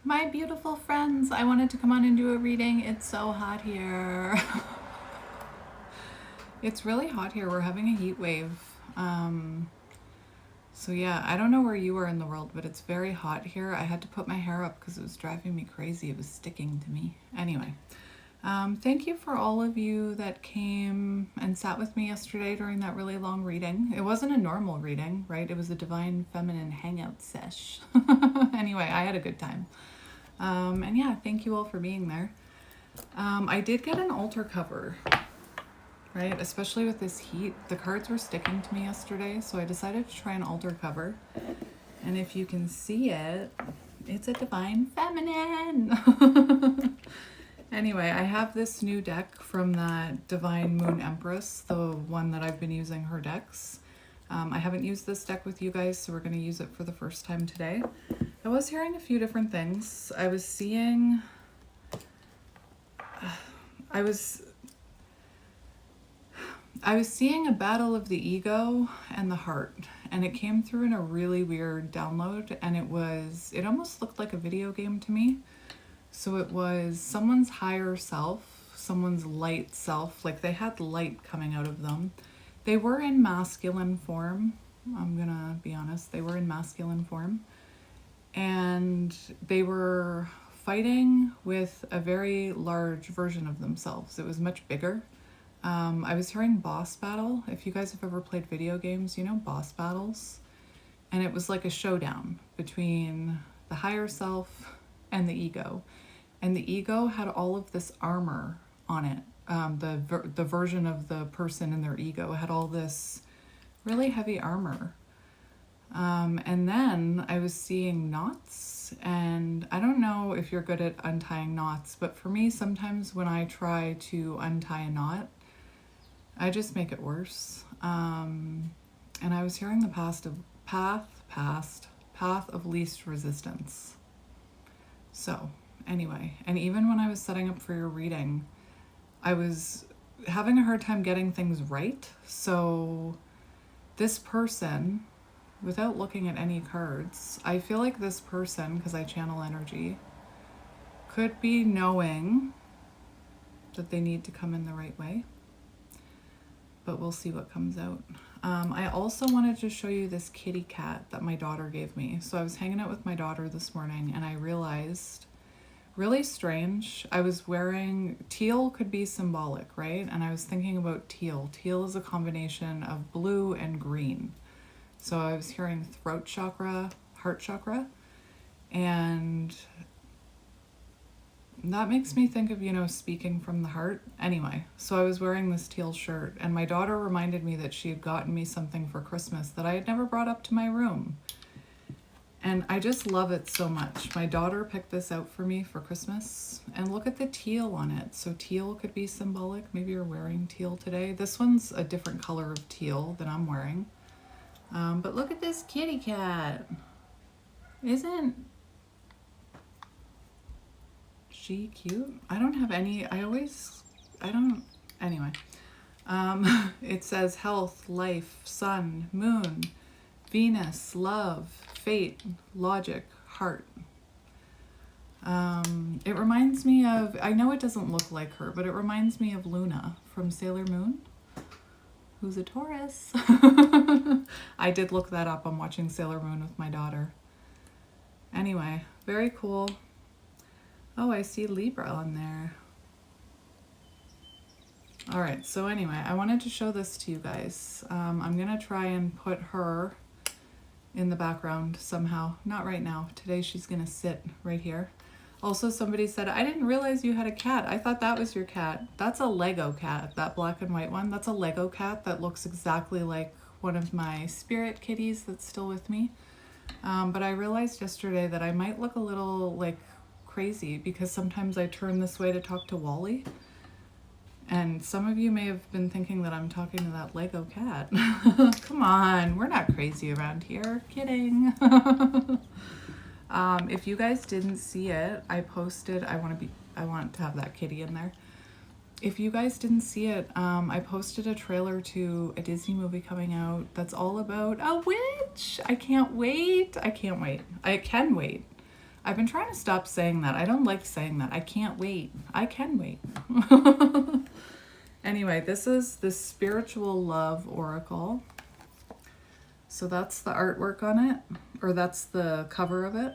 My beautiful friends, I wanted to come on and do a reading. It's so hot here. It's really hot here. We're having a heat wave. So yeah, I don't know where you are in the world, but it's very hot here. I had to put my hair up because it was driving me crazy. It was sticking to me. Anyway, thank you for all of you that came and sat with me yesterday during that really long reading. It wasn't a normal reading, right? It was a Divine Feminine hangout sesh. Anyway, I had a good time. And yeah, thank you all for being there. I did get an altar cover, right? Especially with this heat. The cards were sticking to me yesterday, so I decided to try an altar cover. And if you can see it, it's a Divine Feminine. Anyway, I have this new deck from that Divine Moon Empress, the one that I've been using her decks. I haven't used this deck with you guys, so we're going to use it for the first time today. I was hearing a few different things. I was seeing a battle of the ego and the heart, and it came through in a really weird download, and it almost looked like a video game to me. So it was someone's higher self, someone's light self, like they had light coming out of them. They were in masculine form. I'm gonna be honest, they were in masculine form. And they were fighting with a very large version of themselves. It was much bigger. I was hearing boss battle. If you guys have ever played video games, you know boss battles. And it was like a showdown between the higher self and the ego. And the ego had all of this armor on it. The version of the person in their ego had all this really heavy armor. And then I was seeing knots, and I don't know if you're good at untying knots, but for me, sometimes when I try to untie a knot, I just make it worse. And I was hearing the path of least resistance. So anyway, and even when I was setting up for your reading, I was having a hard time getting things right. So this person, without looking at any cards, I feel like this person, because I channel energy, could be knowing that they need to come in the right way. But we'll see what comes out. I also wanted to show you this kitty cat that my daughter gave me. So I was hanging out with my daughter this morning and I realized, really strange, I was wearing, teal could be symbolic, right? And I was thinking about teal. Teal is a combination of blue and green. So I was hearing throat chakra, heart chakra, and that makes me think of, speaking from the heart. Anyway, so I was wearing this teal shirt, and my daughter reminded me that she had gotten me something for Christmas that I had never brought up to my room. And I just love it so much. My daughter picked this out for me for Christmas, and look at the teal on it. So teal could be symbolic. Maybe you're wearing teal today. This one's a different color of teal than I'm wearing. But look at this kitty cat. Isn't she cute? I don't have any, anyway. It says health, life, sun, moon, Venus, love, fate, logic, heart. It reminds me of, I know it doesn't look like her, but it reminds me of Luna from Sailor Moon, who's a Taurus. I did look that up. I'm watching Sailor Moon with my daughter. Anyway, very cool. Oh, I see Libra on there. All right, so anyway, I wanted to show this to you guys. I'm gonna try and put her in the background somehow. Not right now. Today she's gonna sit right here. Also, somebody said, I didn't realize you had a cat. I thought that was your cat. That's a Lego cat, that black and white one. That's a Lego cat that looks exactly like one of my spirit kitties that's still with me. But I realized yesterday that I might look a little like crazy because sometimes I turn this way to talk to Wally. And some of you may have been thinking that I'm talking to that Lego cat. Come on, we're not crazy around here. Kidding. If you guys didn't see it, I posted, I want to have that kitty in there. If you guys didn't see it, I posted a trailer to a Disney movie coming out that's all about a witch. I can't wait. I can't wait. I can wait. I've been trying to stop saying that. I don't like saying that. I can't wait. I can wait. Anyway, this is the Spiritual Love Oracle. So that's the artwork on it, or that's the cover of it.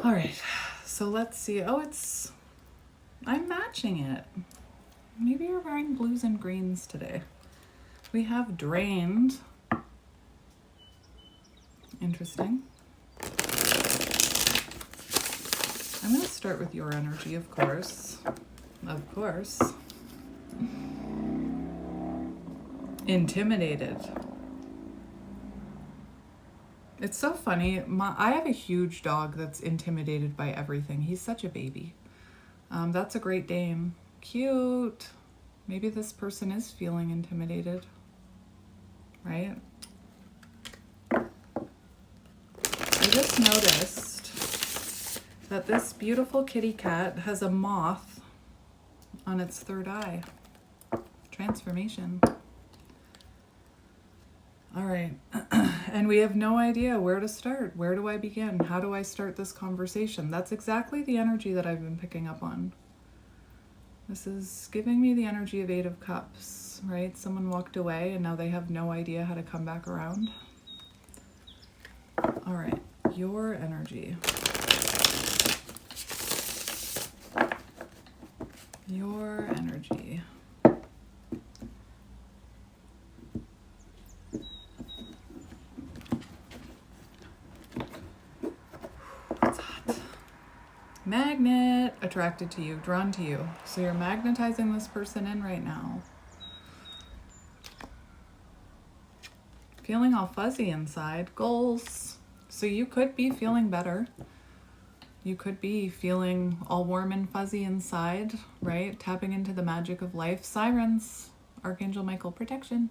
All right, so let's see. Oh, I'm matching it. Maybe you're wearing blues and greens today. We have drained. Interesting. I'm going to start with your energy, of course. Of course. Intimidated. It's so funny. I have a huge dog that's intimidated by everything. He's such a baby. That's a Great Dane. Cute. Maybe this person is feeling intimidated, right? I just noticed that this beautiful kitty cat has a moth on its third eye. Transformation. All right. And we have no idea where to start. Where do I begin? How do I start this conversation? That's exactly the energy that I've been picking up on. This is giving me the energy of 8 of Cups, right? Someone walked away and now they have no idea how to come back around. All right, your energy. Your energy. It's hot. Magnet, attracted to you, drawn to you. So you're magnetizing this person in right now. Feeling all fuzzy inside. Goals. So you could be feeling better. You could be feeling all warm and fuzzy inside, right? Tapping into the magic of life. Sirens. Archangel Michael, protection.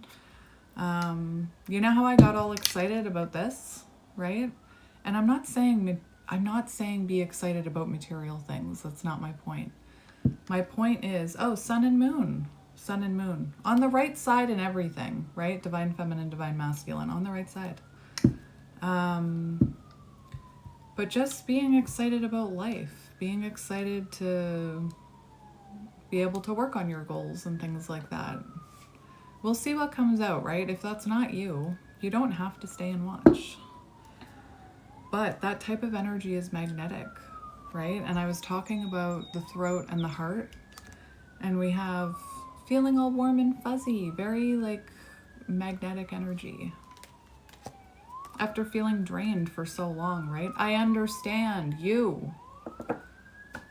You know how I got all excited about this, right? And I'm not saying be excited about material things. That's not my point. My point is, sun and moon. Sun and moon. On the right side in everything, right? Divine feminine, divine masculine. On the right side. But just being excited about life. Being excited to be able to work on your goals and things like that. We'll see what comes out, right? If that's not you, you don't have to stay and watch. But that type of energy is magnetic, right? And I was talking about the throat and the heart. And we have feeling all warm and fuzzy, very like magnetic energy. After feeling drained for so long, right? I understand you.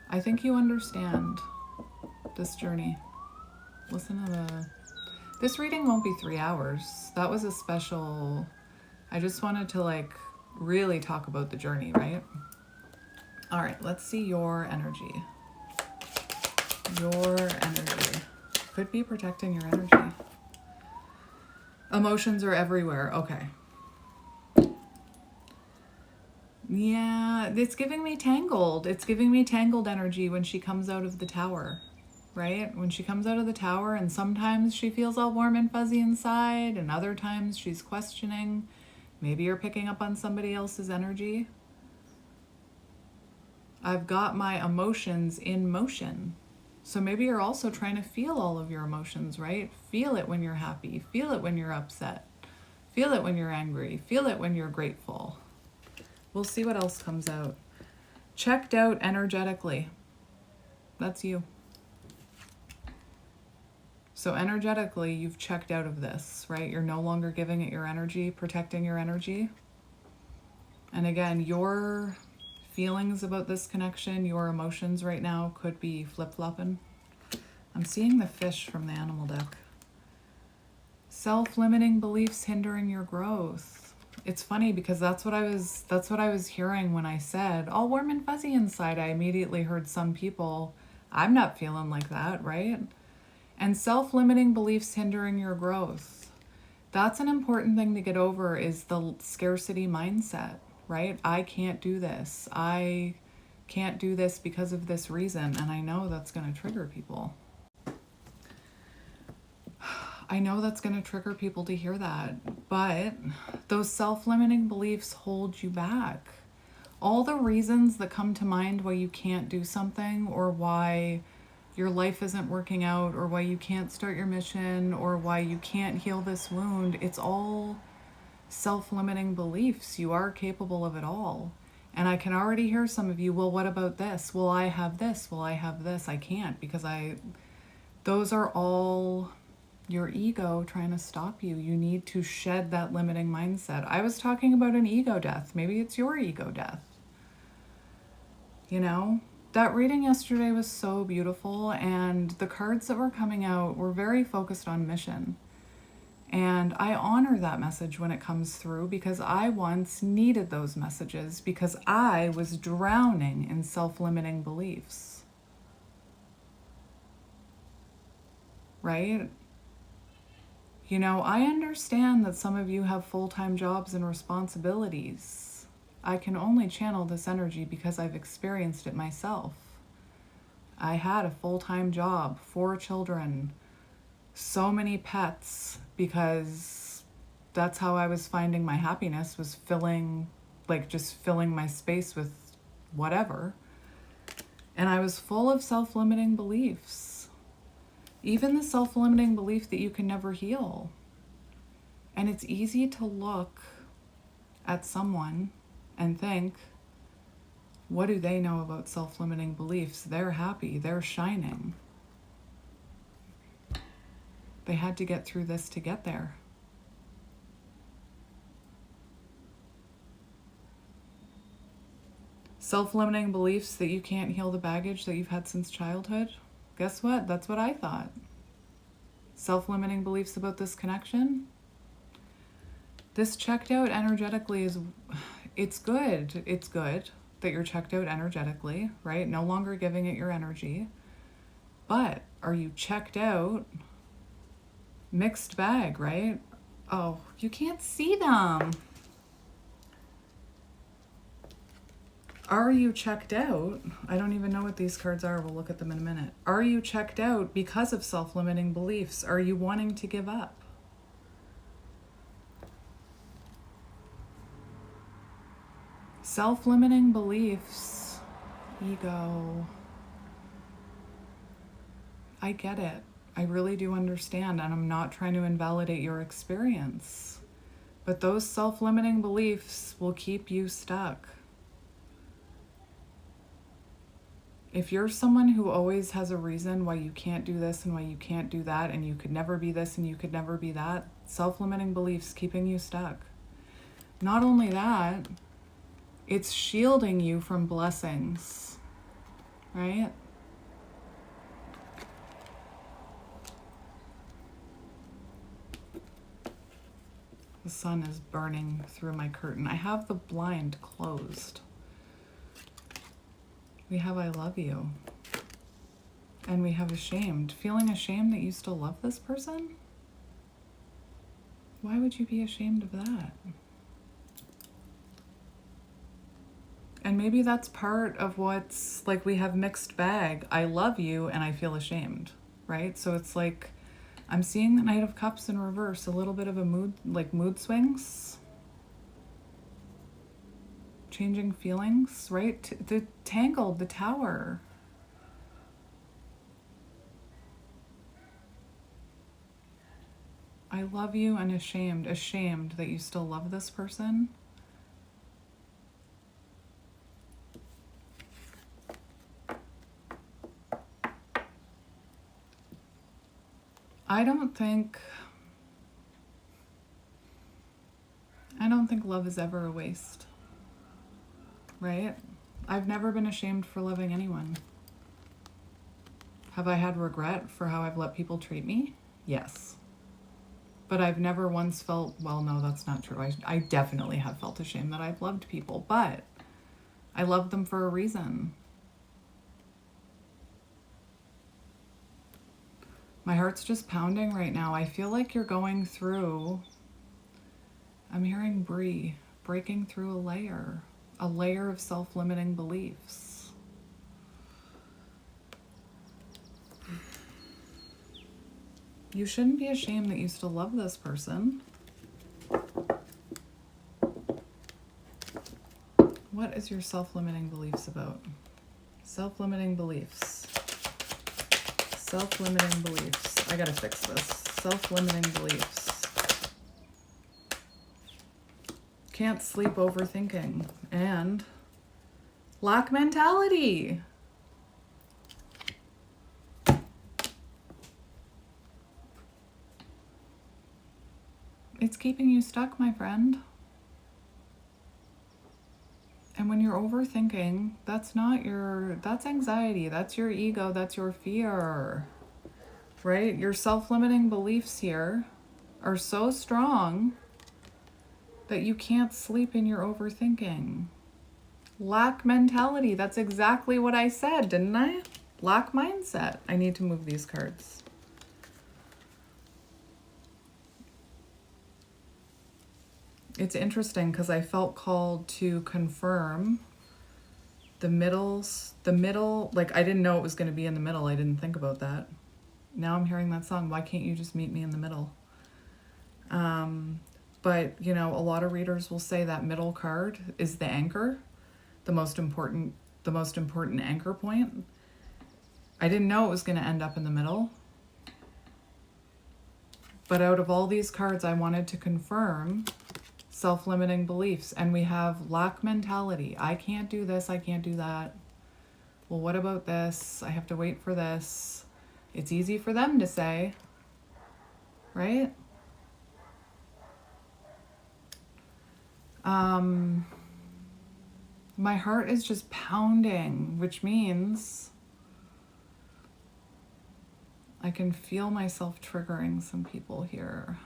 I think you understand this journey. Listen to this reading won't be 3 hours. That was a special, I just wanted to like really talk about the journey, right? All right, let's see your energy. Your energy. Could be protecting your energy. Emotions are everywhere. Okay. Yeah, it's giving me tangled. It's giving me tangled energy when she comes out of the tower, right? When she comes out of the tower, and sometimes she feels all warm and fuzzy inside, and other times she's questioning. Maybe you're picking up on somebody else's energy. I've got my emotions in motion. So maybe you're also trying to feel all of your emotions, right? Feel it when you're happy. Feel it when you're upset. Feel it when you're angry. Feel it when you're grateful. We'll see what else comes out. Checked out energetically. That's you. So energetically, you've checked out of this, right? You're no longer giving it your energy, protecting your energy. And again, your feelings about this connection, your emotions right now could be flip-flopping. I'm seeing the fish from the animal deck. Self-limiting beliefs hindering your growth. It's funny because that's what I was hearing when I said all warm and fuzzy inside. I immediately heard some people, I'm not feeling like that, right? And self-limiting beliefs hindering your growth. That's an important thing to get over, is the scarcity mindset, right? I can't do this. I can't do this because of this reason. And I know that's going to trigger people. I know that's going to trigger people to hear that. But Those self-limiting beliefs hold you back. All the reasons that come to mind why you can't do something, or why your life isn't working out, or why you can't start your mission, or why you can't heal this wound, it's all self-limiting beliefs. You are capable of it all. And I can already hear some of you, well, what about this? Well, I have this. Well, I have this. I can't because those are all your ego trying to stop you. You need to shed that limiting mindset. I was talking about an ego death. Maybe it's your ego death. You know, that reading yesterday was so beautiful, and the cards that were coming out were very focused on mission. And I honor that message when it comes through, because I once needed those messages because I was drowning in self-limiting beliefs. Right? You know, I understand that some of you have full-time jobs and responsibilities. I can only channel this energy because I've experienced it myself. I had a full-time job, 4 children, so many pets, because that's how I was finding my happiness, was just filling my space with whatever. And I was full of self-limiting beliefs. Even the self-limiting belief that you can never heal. And it's easy to look at someone and think, what do they know about self-limiting beliefs? They're happy, they're shining. They had to get through this to get there. Self-limiting beliefs that you can't heal the baggage that you've had since childhood. Guess what? That's what I thought. Self-limiting beliefs about this connection. This checked out energetically it's good. It's good that you're checked out energetically, right? No longer giving it your energy. But are you checked out? Mixed bag, right? Oh, you can't see them. Are you checked out? I don't even know what these cards are. We'll look at them in a minute. Are you checked out because of self-limiting beliefs? Are you wanting to give up? Self-limiting beliefs, ego. I get it. I really do understand, and I'm not trying to invalidate your experience. But those self-limiting beliefs will keep you stuck. If you're someone who always has a reason why you can't do this and why you can't do that, and you could never be this and you could never be that, self-limiting beliefs keeping you stuck. Not only that, it's shielding you from blessings, right? The sun is burning through my curtain. I have the blind closed. We have I love you. And we have ashamed. Feeling ashamed that you still love this person? Why would you be ashamed of that? And maybe that's part of what's like, we have mixed bag. I love you and I feel ashamed, right? So it's like, I'm seeing the Knight of Cups in reverse, a little bit of a mood swings. Changing feelings, right? The Tangled, the Tower. I love you and ashamed that you still love this person. I don't think love is ever a waste, right? I've never been ashamed for loving anyone. Have I had regret for how I've let people treat me? Yes. But I've never once felt, well, no, that's not true. I definitely have felt ashamed that I've loved people, but I loved them for a reason. My heart's just pounding right now. I feel like you're going through, I'm hearing breaking through a layer of self-limiting beliefs. You shouldn't be ashamed that you still love this person. What is your self-limiting beliefs about? Self-limiting beliefs. Self-limiting beliefs. I gotta fix this. Self-limiting beliefs. Can't sleep overthinking. And lack mentality. It's keeping you stuck, my friend. And when you're overthinking, that's anxiety, that's your ego, that's your fear, right? Your self-limiting beliefs here are so strong that you can't sleep in your overthinking. Lack mentality, that's exactly what I said, didn't I? Lack mindset. I need to move these cards. It's interesting because I felt called to confirm the middle, like I didn't know it was going to be in the middle. I didn't think about that. Now I'm hearing that song, why can't you just meet me in the middle? But, you know, a lot of readers will say that middle card is the anchor, the most important anchor point. I didn't know it was going to end up in the middle. But out of all these cards, I wanted to confirm self-limiting beliefs, and we have lack mentality. I can't do this, I can't do that. Well, what about this? I have to wait for this. It's easy for them to say, right? My heart is just pounding, which means I can feel myself triggering some people here.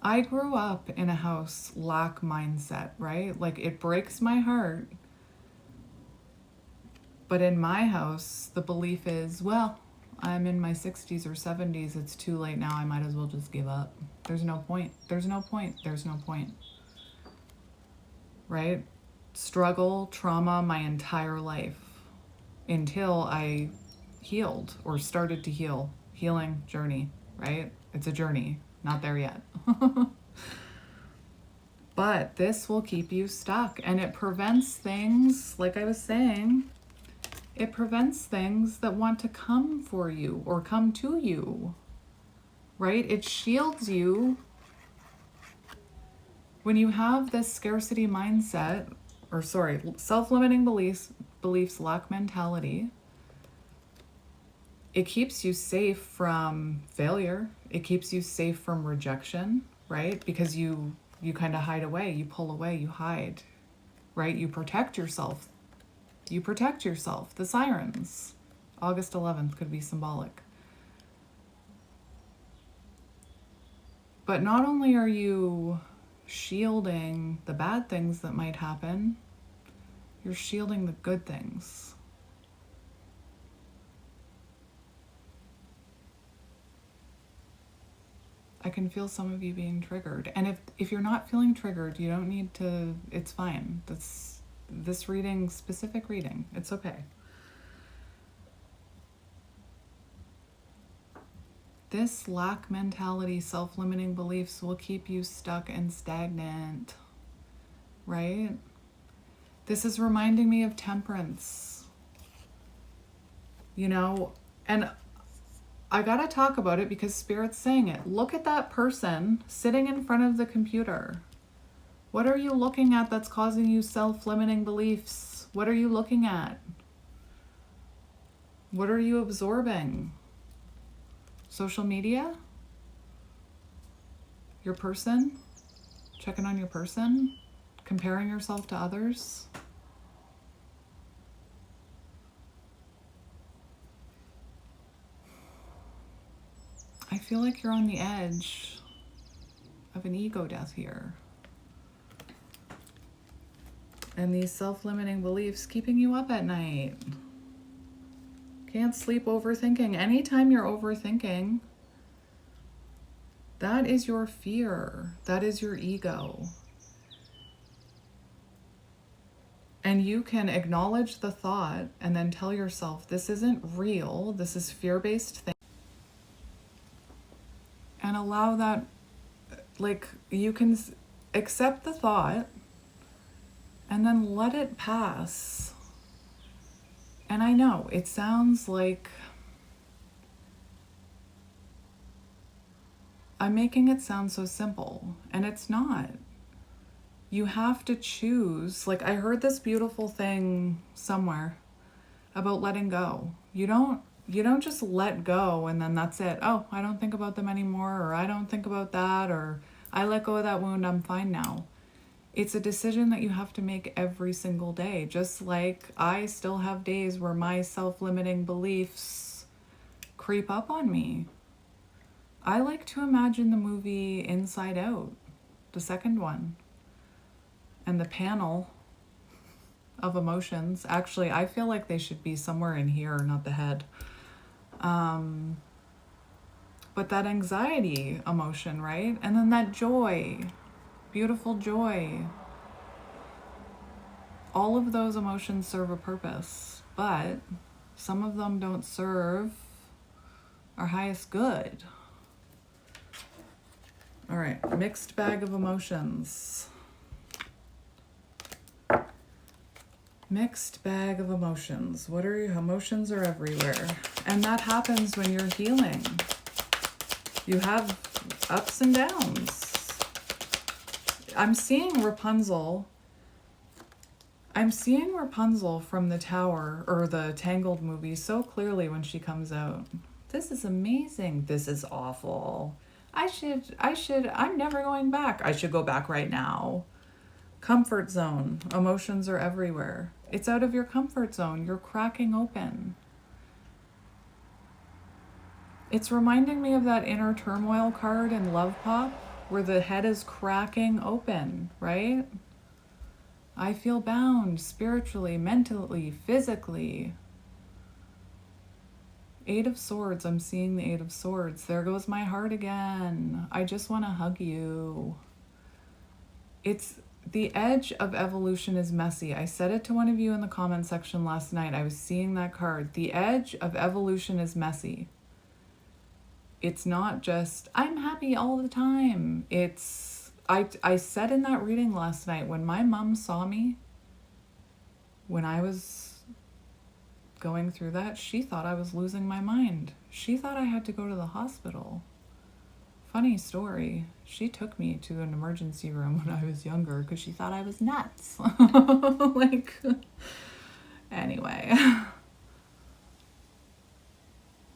I grew up in a house lack mindset, right? Like it breaks my heart. But in my house, the belief is, well, I'm in my 60s or 70s. It's too late now. I might as well just give up. There's no point. There's no point. There's no point. Right? Struggle, trauma my entire life until I healed or started to heal. Healing journey, right? It's a journey. Not there yet. But this will keep you stuck, and it prevents things, like I was saying, it prevents things that want to come for you or come to you, right? It shields you. When you have this scarcity mindset, self-limiting beliefs, lack mentality, it keeps you safe from failure. It keeps you safe from rejection, right? Because you kind of hide away, you pull away, you hide, right? You protect yourself. You protect yourself. The sirens. August 11th could be symbolic. But not only are you shielding the bad things that might happen, you're shielding the good things. I can feel some of you being triggered. And if you're not feeling triggered, you don't need to, it's fine. That's this reading, specific reading. It's okay. This lack mentality, self-limiting beliefs will keep you stuck and stagnant, right? This is reminding me of temperance, you know, and I gotta talk about it because Spirit's saying it. Look at that person sitting in front of the computer. What are you looking at that's causing you self-limiting beliefs? What are you looking at? What are you absorbing? Social media? Your person? Checking on your person? Comparing yourself to others? I feel like you're on the edge of an ego death here. And these self-limiting beliefs keeping you up at night. Can't sleep overthinking. Anytime you're overthinking, that is your fear. That is your ego. And you can acknowledge the thought and then tell yourself, this isn't real. This is fear-based thing. And allow that, like, you can accept the thought and then let it pass. And I know it sounds like I'm making it sound so simple, and it's not. You have to choose. Like, I heard this beautiful thing somewhere about letting go. You don't just let go and then that's it. Oh, I don't think about them anymore, or I don't think about that, or I let go of that wound, I'm fine now. It's a decision that you have to make every single day. Just like I still have days where my self-limiting beliefs creep up on me. I like to imagine the movie Inside Out, the second one, and the panel of emotions. Actually, I feel like they should be somewhere in here, not the head. But that anxiety emotion, right? And then that joy, beautiful joy. All of those emotions serve a purpose, but some of them don't serve our highest good. All right, mixed bag of emotions. Mixed bag of emotions. What are your emotions are everywhere. And that happens when you're healing. You have ups and downs. I'm seeing Rapunzel. I'm seeing Rapunzel from the Tower or the Tangled movie so clearly when she comes out. This is amazing. This is awful. I'm never going back. I should go back right now. Comfort zone. Emotions are everywhere. It's out of your comfort zone. You're cracking open. It's reminding me of that inner turmoil card in Love Pop where the head is cracking open, right? I feel bound spiritually, mentally, physically. Eight of Swords. I'm seeing the Eight of Swords. There goes my heart again. I just want to hug you. It's the edge of evolution is messy. I said it to one of you in the comment section last night. I was seeing that card. The edge of evolution is messy. It's not just, I'm happy all the time. It's, I said in that reading last night, when my mom saw me, when I was going through that, she thought I was losing my mind. She thought I had to go to the hospital. Funny story. She took me to an emergency room when I was younger because she thought I was nuts. Like, anyway.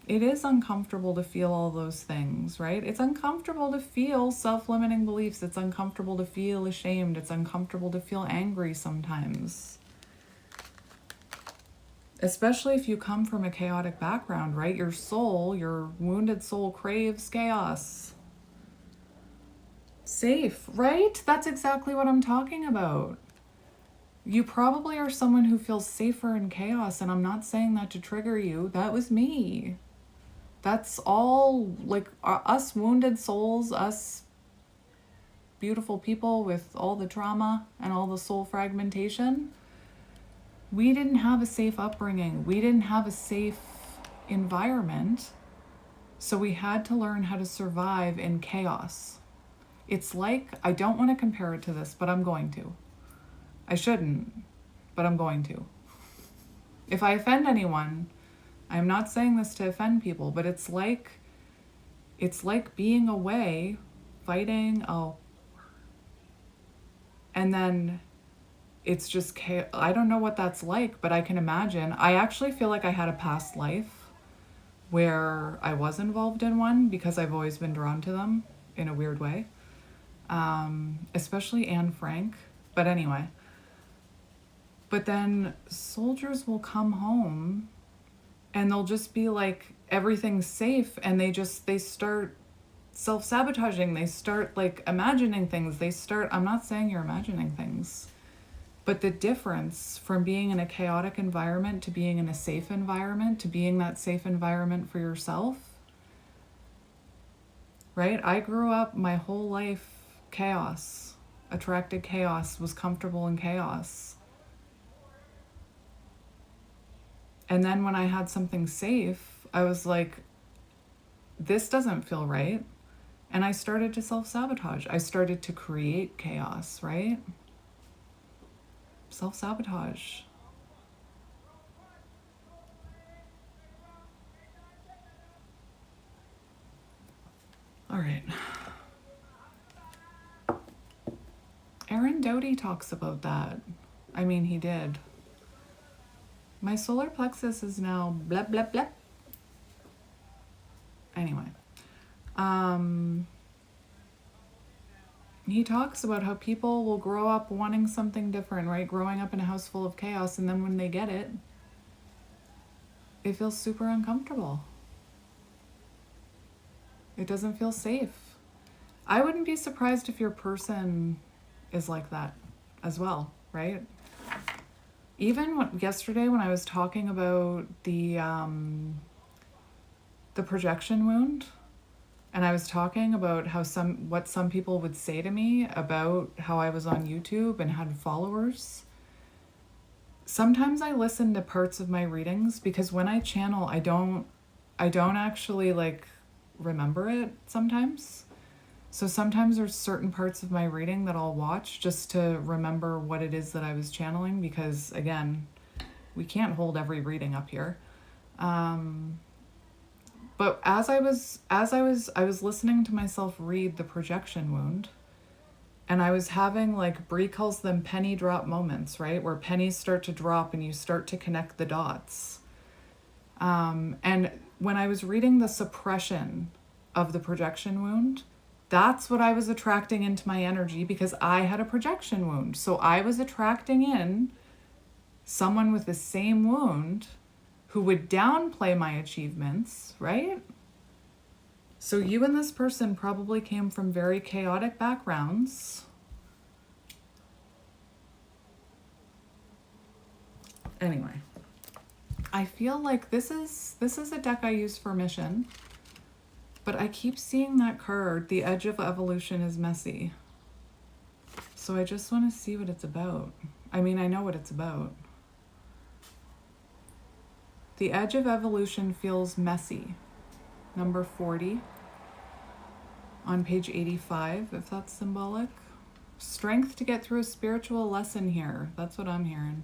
It is uncomfortable to feel all those things, right? It's uncomfortable to feel self-limiting beliefs. It's uncomfortable to feel ashamed. It's uncomfortable to feel angry sometimes. Especially if you come from a chaotic background, right? Your soul, your wounded soul craves chaos. Safe, right? That's exactly what I'm talking about. You probably are someone who feels safer in chaos, and I'm not saying that to trigger you. That was me. That's all, like, us wounded souls, us beautiful people with all the trauma and all the soul fragmentation. We didn't have a safe upbringing. We didn't have a safe environment. So we had to learn how to survive in chaos. It's like, I don't want to compare it to this, but I'm going to. I shouldn't, but I'm going to. If I offend anyone, I'm not saying this to offend people, but it's like being away, fighting, and then it's just chaos. I don't know what that's like, but I can imagine. I actually feel like I had a past life where I was involved in one because I've always been drawn to them in a weird way. Especially Anne Frank. But anyway. But then soldiers will come home and they'll just be like, everything's safe, and they start self-sabotaging. They start like imagining things. I'm not saying you're imagining things, but the difference from being in a chaotic environment to being in a safe environment, to being that safe environment for yourself, right? I grew up my whole life chaos, attracted chaos, was comfortable in chaos. And then when I had something safe, I was like, this doesn't feel right. And I started to self-sabotage. I started to create chaos, right? self-sabotage. All right. Aaron Doughty talks about that. I mean, he did. My solar plexus is now blah, blah, blah. Anyway. He talks about how people will grow up wanting something different, right? Growing up in a house full of chaos, and then when they get it, it feels super uncomfortable. It doesn't feel safe. I wouldn't be surprised if your person is like that as well, right? Even yesterday when I was talking about the projection wound, and I was talking about how what some people would say to me about how I was on YouTube and had followers. Sometimes I listen to parts of my readings because when I channel, I don't actually like remember it sometimes. So sometimes there's certain parts of my reading that I'll watch just to remember what it is that I was channeling, because again, we can't hold every reading up here. But as I was listening to myself read the projection wound, and I was having, like, Brie calls them penny drop moments, right? Where pennies start to drop and you start to connect the dots. And when I was reading the suppression of the projection wound, that's what I was attracting into my energy, because I had a projection wound. So I was attracting in someone with the same wound who would downplay my achievements, right? So you and this person probably came from very chaotic backgrounds. Anyway, I feel like this is a deck I use for mission, but I keep seeing that card, the edge of evolution is messy. So I just want to see what it's about. I mean, I know what it's about. The edge of evolution feels messy. Number 40 on page 85, if that's symbolic. Strength to get through a spiritual lesson here. That's what I'm hearing.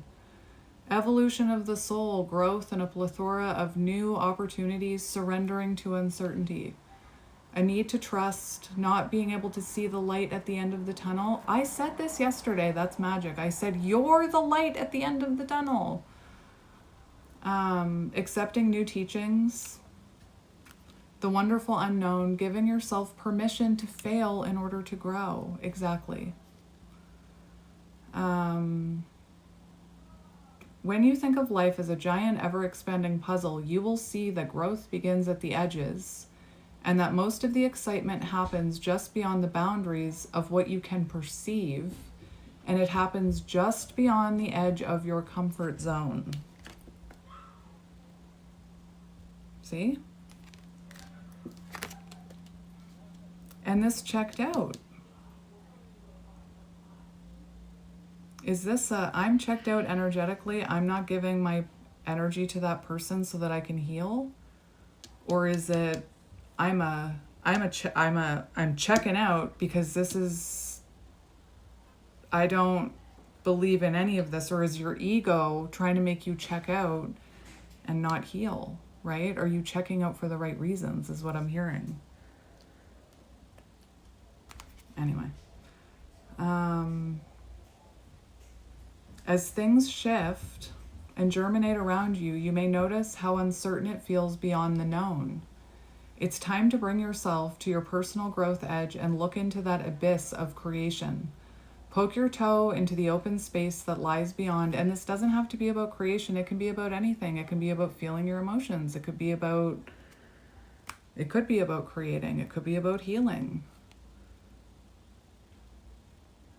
Evolution of the soul, growth and a plethora of new opportunities, surrendering to uncertainty. A need to trust, not being able to see the light at the end of the tunnel. I said this yesterday, that's magic. I said, you're the light at the end of the tunnel. Accepting new teachings. The wonderful unknown, giving yourself permission to fail in order to grow. Exactly. When you think of life as a giant, ever-expanding puzzle, you will see that growth begins at the edges, and that most of the excitement happens just beyond the boundaries of what you can perceive, and it happens just beyond the edge of your comfort zone. See? And this checked out. Is this I'm checked out energetically, I'm not giving my energy to that person so that I can heal? Or is it I'm checking out because this is, I don't believe in any of this? Or is your ego trying to make you check out and not heal, right? Are you checking out for the right reasons is what I'm hearing. Anyway. As things shift and germinate around you, you may notice how uncertain it feels beyond the known. It's time to bring yourself to your personal growth edge and look into that abyss of creation. Poke your toe into the open space that lies beyond, and this doesn't have to be about creation. It can be about anything. It can be about feeling your emotions. It could be about creating. It could be about healing.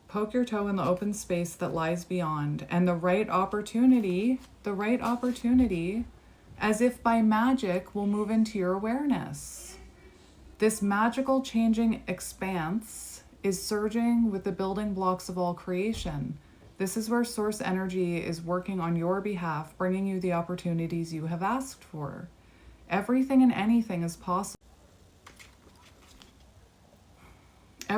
Poke your toe in the open space that lies beyond, and the right opportunity, as if by magic, will move into your awareness. This magical changing expanse is surging with the building blocks of all creation. This is where source energy is working on your behalf, bringing you the opportunities you have asked for. Everything and anything is possible.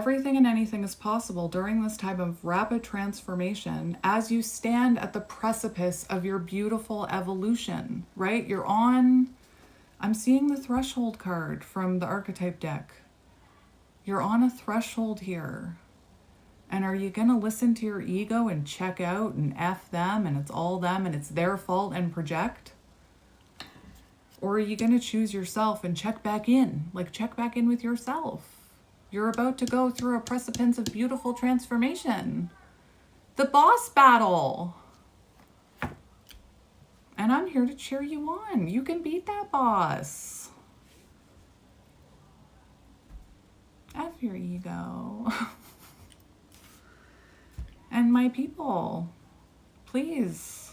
everything and anything is possible during this time of rapid transformation as you stand at the precipice of your beautiful evolution, right? I'm seeing the threshold card from the archetype deck. You're on a threshold here. And are you going to listen to your ego and check out and F them and it's all them and it's their fault and project? Or are you going to choose yourself and check back in? Like, check back in with yourself. You're about to go through a precipice of beautiful transformation. The boss battle. And I'm here to cheer you on. You can beat that boss. F your ego. And my people, please,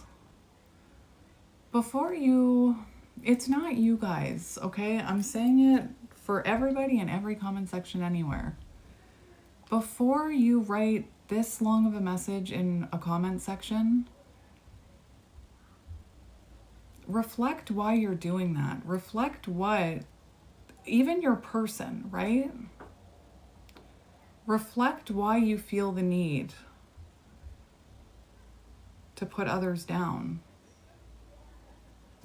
it's not you guys, okay? I'm saying it for everybody in every comment section anywhere. Before you write this long of a message in a comment section, reflect why you're doing that. Reflect even your person, right? Reflect why you feel the need to put others down.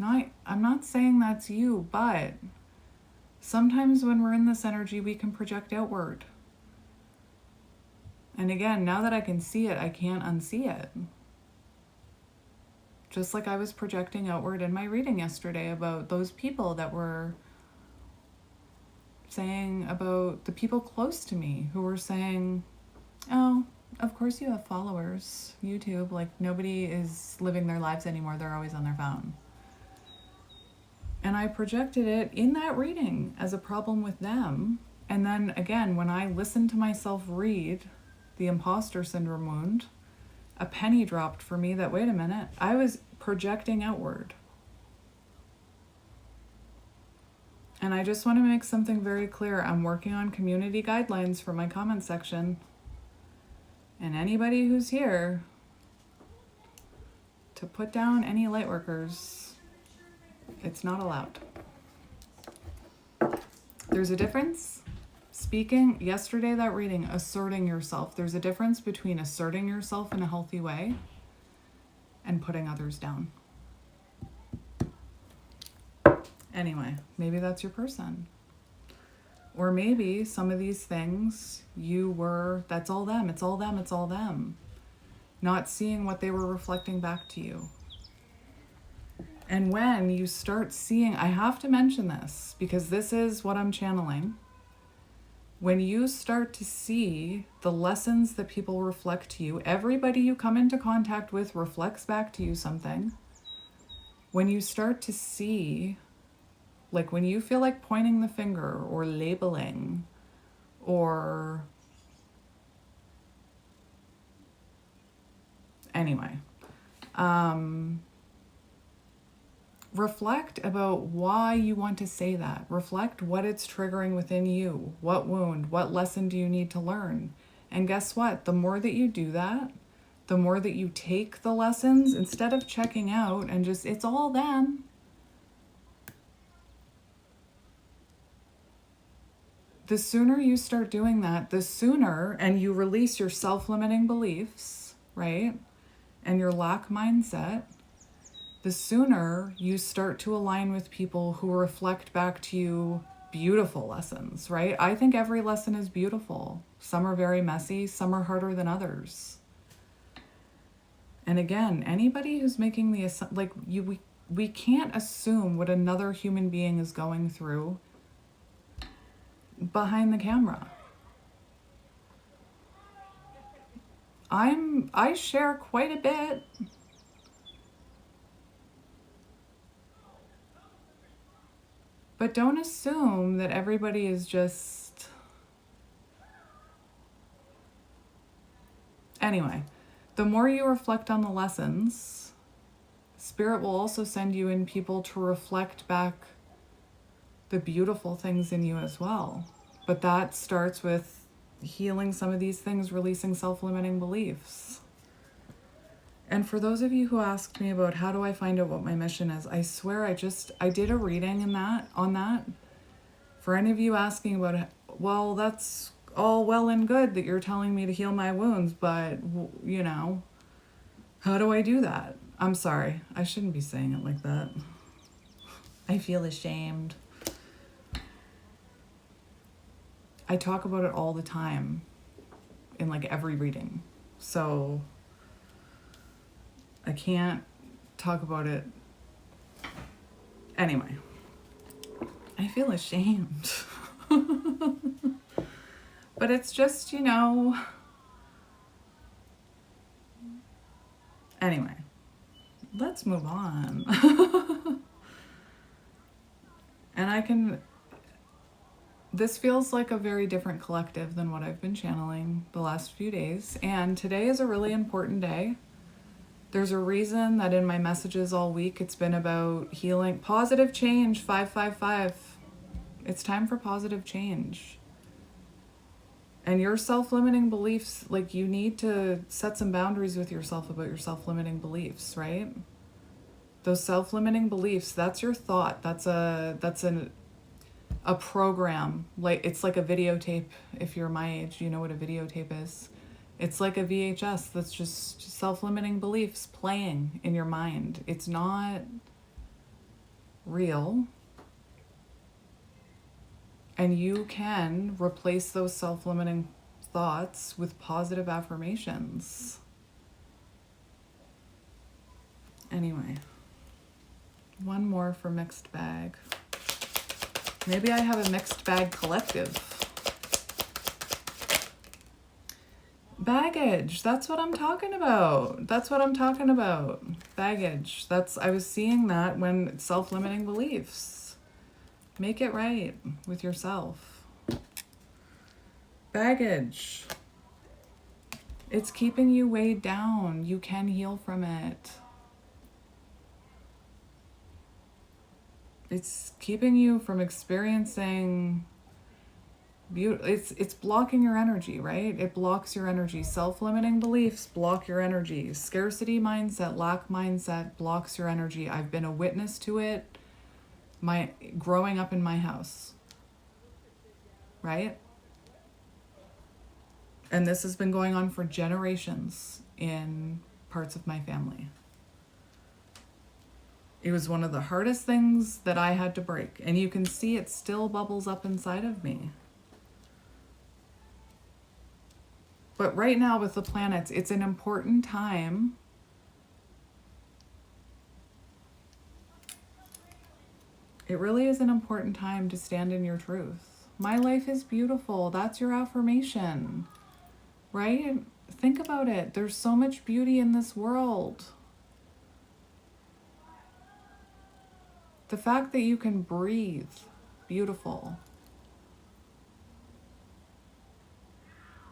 I'm not saying that's you, but sometimes when we're in this energy, we can project outward. And again, now that I can see it, I can't unsee it. Just like I was projecting outward in my reading yesterday about those people that were saying about the people close to me who were saying, oh, of course you have followers. YouTube, like nobody is living their lives anymore. They're always on their phone. And I projected it in that reading as a problem with them. And then again, when I listened to myself read the imposter syndrome wound, a penny dropped for me that, wait a minute, I was projecting outward. And I just want to make something very clear. I'm working on community guidelines for my comment section. And anybody who's here to put down any light workers, it's not allowed. There's a difference. Speaking, yesterday that reading, asserting yourself. There's a difference between asserting yourself in a healthy way and putting others down. Anyway, maybe that's your person. Or maybe some of these things that's all them, it's all them, it's all them. Not seeing what they were reflecting back to you. And when you start seeing, I have to mention this because this is what I'm channeling. When you start to see the lessons that people reflect to you, everybody you come into contact with reflects back to you something. When you start to see, like when you feel like pointing the finger or labeling or anyway, reflect about why you want to say that. Reflect what it's triggering within you. What wound, what lesson do you need to learn? And guess what? The more that you do that, the more that you take the lessons instead of checking out and just, it's all them. The sooner you start doing that, the sooner, and you release your self-limiting beliefs, right? And your lack mindset, the sooner you start to align with people who reflect back to you beautiful lessons, right? I think every lesson is beautiful. Some are very messy, some are harder than others. And again, anybody who's making we can't assume what another human being is going through behind the camera. I share quite a bit. But don't assume that everybody is just... Anyway, the more you reflect on the lessons, Spirit will also send you in people to reflect back the beautiful things in you as well. But that starts with healing some of these things, releasing self-limiting beliefs. And for those of you who asked me about how do I find out what my mission is, I swear I did a reading on that. For any of you asking about it, well, that's all well and good that you're telling me to heal my wounds, but, you know, how do I do that? I'm sorry. I shouldn't be saying it like that. I feel ashamed. I talk about it all the time in like every reading. So I can't talk about it. Anyway, I feel ashamed. But it's just, you know, anyway, let's move on. And this feels like a very different collective than what I've been channeling the last few days. And today is a really important day. There's a reason that in my messages all week, it's been about healing, positive change, 555. It's time for positive change. And your self-limiting beliefs, like you need to set some boundaries with yourself about your self-limiting beliefs, right? Those self-limiting beliefs, that's your thought. That's a program. Like it's like a videotape. If you're my age, you know what a videotape is. It's like a VHS that's just self-limiting beliefs playing in your mind. It's not real. And you can replace those self-limiting thoughts with positive affirmations. Anyway, one more for mixed bag. Maybe I have a mixed bag collective. Baggage, that's what I'm talking about. That's what I'm talking about. Baggage. I was seeing that when self-limiting beliefs. Make it right with yourself. Baggage. It's keeping you weighed down. You can heal from it. It's keeping you from experiencing beauty. It's blocking your energy, right? It blocks your energy. Self-limiting beliefs block your energy. Scarcity mindset, lack mindset blocks your energy. I've been a witness to it growing up in my house, right? And this has been going on for generations in parts of my family. It was one of the hardest things that I had to break. And you can see it still bubbles up inside of me. But right now with the planets, it's an important time It really is an important time to stand in your truth. My life is beautiful. That's your affirmation, right? Think about it. There's so much beauty in this world. The fact that you can breathe, beautiful.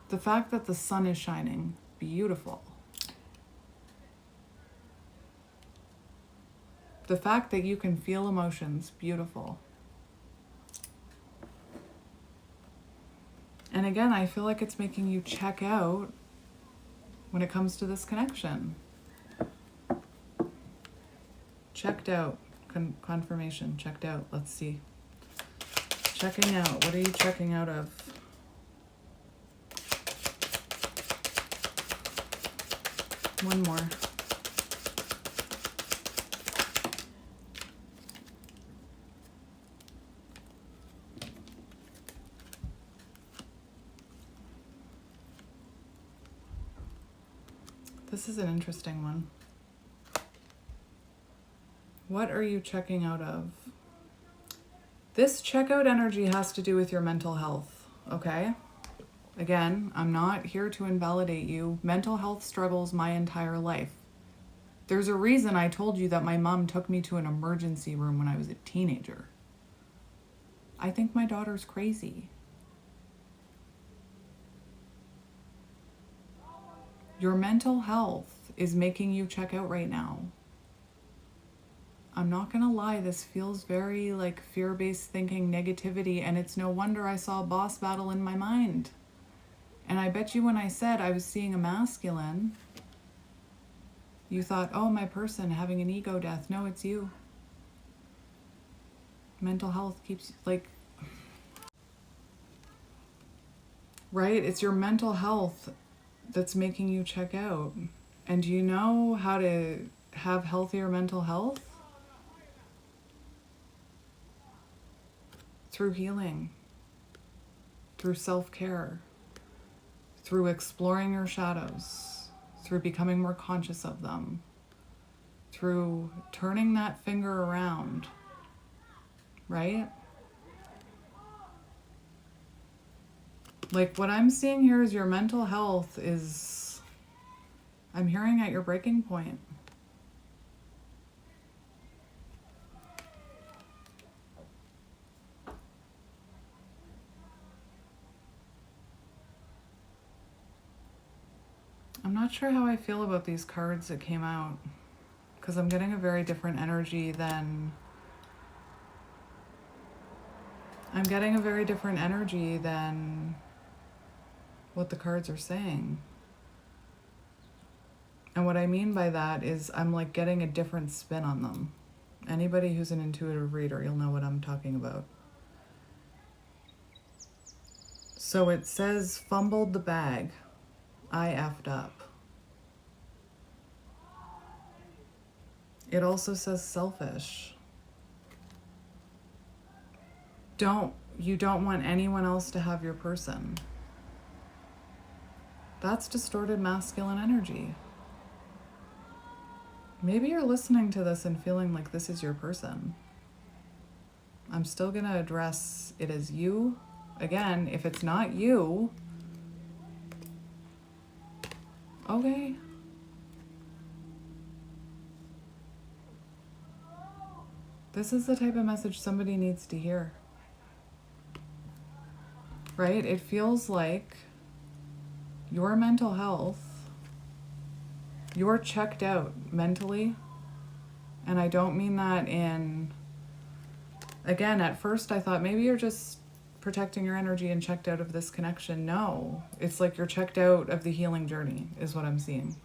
The fact that the sun is shining, beautiful. The fact that you can feel emotions, beautiful. And again, I feel like it's making you check out when it comes to this connection. Checked out. Confirmation. Checked out. Let's see. Checking out. What are you checking out of? One more. This is an interesting one. What are you checking out of? This checkout energy has to do with your mental health, okay? Again, I'm not here to invalidate you. Mental health struggles my entire life. There's a reason I told you that my mom took me to an emergency room when I was a teenager. I think my daughter's crazy. Your mental health is making you check out right now. I'm not gonna lie, this feels very like fear-based thinking, negativity, and it's no wonder I saw a boss battle in my mind. And I bet you when I said I was seeing a masculine, you thought, oh, my person having an ego death. No, it's you. Mental health keeps, like, right? It's your mental health that's making you check out. And do you know how to have healthier mental health? Through healing, through self-care, through exploring your shadows, through becoming more conscious of them, through turning that finger around, right? Like what I'm seeing here is your mental health is, I'm hearing at your breaking point. I'm not sure how I feel about these cards that came out, because I'm getting a very different energy than, what the cards are saying. And what I mean by that is I'm like getting a different spin on them. Anybody who's an intuitive reader, you'll know what I'm talking about. So it says, fumbled the bag. I effed up. It also says selfish. You don't want anyone else to have your person. That's distorted masculine energy. Maybe you're listening to this and feeling like this is your person. I'm still going to address it as you. Again, if it's not you, okay. This is the type of message somebody needs to hear. Right? It feels like your mental health, you're checked out mentally. And I don't mean that in, again, at first I thought maybe you're just protecting your energy and checked out of this connection. No, it's like you're checked out of the healing journey is what I'm seeing.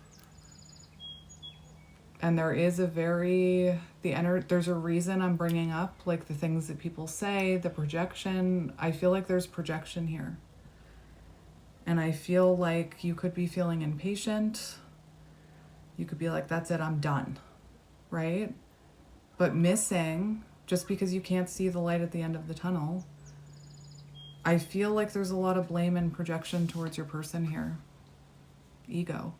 And there is there's a reason I'm bringing up like the things that people say, the projection. I feel like there's projection here. And I feel like you could be feeling impatient. You could be like, that's it, I'm done, right? But missing, just because you can't see the light at the end of the tunnel, I feel like there's a lot of blame and projection towards your person here. Ego.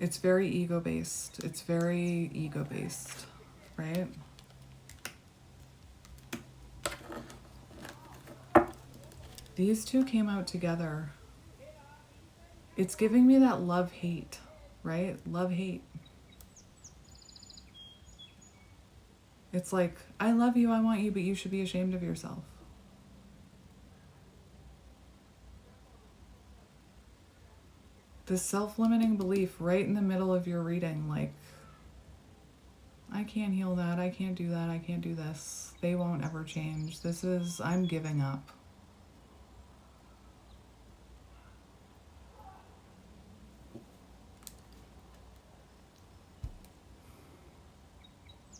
It's very ego-based. It's very ego-based, right? These two came out together. It's giving me that love-hate, right? Love-hate. It's like, I love you, I want you, but you should be ashamed of yourself. This self-limiting belief right in the middle of your reading, like, I can't heal that, I can't do that, I can't do this. They won't ever change. I'm giving up.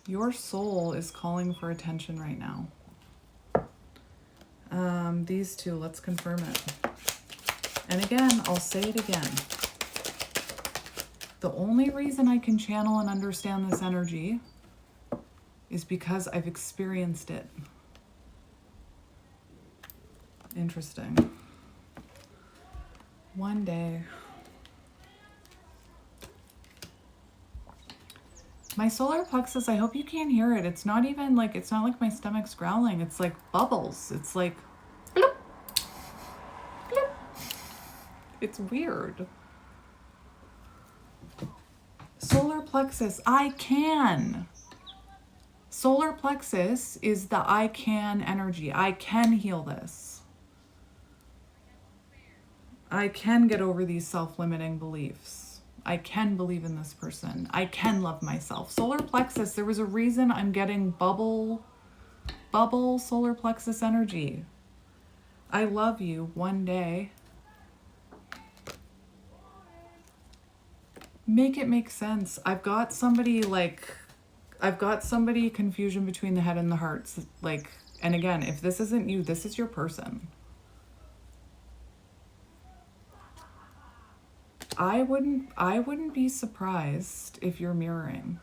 Your soul is calling for attention right now. These two, let's confirm it. And again, I'll say it again. The only reason I can channel and understand this energy is because I've experienced it. Interesting. One day. My solar plexus, I hope you can't hear it. It's not like my stomach's growling. It's like bubbles. It's like, bloop, bloop. It's weird. Solar plexus, I can. Solar plexus is the I can energy. I can heal this. I can get over these self-limiting beliefs. I can believe in this person. I can love myself. Solar plexus, there was a reason I'm getting bubble solar plexus energy. I love you one day. Make it make sense. I've got somebody confusion between the head and the heart. Like, and again, if this isn't you, this is your person. I wouldn't be surprised if you're mirroring.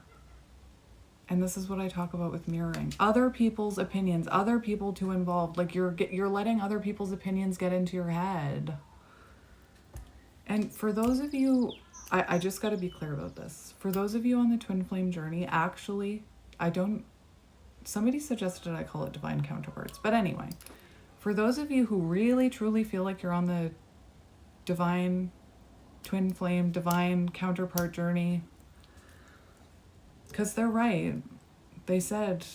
And this is what I talk about with mirroring. Other people's opinions, other people too involved. Like you're letting other people's opinions get into your head. And for those of you, I just got to be clear about this. For those of you on the twin flame journey, actually, somebody suggested I call it divine counterparts. But anyway, for those of you who really truly feel like you're on the divine twin flame, divine counterpart journey, because they're right. They said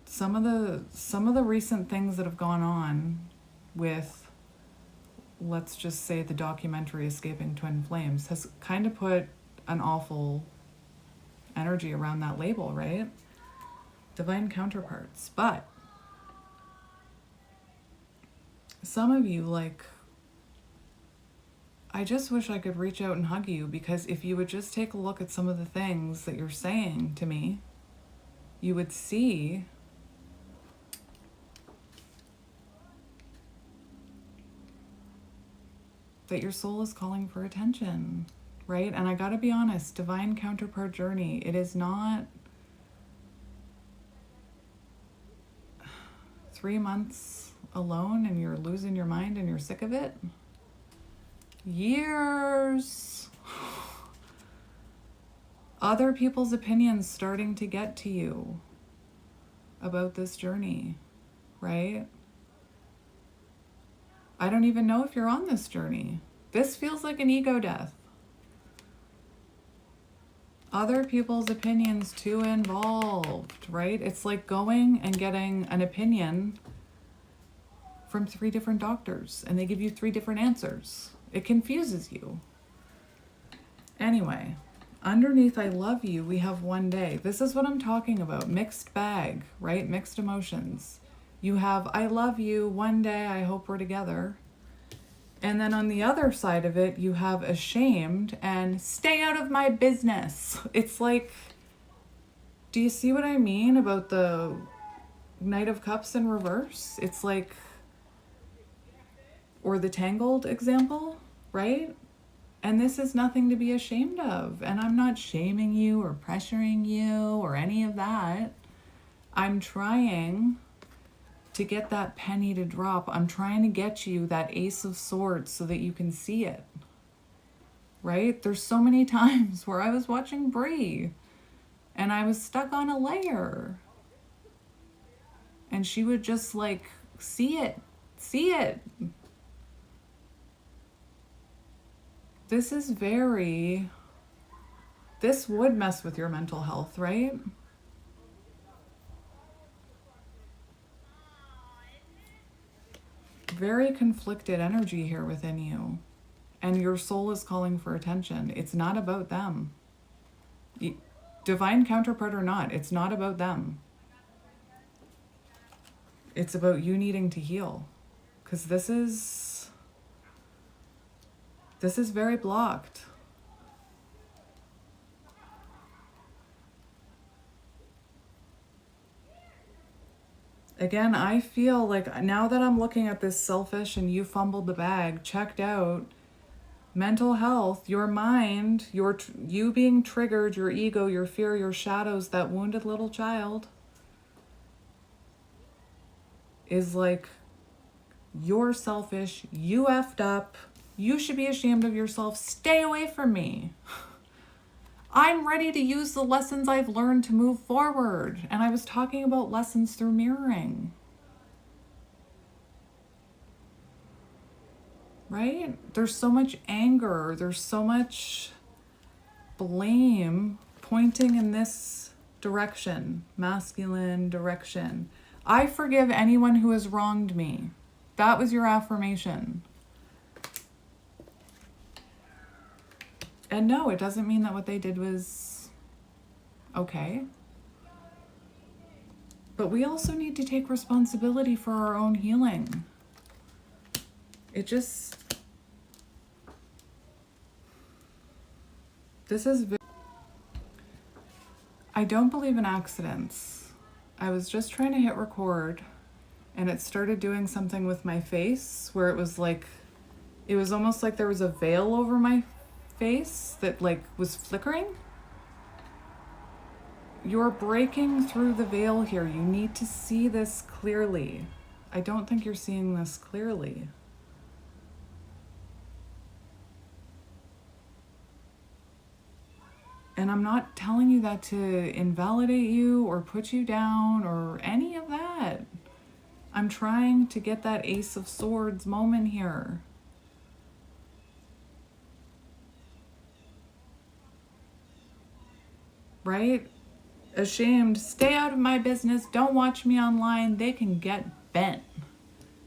some of the recent things that have gone on with, let's just say, the documentary Escaping Twin Flames has kind of put an awful energy around that label, right? Divine counterparts. But some of you, like, I just wish I could reach out and hug you, because if you would just take a look at some of the things that you're saying to me, you would see that your soul is calling for attention, right? And I gotta be honest, divine counterpart journey, it is not 3 months alone and you're losing your mind and you're sick of it. Years. Other people's opinions starting to get to you about this journey, right? I don't even know if you're on this journey. This feels like an ego death. Other people's opinions too involved, right? It's like going and getting an opinion from 3 different doctors and they give you 3 different answers. It confuses you. Anyway, underneath I love you, we have one day. This is what I'm talking about. Mixed bag, right? Mixed emotions. You have I love you, one day I hope we're together. And then on the other side of it, you have ashamed and stay out of my business. It's like, do you see what I mean about the Knight of Cups in reverse? It's like, or the Tangled example, right? And this is nothing to be ashamed of. And I'm not shaming you or pressuring you or any of that. I'm trying to get that penny to drop. I'm trying to get you that Ace of Swords so that you can see it, right? There's so many times where I was watching Brie and I was stuck on a layer and she would just like, see it. This would mess with your mental health, right? Very conflicted energy here within you. And your soul is calling for attention. It's not about them. Divine counterpart or not, it's not about them. It's about you needing to heal. Because this is very blocked. Again, I feel like now that I'm looking at this selfish and you fumbled the bag, checked out, mental health, your mind, you being triggered, your ego, your fear, your shadows, that wounded little child is like, you're selfish, you effed up, you should be ashamed of yourself, stay away from me. I'm ready to use the lessons I've learned to move forward. And I was talking about lessons through mirroring. Right? There's so much anger. There's so much blame pointing in this direction, masculine direction. I forgive anyone who has wronged me. That was your affirmation. And no, it doesn't mean that what they did was okay. But we also need to take responsibility for our own healing. This is I don't believe in accidents. I was just trying to hit record and it started doing something with my face where it was almost like there was a veil over my face that was flickering. You're breaking through the veil here. You need to see this clearly. I don't think you're seeing this clearly. And I'm not telling you that to invalidate you or put you down or any of that. I'm trying to get that Ace of Swords moment here. Right? Ashamed, stay out of my business, don't watch me online, they can get bent.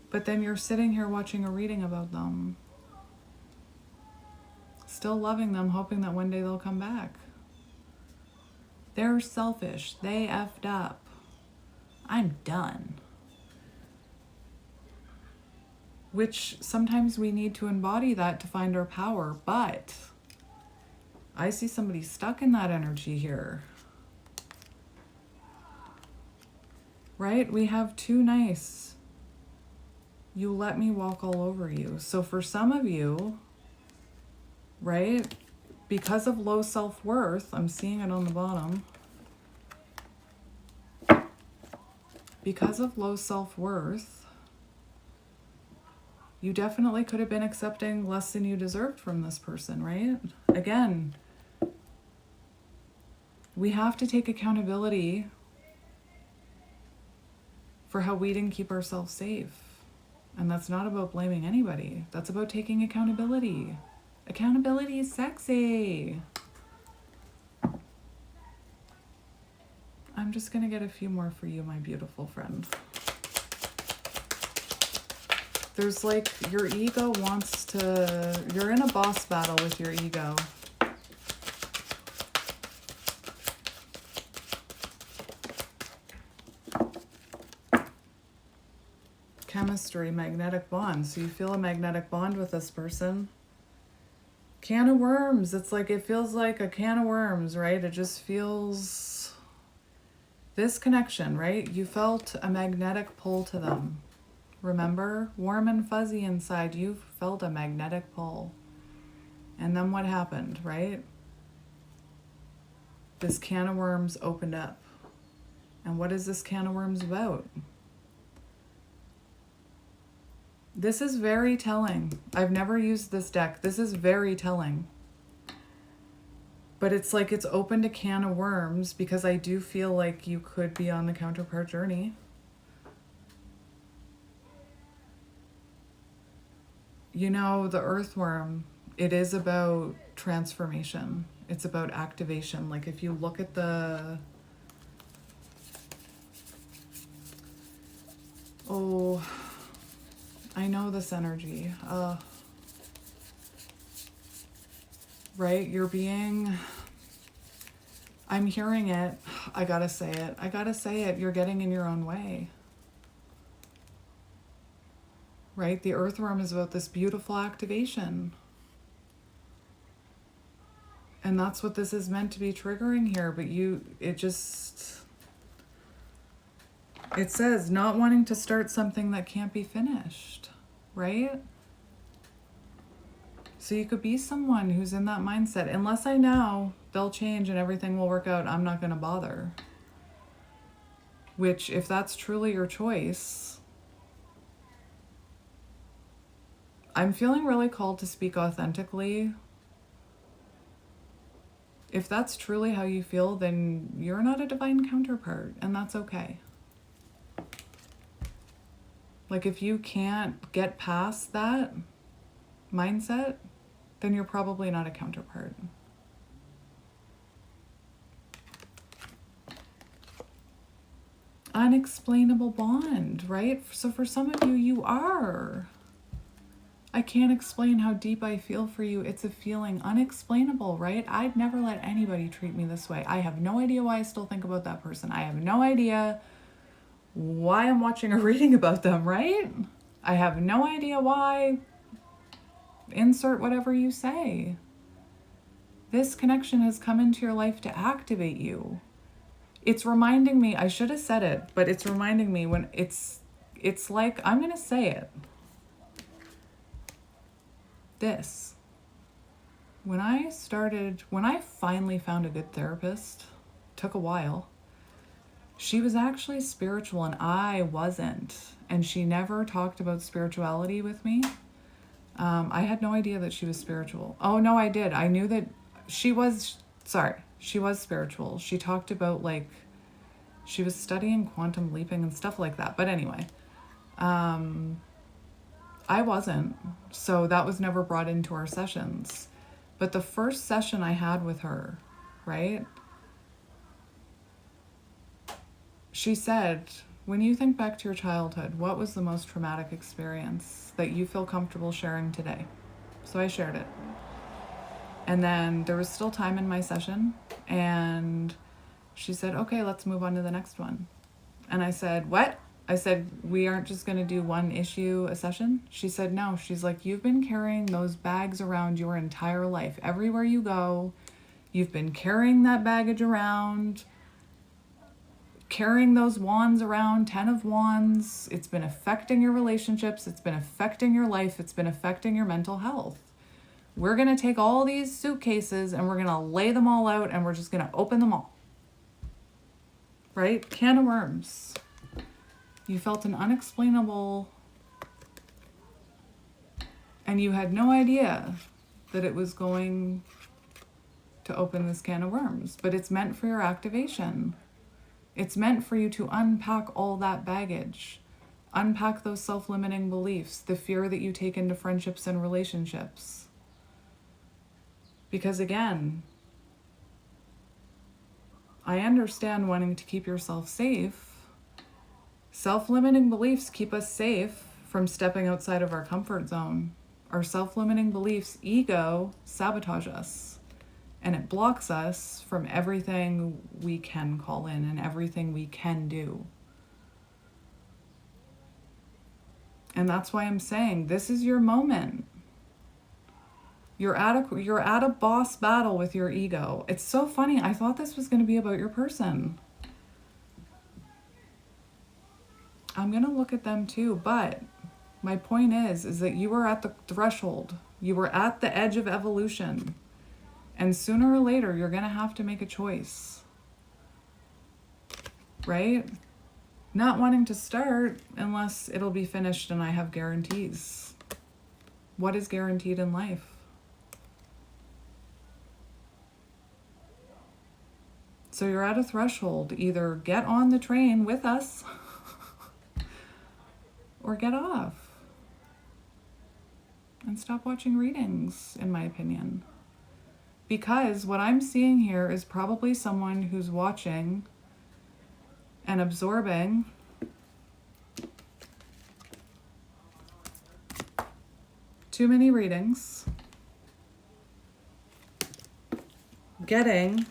But then you're sitting here watching a reading about them. Still loving them, hoping that one day they'll come back. They're selfish. They effed up. I'm done. Which sometimes we need to embody that to find our power, but I see somebody stuck in that energy here. Right? We have too nice. You let me walk all over you. So for some of you, right? Because of low self-worth, I'm seeing it on the bottom. Because of low self-worth, you definitely could have been accepting less than you deserved from this person, right? Again, we have to take accountability for how we didn't keep ourselves safe. And that's not about blaming anybody. That's about taking accountability. Accountability is sexy. I'm just going to get a few more for you, my beautiful friend. There's your ego wants to, you're in a boss battle with your ego. Chemistry, magnetic bond. So you feel a magnetic bond with this person. Can of worms. It's it feels like a can of worms, right? It just feels this connection, right? You felt a magnetic pull to them. Remember? Warm and fuzzy inside. You felt a magnetic pull. And then what happened, right? This can of worms opened up. And what is this can of worms about? This is very telling. I've never used this deck. This is very telling. But it's it's opened a can of worms because I do feel like you could be on the counterpart journey. You know, the earthworm, it is about transformation. It's about activation. If you look at the... Oh... I know this energy. Right? You're being... I'm hearing it. I gotta say it. I gotta say it. You're getting in your own way. Right? The earthworm is about this beautiful activation. And that's what this is meant to be triggering here. But it says not wanting to start something that can't be finished, right? So you could be someone who's in that mindset. Unless I know they'll change and everything will work out, I'm not going to bother. Which, if that's truly your choice, I'm feeling really called to speak authentically. If that's truly how you feel, then you're not a divine counterpart, and that's okay. If you can't get past that mindset, then you're probably not a counterpart. Unexplainable bond, right? So for some of you, you are. I can't explain how deep I feel for you. It's a feeling unexplainable, right? I'd never let anybody treat me this way. I have no idea why I still think about that person. I have no idea why I'm watching a reading about them, right? I have no idea why. Insert whatever you say. This connection has come into your life to activate you. It's reminding me, I should have said it, but it's reminding me when it's like, I'm going to say it. This. When I finally found a good therapist, took a while, she was actually spiritual and I wasn't. And she never talked about spirituality with me. I had no idea that she was spiritual. Oh, no, I did. I knew that she was spiritual. She talked about, like, she was studying quantum leaping and stuff like that. But anyway, I wasn't. So that was never brought into our sessions. But the first session I had with her, right? She said, when you think back to your childhood, what was the most traumatic experience that you feel comfortable sharing today? So I shared it. And then there was still time in my session, and she said, okay, let's move on to the next one. And I said, what? I said, we aren't just going to do one issue a session? She said, no. She's like, you've been carrying those bags around your entire life. Everywhere you go, you've been carrying that baggage around, carrying those wands around, 10 of wands. It's been affecting your relationships. It's been affecting your life. It's been affecting your mental health. We're going to take all these suitcases and we're going to lay them all out and we're just going to open them all. Right? Can of worms. You felt an unexplainable, and you had no idea that it was going to open this can of worms, but it's meant for your activation. It's meant for you to unpack all that baggage, unpack those self-limiting beliefs, the fear that you take into friendships and relationships. Because again, I understand wanting to keep yourself safe. Self-limiting beliefs keep us safe from stepping outside of our comfort zone. Our self-limiting beliefs, ego, sabotage us. And it blocks us from everything we can call in and everything we can do. And that's why I'm saying this is your moment. You're at a boss battle with your ego. It's so funny. I thought this was going to be about your person. I'm going to look at them too, but my point is that you were at the threshold. You were at the edge of evolution. And sooner or later, you're going to have to make a choice. Right? Not wanting to start unless it'll be finished and I have guarantees. What is guaranteed in life? So you're at a threshold. Either get on the train with us or get off. And stop watching readings, in my opinion. Because what I'm seeing here is probably someone who's watching and absorbing too many readings, getting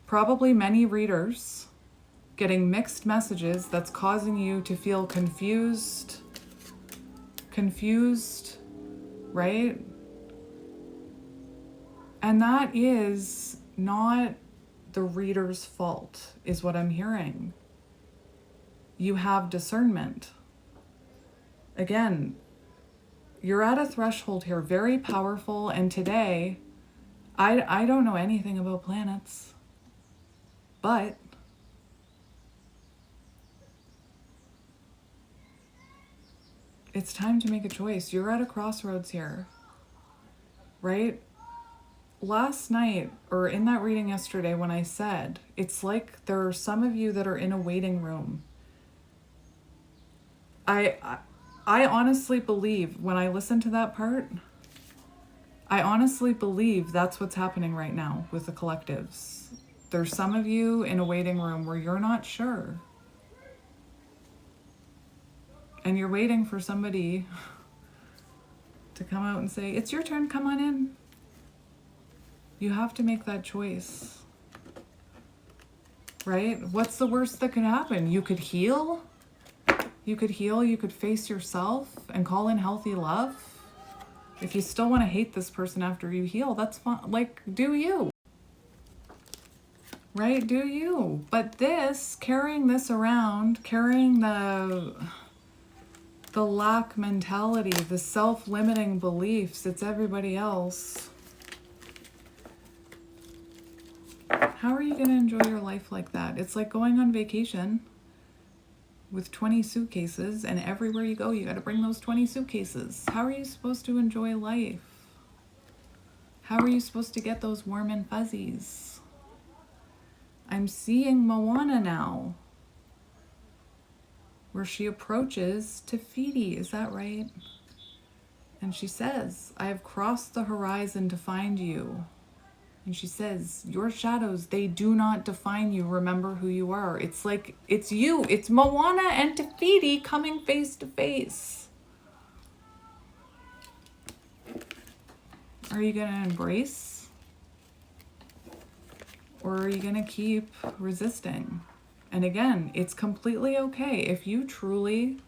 probably many readers, getting mixed messages that's causing you to feel confused, right? And that is not the reader's fault, is what I'm hearing. You have discernment. Again, you're at a threshold here, very powerful, and today, I don't know anything about planets, but it's time to make a choice. You're at a crossroads here, right? Last night, or in that reading yesterday, when I said, it's like there are some of you that are in a waiting room. I honestly believe, when I listen to that part, I honestly believe that's what's happening right now with the collectives. There's some of you in a waiting room where you're not sure. And you're waiting for somebody to come out and say, it's your turn, come on in. You have to make that choice. Right? What's the worst that could happen? You could heal. You could face yourself and call in healthy love. If you still want to hate this person after you heal, that's fine. Like, do you. Right? Do you. But this, carrying this around, carrying the lack mentality, the self-limiting beliefs, it's everybody else. How are you going to enjoy your life like that? It's like going on vacation with 20 suitcases, and everywhere you go, you got to bring those 20 suitcases. How are you supposed to enjoy life? How are you supposed to get those warm and fuzzies? I'm seeing Moana now, where she approaches Te Fiti, is that right? And she says, I have crossed the horizon to find you. And she says, your shadows, they do not define you. Remember who you are. It's like, it's you. It's Moana and Te Fiti coming face to face. Are you going to embrace? Or are you going to keep resisting? And again, it's completely okay if you truly...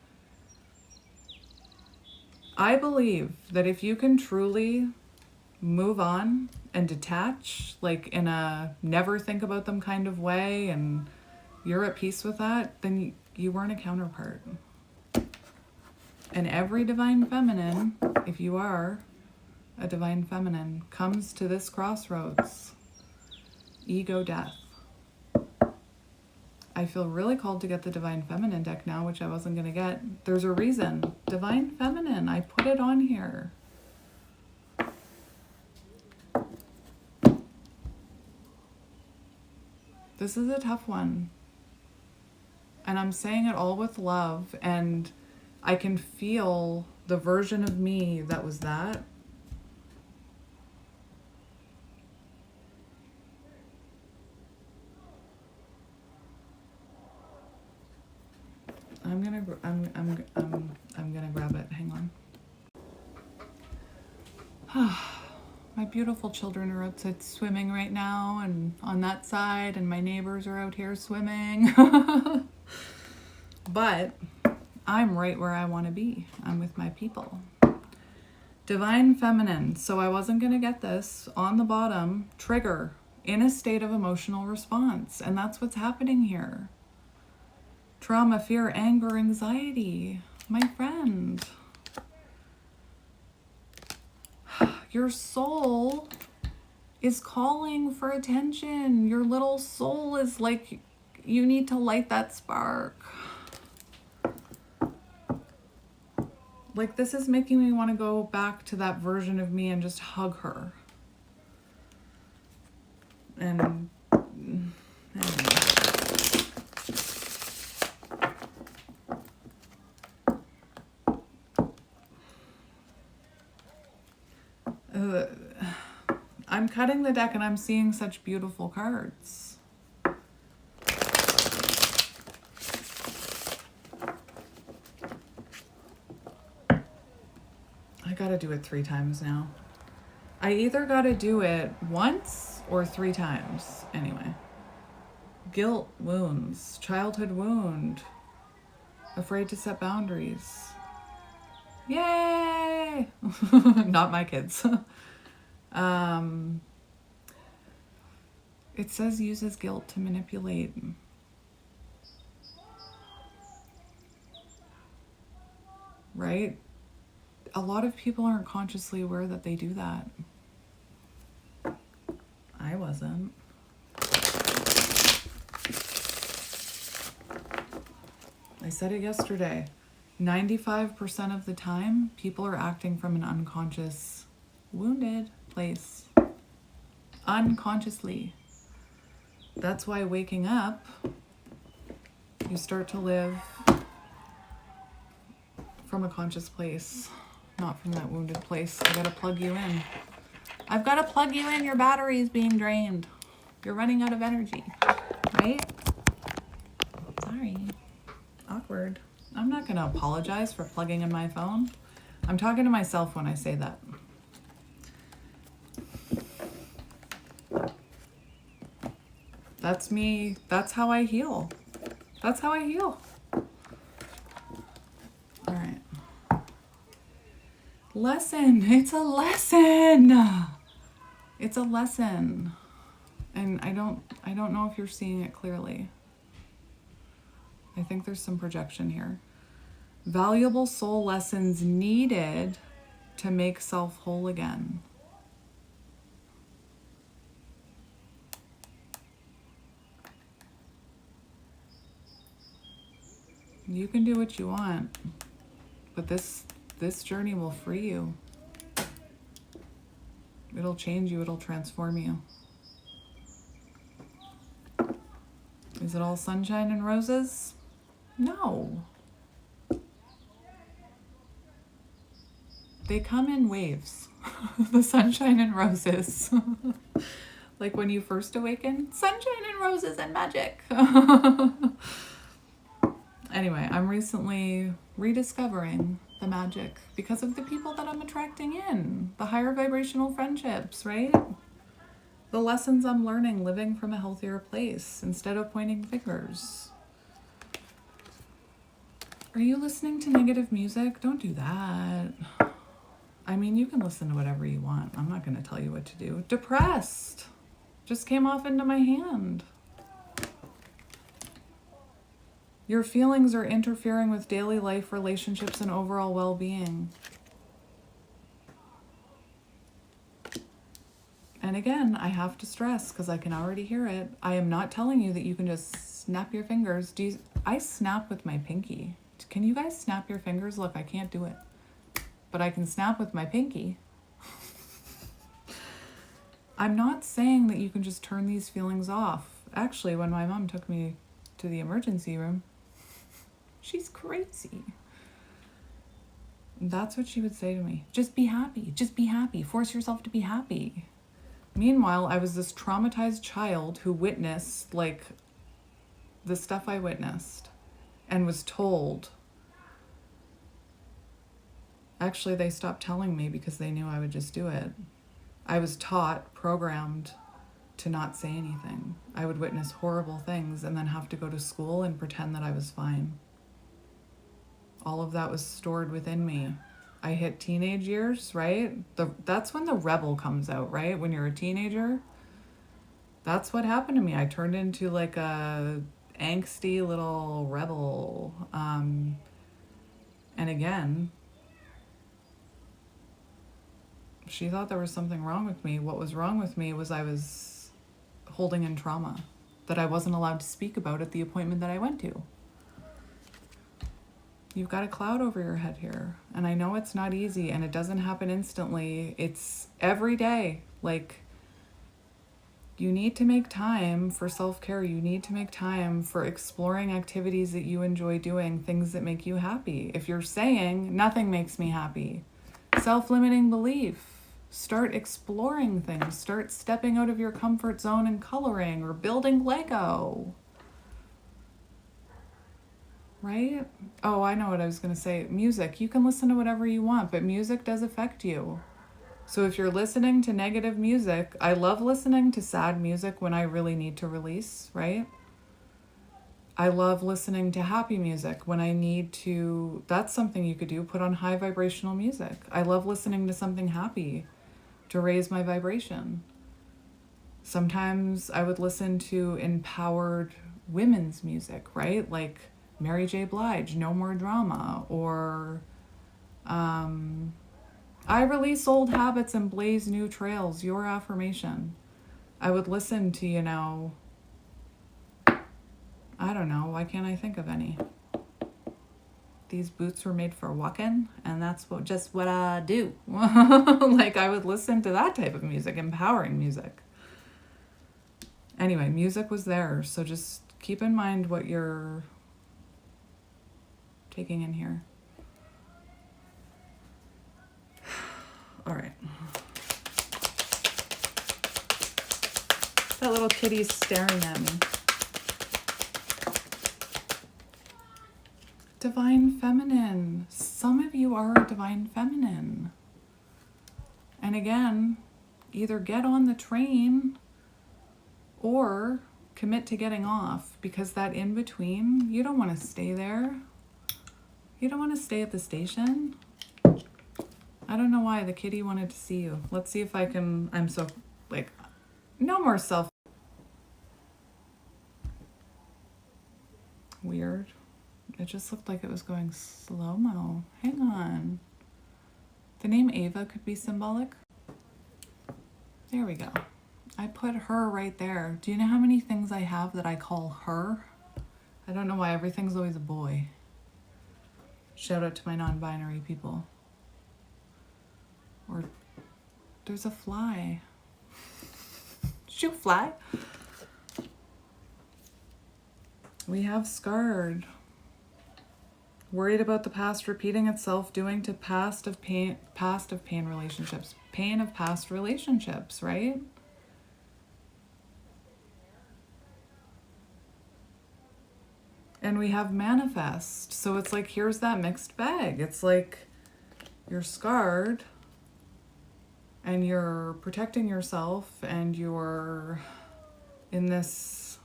I believe that if you can truly move on and detach, like in a never think about them kind of way, and you're at peace with that, then you weren't a counterpart. And every divine feminine, if you are a divine feminine, comes to this crossroads. Ego death. I feel really called to get the Divine Feminine deck now, which I wasn't going to get. There's a reason. Divine Feminine. I put it on here. This is a tough one. And I'm saying it all with love. And I can feel the version of me that was that. I'm gonna grab it. Hang on. My beautiful children are outside swimming right now, and on that side, and my neighbors are out here swimming. But I'm right where I want to be. I'm with my people. Divine Feminine. So I wasn't gonna get this. On the bottom, trigger, in a state of emotional response, and that's what's happening here. Trauma, fear, anger, anxiety. My friend. Your soul is calling for attention. Your little soul is like, you need to light that spark. Like, this is making me want to go back to that version of me and just hug her. And anyway. I'm cutting the deck and I'm seeing such beautiful cards. I gotta do it 3 times now. I either gotta do it once or 3 times. Anyway. Guilt, wounds, childhood wound, afraid to set boundaries. Yay! Not my kids. It says uses guilt to manipulate. Right? A lot of people aren't consciously aware that they do that. I wasn't. I said it yesterday. 95% of the time, people are acting from an unconscious, wounded place. Unconsciously. That's why waking up, you start to live from a conscious place, not from that wounded place. I gotta plug you in. I've gotta plug you in. Your battery is being drained. You're running out of energy, right? Sorry. Awkward. I'm not gonna apologize for plugging in my phone. I'm talking to myself when I say that. That's me. That's how I heal. That's how I heal. All right. Lesson. It's a lesson. It's a lesson. And I don't know if you're seeing it clearly. I think there's some projection here. Valuable soul lessons needed to make self whole again. You can do what you want, but this journey will free you. It'll change you, it'll transform you. Is it all sunshine and roses? No. They come in waves. The sunshine and roses. Like when you first awaken, sunshine and roses and magic. Anyway, I'm recently rediscovering the magic because of the people that I'm attracting in. The higher vibrational friendships, right? The lessons I'm learning living from a healthier place instead of pointing fingers. Are you listening to negative music? Don't do that. I mean, you can listen to whatever you want. I'm not going to tell you what to do. Depressed. Just came off into my hand. Your feelings are interfering with daily life, relationships, and overall well-being. And again, I have to stress because I can already hear it. I am not telling you that you can just snap your fingers. I snap with my pinky. Can you guys snap your fingers? Look, I can't do it. But I can snap with my pinky. I'm not saying that you can just turn these feelings off. Actually, when my mom took me to the emergency room, she's crazy. That's what she would say to me. Just be happy. Just be happy. Force yourself to be happy. Meanwhile, I was this traumatized child who witnessed, like, the stuff I witnessed and was told. Actually, they stopped telling me because they knew I would just do it. I was taught, programmed to not say anything. I would witness horrible things and then have to go to school and pretend that I was fine. All of that was stored within me. I hit teenage years, right? That's when the rebel comes out, right? When you're a teenager. That's what happened to me. I turned into like a angsty little rebel. And again, she thought there was something wrong with me. What was wrong with me was I was holding in trauma that I wasn't allowed to speak about at the appointment that I went to. You've got a cloud over your head here. And I know it's not easy and it doesn't happen instantly. It's every day. Like, you need to make time for self-care. You need to make time for exploring activities that you enjoy doing, things that make you happy. If you're saying, nothing makes me happy, self-limiting belief. Start exploring things. Start stepping out of your comfort zone and coloring or building Lego. Right? Oh, I know what I was going to say. Music. You can listen to whatever you want, but music does affect you. So if you're listening to negative music, I love listening to sad music when I really need to release, right? I love listening to happy music when I need to. That's something you could do. Put on high vibrational music. I love listening to something happy to raise my vibration. Sometimes I would listen to empowered women's music, right? Like Mary J. Blige, No More Drama, or I release old habits and blaze new trails, your affirmation. I would listen to, I don't know, why can't I think of any? These boots were made for walking, and that's just what I do. Like, I would listen to that type of music, empowering music. Anyway, music was there, so just keep in mind what you're taking in here. All right. That little kitty's staring at me. Divine feminine. Some of you are a divine feminine. And again, either get on the train or commit to getting off, because that in between, you don't want to stay there. You don't want to stay at the station. I don't know why the kitty wanted to see you. Let's see if I can, I'm so, like, no more self. Weird. It just looked like it was going slow-mo. Hang on. The name Ava could be symbolic. There we go. I put her right there. Do you know how many things I have that I call her? I don't know why everything's always a boy. Shout out to my non-binary people. Or there's a fly. Shoot, fly. We have scarred. Worried about the past repeating itself, doing to past of pain relationships. Pain of past relationships, right? And we have manifest. So it's like, here's that mixed bag. It's like you're scarred and you're protecting yourself and you're in this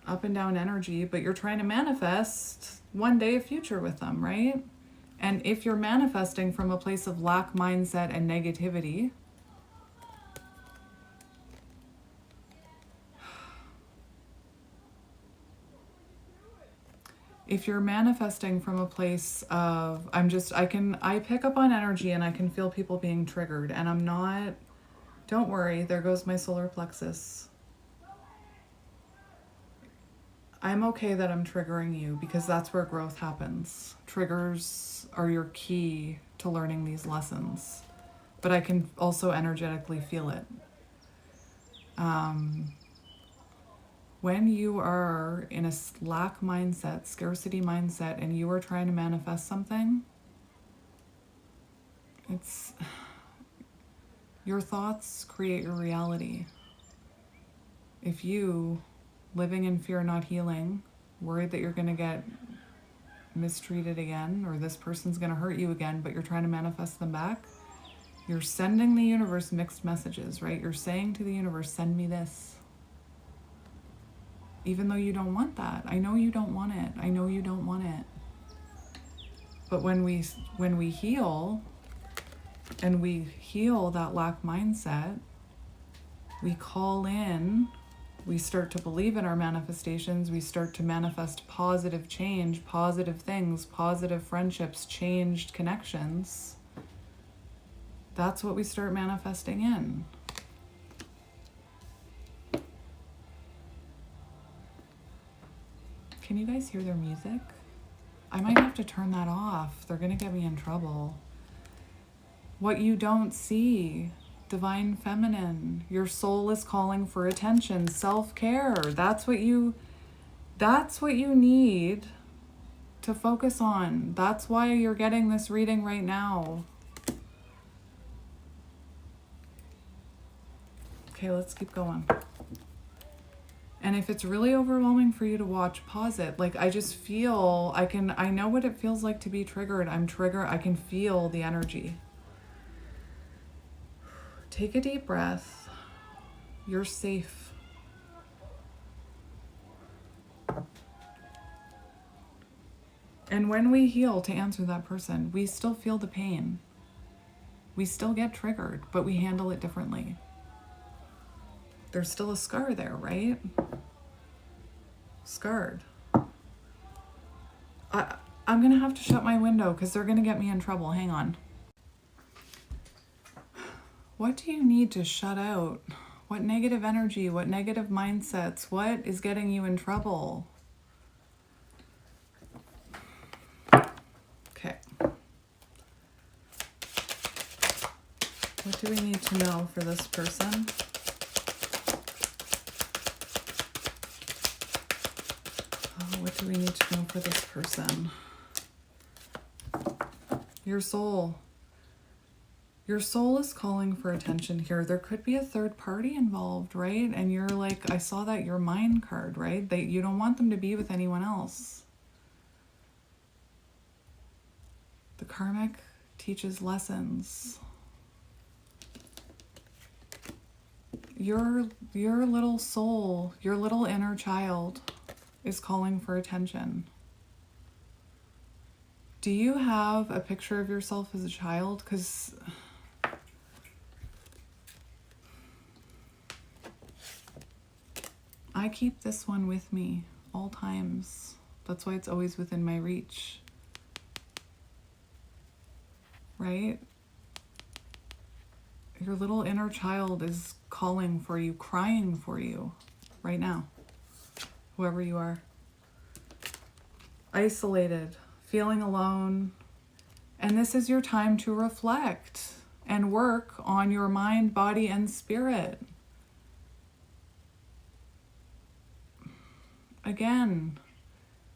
up and down energy, but you're trying to manifest one day a future with them, right? And if you're manifesting from a place of lack mindset and negativity, if you're manifesting from a place of, I pick up on energy and I can feel people being triggered, and I'm not, don't worry, there goes my solar plexus. I'm okay that I'm triggering you because that's where growth happens. Triggers are your key to learning these lessons, but I can also energetically feel it. When you are in a lack mindset, scarcity mindset, and you are trying to manifest something, it's your thoughts create your reality. If you, living in fear, not healing, worried that you're going to get mistreated again, or this person's going to hurt you again, but you're trying to manifest them back, you're sending the universe mixed messages, right? You're saying to the universe, send me this. Even though you don't want that. I know you don't want it. I know you don't want it. But when we heal, and we heal that lack mindset, we call in, we start to believe in our manifestations, we start to manifest positive change, positive things, positive friendships, changed connections. That's what we start manifesting in. Can you guys hear their music? I might have to turn that off. They're gonna get me in trouble. What you don't see, divine feminine, your soul is calling for attention, self-care. That's what you need to focus on. That's why you're getting this reading right now. Okay, let's keep going. And if it's really overwhelming for you to watch, pause it. Like, I just feel, I know what it feels like to be triggered. I can feel the energy. Take a deep breath. You're safe. And when we heal, to answer that person, we still feel the pain. We still get triggered, but we handle it differently. There's still a scar there, right? Scarred. I'm gonna have to shut my window because they're gonna get me in trouble. Hang on. What do you need to shut out? What negative energy, what negative mindsets, what is getting you in trouble? Okay. What do we need to know for this person? What do we need to know for this person? Your soul. Your soul is calling for attention here. There could be a third party involved, right? And you're like, I saw that your mind card, right? You don't want them to be with anyone else. The karmic teaches lessons. Your little soul, your little inner child is calling for attention. Do you have a picture of yourself as a child? Because I keep this one with me all times. That's why it's always within my reach. Right? Your little inner child is calling for you, crying for you right now. Whoever you are. Isolated, feeling alone. And this is your time to reflect and work on your mind, body, and spirit. Again,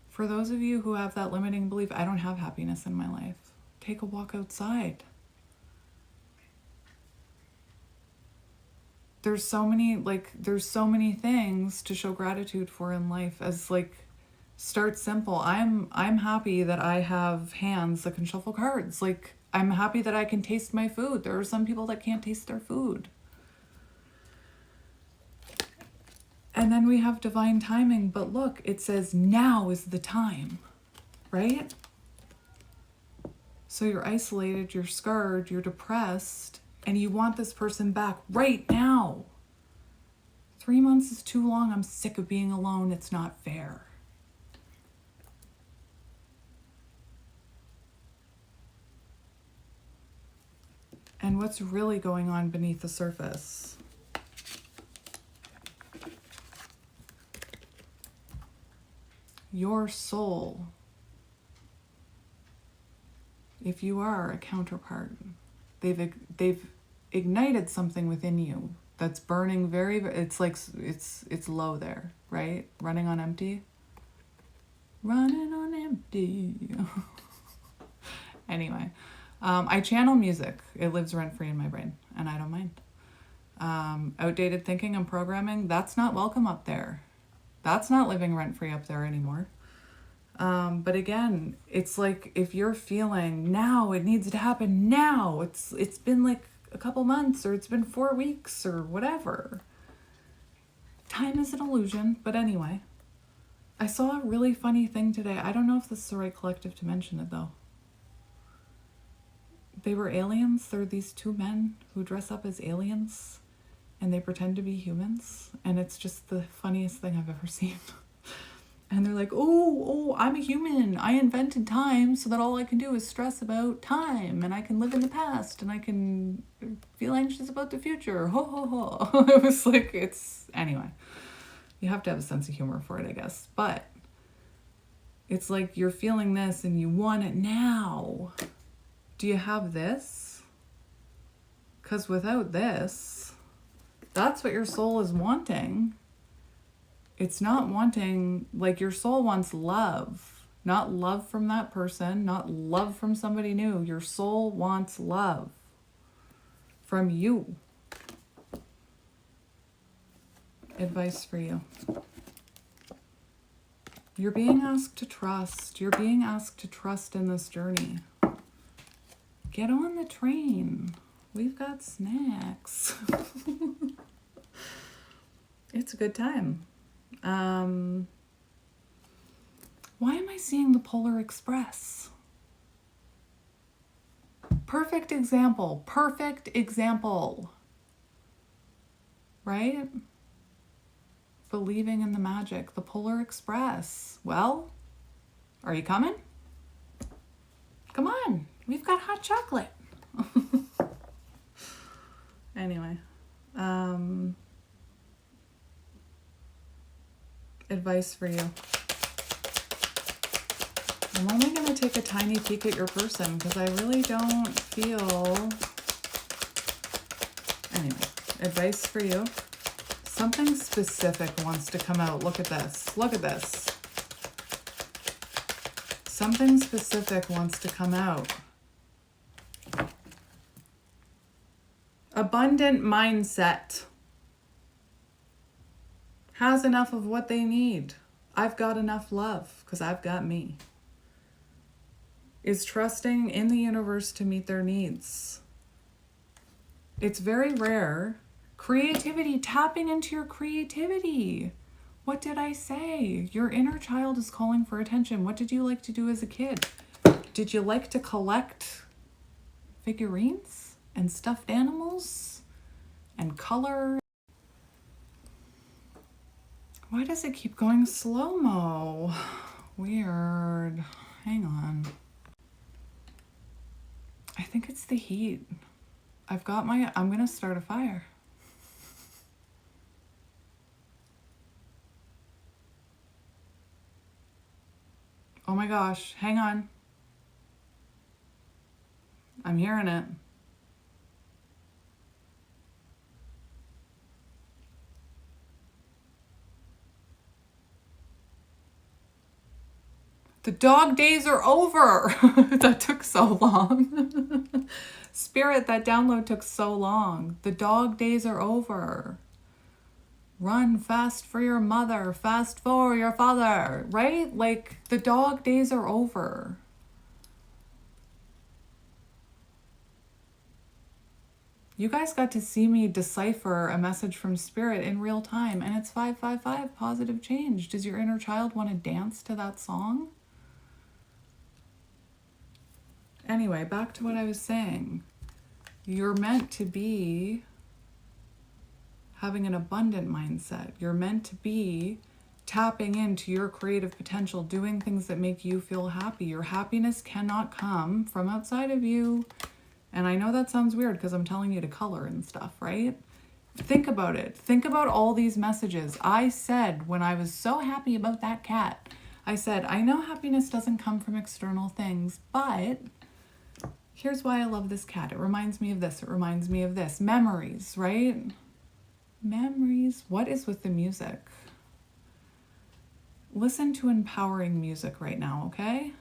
for those of you who have that limiting belief, I don't have happiness in my life, take a walk outside. There's so many things to show gratitude for in life. As start simple. I'm happy that I have hands that can shuffle cards. I'm happy that I can taste my food. There are some people that can't taste their food. And then we have divine timing, but look, it says now is the time, right? So you're isolated, you're scarred, you're depressed, and you want this person back right now. 3 months is too long. I'm sick of being alone. It's not fair. And what's really going on beneath the surface? Your soul, if you are a counterpart, they've ignited something within you that's burning very, it's low there, right? Running on empty. Anyway, I channel music. It lives rent-free in my brain, and I don't mind. Outdated thinking and programming, that's not welcome up there. That's not living rent-free up there anymore. But again, it's like if you're feeling now, it needs to happen now. It's been like a couple months, or it's been 4 weeks, or whatever. Time is an illusion, but anyway. I saw a really funny thing today. I don't know if this is the right collective to mention it, though. They were aliens. They're these two men who dress up as aliens, and they pretend to be humans, and it's just the funniest thing I've ever seen. And they're like, oh, I'm a human. I invented time so that all I can do is stress about time, and I can live in the past, and I can feel anxious about the future. Ho, ho, ho. It was like, anyway. You have to have a sense of humor for it, I guess. But it's like you're feeling this and you want it now. Do you have this? Because without this, that's what your soul is wanting. It's not wanting, your soul wants love. Not love from that person, not love from somebody new. Your soul wants love from you. Advice for you. You're being asked to trust. You're being asked to trust in this journey. Get on the train. We've got snacks. It's a good time. Why am I seeing the Polar Express? Perfect example. Right? Believing in the magic. The Polar Express. Well, are you coming? Come on. We've got hot chocolate. Anyway. Advice for you. I'm only going to take a tiny peek at your person because I really don't feel... Anyway, advice for you. Something specific wants to come out. Look at this. Look at this. Something specific wants to come out. Abundant mindset. Has enough of what they need. I've got enough love because I've got me. Is trusting in the universe to meet their needs. It's very rare. Creativity, tapping into your creativity. What did I say? Your inner child is calling for attention. What did you like to do as a kid? Did you like to collect figurines and stuffed animals and color? Why does it keep going slow-mo? Weird. Hang on. I think it's the heat. I'm gonna start a fire. Oh my gosh, hang on. I'm hearing it. The dog days are over. That took so long. Spirit, that download took so long. The dog days are over. Run fast for your mother, fast for your father, right? Like, the dog days are over. You guys got to see me decipher a message from Spirit in real time, and it's 555, positive change. Does your inner child want to dance to that song? Anyway, back to what I was saying. You're meant to be having an abundant mindset. You're meant to be tapping into your creative potential, doing things that make you feel happy. Your happiness cannot come from outside of you. And I know that sounds weird because I'm telling you to color and stuff, right? Think about it. Think about all these messages. I said when I was so happy about that cat, I said, I know happiness doesn't come from external things, but here's why I love this cat. It reminds me of this. It reminds me of this. Memories, right? Memories. What is with the music? Listen to empowering music right now, okay?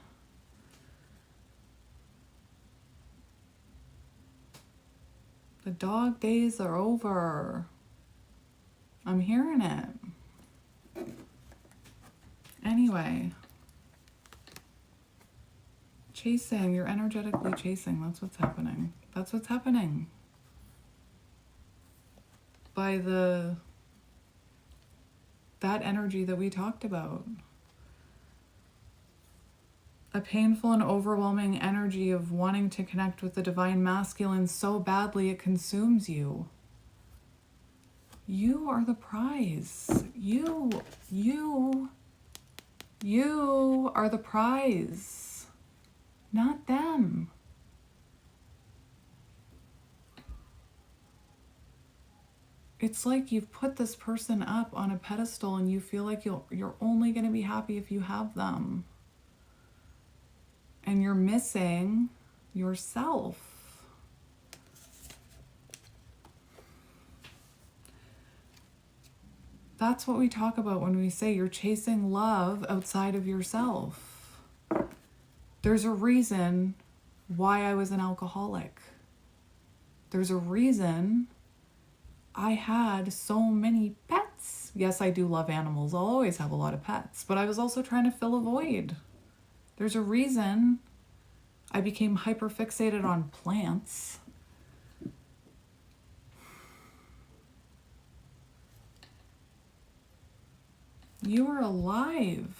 The dog days are over. I'm hearing it. Anyway. Chasing. You're energetically chasing. That's what's happening. That's what's happening. By that energy that we talked about. A painful and overwhelming energy of wanting to connect with the divine masculine so badly it consumes you. You are the prize. You are the prize, not them. It's like you've put this person up on a pedestal and you feel like you're only going to be happy if you have them. And you're missing yourself. That's what we talk about when we say you're chasing love outside of yourself. There's a reason why I was an alcoholic. There's a reason I had so many pets. Yes, I do love animals. I'll always have a lot of pets, but I was also trying to fill a void. There's a reason I became hyperfixated on plants. You are alive,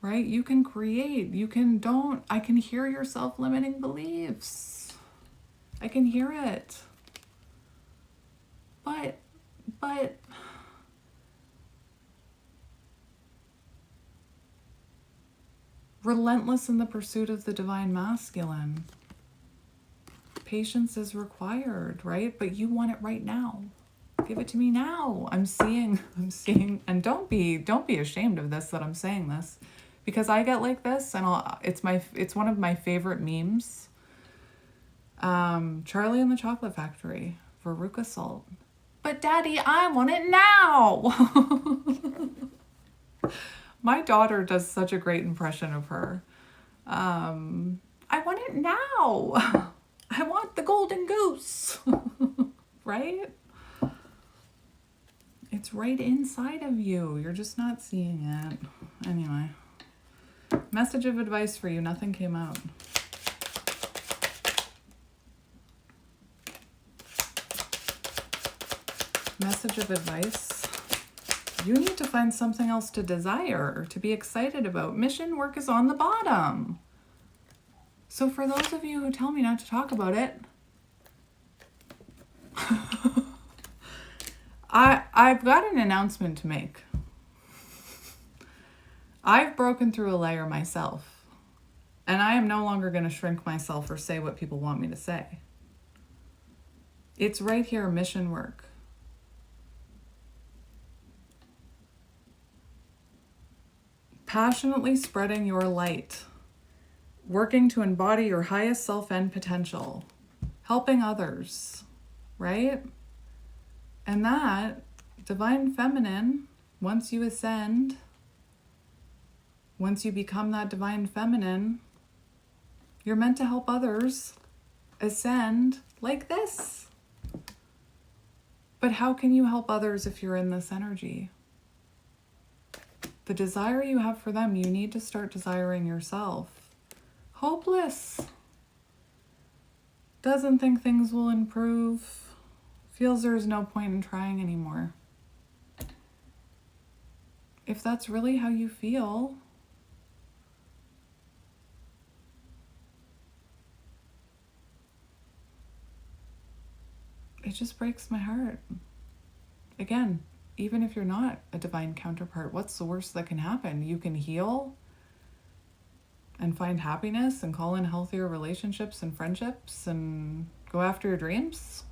right? You can create. I can hear your self-limiting beliefs. I can hear it. But relentless in the pursuit of the divine masculine. Patience is required, right? But you want it right now. Give it to me now. I'm seeing, and don't be ashamed of this, that I'm saying this, because I get like this, and it's one of my favorite memes. Charlie and the Chocolate Factory, Veruca Salt. But Daddy, I want it now. My daughter does such a great impression of her. I want it now. I want the golden goose. Right? It's right inside of you. You're just not seeing it. Anyway. Message of advice for you. Nothing came out. Message of advice. You need to find something else to desire, to be excited about. Mission work is on the bottom. So for those of you who tell me not to talk about it, I've got an announcement to make. I've broken through a layer myself, and I am no longer going to shrink myself or say what people want me to say. It's right here, mission work. Passionately spreading your light, working to embody your highest self and potential, helping others, right? And that divine feminine, once you ascend, once you become that divine feminine, you're meant to help others ascend like this. But how can you help others if you're in this energy? The desire you have for them, you need to start desiring yourself. Hopeless. Doesn't think things will improve. Feels there's no point in trying anymore. If that's really how you feel, it just breaks my heart. Again, even if you're not a divine counterpart, what's the worst that can happen? You can heal and find happiness and call in healthier relationships and friendships and go after your dreams.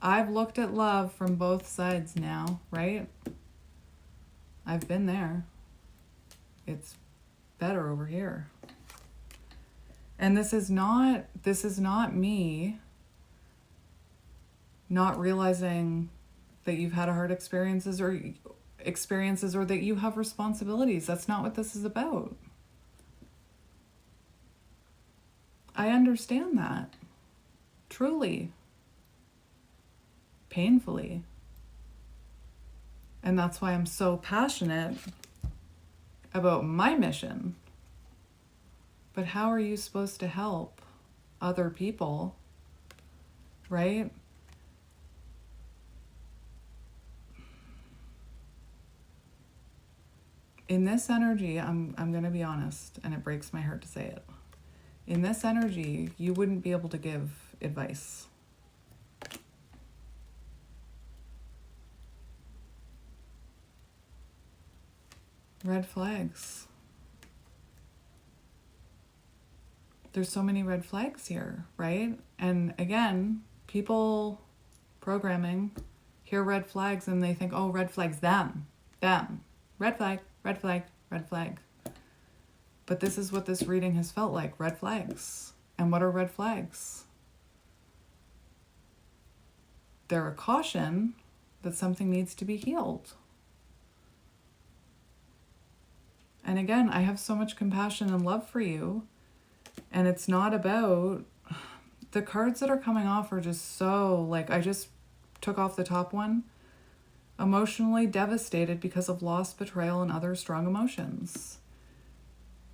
I've looked at love from both sides now, right? I've been there. It's better over here. And this is not me not realizing that you've had a hard experiences or that you have responsibilities. That's not what this is about. I understand that. Truly. Painfully. And that's why I'm so passionate about my mission. But how are you supposed to help other people, right? In this energy, I'm going to be honest, and it breaks my heart to say it. In this energy, you wouldn't be able to give advice. Red flags. There's so many red flags here, right? And again, people programming hear red flags and they think, oh, red flags, them. Red flag, red flag, red flag. But this is what this reading has felt like, red flags. And what are red flags? They're a caution that something needs to be healed. And again, I have so much compassion and love for you. And it's not about, the cards that are coming off are just so, like, I just took off the top one. Emotionally devastated because of loss, betrayal, and other strong emotions.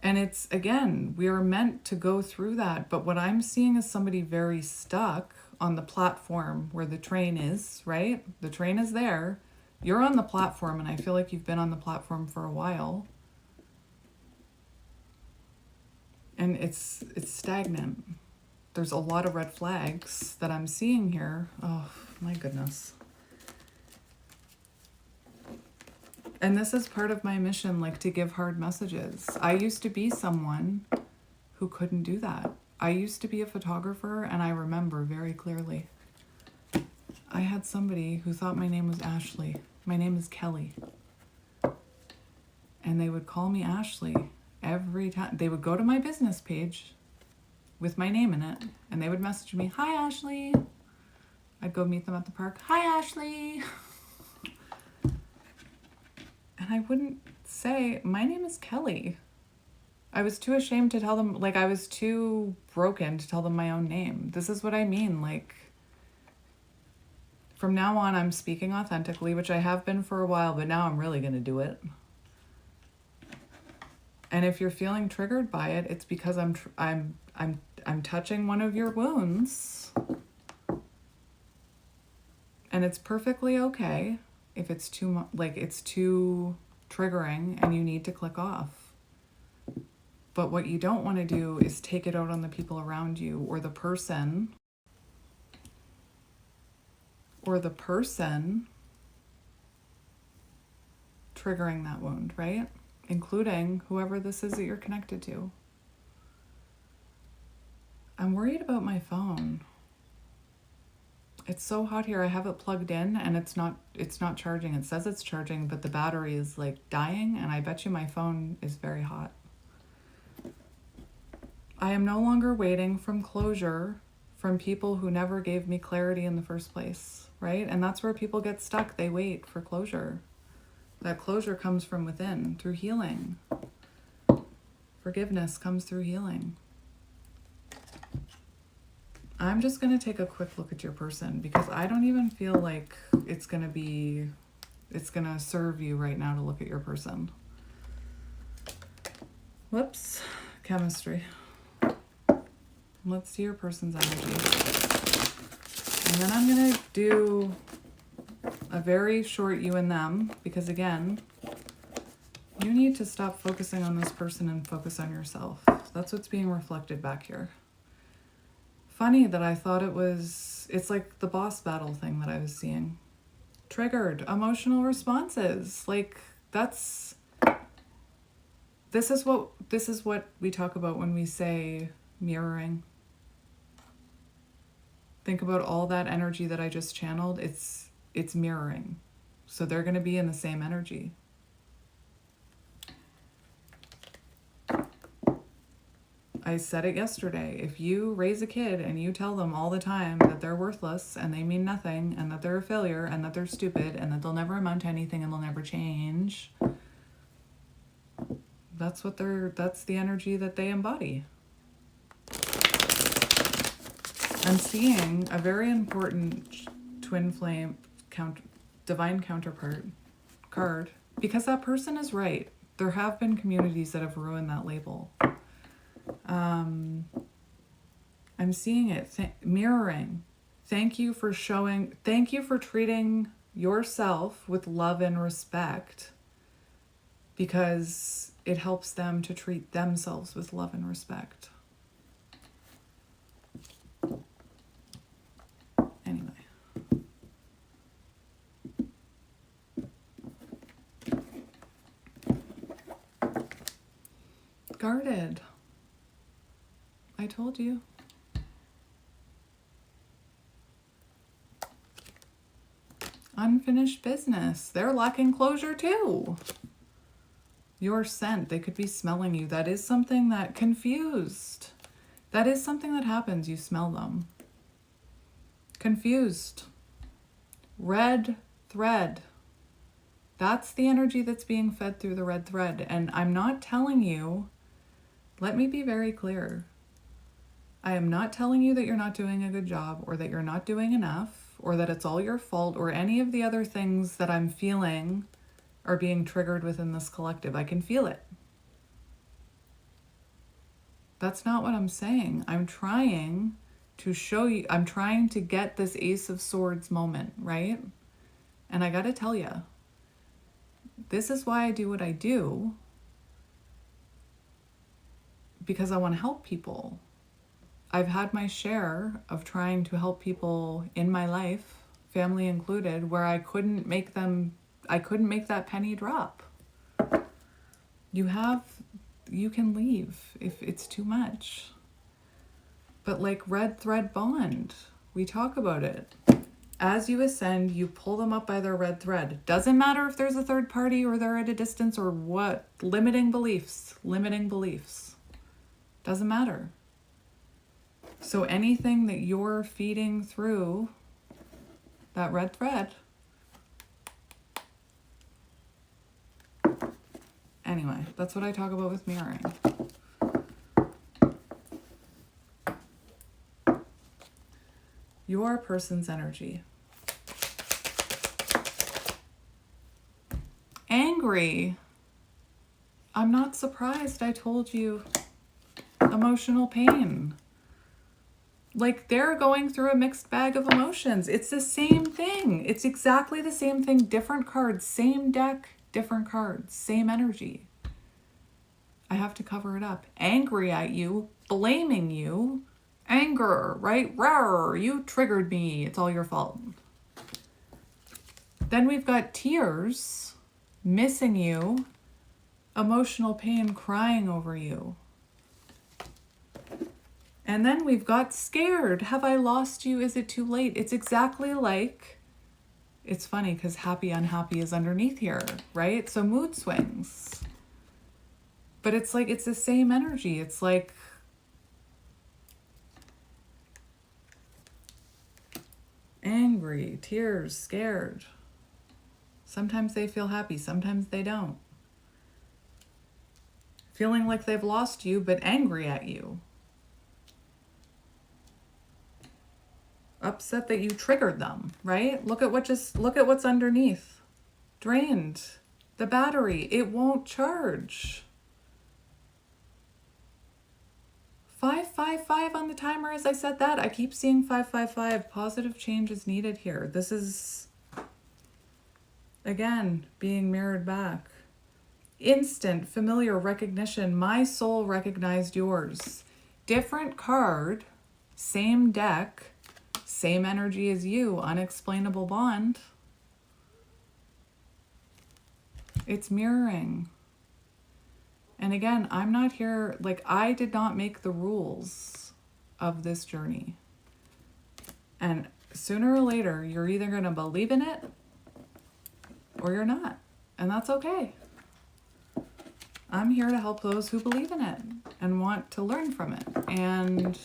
And it's, again, we are meant to go through that. But what I'm seeing is somebody very stuck on the platform where the train is, right? The train is there. You're on the platform, and I feel like you've been on the platform for a while. And it's stagnant. There's a lot of red flags that I'm seeing here. Oh, my goodness. And this is part of my mission, like, to give hard messages. I used to be someone who couldn't do that. I used to be a photographer, and I remember very clearly. I had somebody who thought my name was Ashley. My name is Kelly. And they would call me Ashley every time. They would go to my business page with my name in it, and they would message me, "Hi, Ashley." I'd go meet them at the park. "Hi, Ashley." And I wouldn't say, "My name is Kelly." I was too ashamed to tell them, like, I was too broken to tell them my own name. This is what I mean, like, from now on, I'm speaking authentically, which I have been for a while, but now I'm really going to do it. And if you're feeling triggered by it, it's because I'm touching one of your wounds. And it's perfectly okay if it's it's too triggering and you need to click off. But what you don't want to do is take it out on the people around you or the person triggering that wound, right? Including whoever this is that you're connected to. I'm worried about my phone. It's so hot here. I have it plugged in and it's not charging. It says it's charging, but the battery is like dying, and I bet you my phone is very hot. I am no longer waiting from closure from people who never gave me clarity in the first place, right? And that's where people get stuck. They wait for closure. That closure comes from within through healing. Forgiveness comes through healing. I'm just going to take a quick look at your person because I don't even feel like it's going to serve you right now to look at your person. Whoops. Chemistry. Let's see your person's energy. And then I'm going to do a very short you and them because, again, you need to stop focusing on this person and focus on yourself. That's what's being reflected back here. Funny that I thought it's like the boss battle thing that I was seeing. Triggered, emotional responses. Like this is what we talk about when we say mirroring. Think about all that energy that I just channeled. It's mirroring. So they're going to be in the same energy. I said it yesterday. If you raise a kid and you tell them all the time that they're worthless and they mean nothing and that they're a failure and that they're stupid and that they'll never amount to anything and they'll never change, that's the energy that they embody. I'm seeing a very important twin flame divine counterpart card because that person is right. There have been communities that have ruined that label. I'm seeing it. Mirroring. Thank you for treating yourself with love and respect because it helps them to treat themselves with love and respect. Anyway. Guarded. I told you. Unfinished business. They're lacking closure too. Your scent. They could be smelling you. That is something that confused. That is something that happens. You smell them. Confused. Red thread. That's the energy that's being fed through the red thread. And I'm not telling you, let me be very clear. I am not telling you that you're not doing a good job or that you're not doing enough or that it's all your fault or any of the other things that I'm feeling are being triggered within this collective. I can feel it. That's not what I'm saying. I'm trying to show you, I'm trying to get this Ace of Swords moment, right? And I got to tell you, this is why I do what I do, because I want to help people. I've had my share of trying to help people in my life, family included, where I couldn't make that penny drop. You can leave if it's too much. But like red thread bond, we talk about it. As you ascend, you pull them up by their red thread. Doesn't matter if there's a third party or they're at a distance or what. Limiting beliefs. Doesn't matter. So anything that you're feeding through that red thread. Anyway, that's what I talk about with mirroring. Your person's energy. Angry. I'm not surprised. I told you. Emotional pain. Like they're going through a mixed bag of emotions. It's the same thing. It's exactly the same thing. Different cards, same deck, different cards, same energy. I have to cover it up. Angry at you, blaming you, anger, right? Rawr, you triggered me. It's all your fault. Then we've got tears, missing you, emotional pain, crying over you. And then we've got scared. Have I lost you? Is it too late? It's exactly like, it's funny because happy, unhappy is underneath here, right? So mood swings. But it's like, it's the same energy. It's like, angry, tears, scared. Sometimes they feel happy, sometimes they don't. Feeling like they've lost you, but angry at you. Upset that you triggered them, right? Look at what's underneath. Drained. The battery, it won't charge. 555 on the timer as I said that. I keep seeing 555. Positive change is needed here. This is, again, being mirrored back. Instant, familiar recognition. My soul recognized yours. Different card, same deck, same energy as you. Unexplainable bond. It's mirroring. And again, I'm not here, like, I did not make the rules of this journey. And sooner or later, you're either going to believe in it or you're not. And that's okay. I'm here to help those who believe in it and want to learn from it. And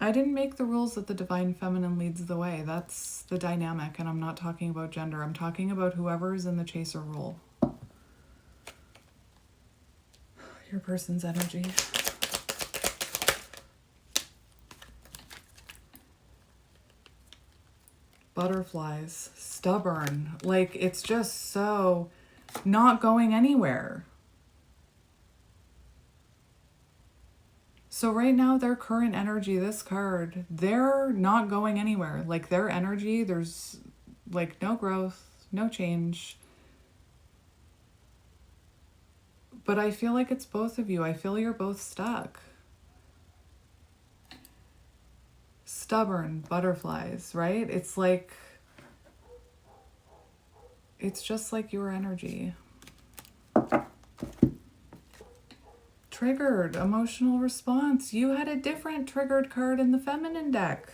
I didn't make the rules that the divine feminine leads the way. That's the dynamic, and I'm not talking about gender. I'm talking about whoever is in the chaser role. Your person's energy. Butterflies, stubborn. Like, it's just so not going anywhere. So right now, their current energy, this card, they're not going anywhere. Like, their energy, there's like no growth, no change. But I feel like it's both of you. I feel you're both stuck. Stubborn butterflies, right? It's like, it's just like your energy. Triggered, emotional response. You had a different triggered card in the feminine deck.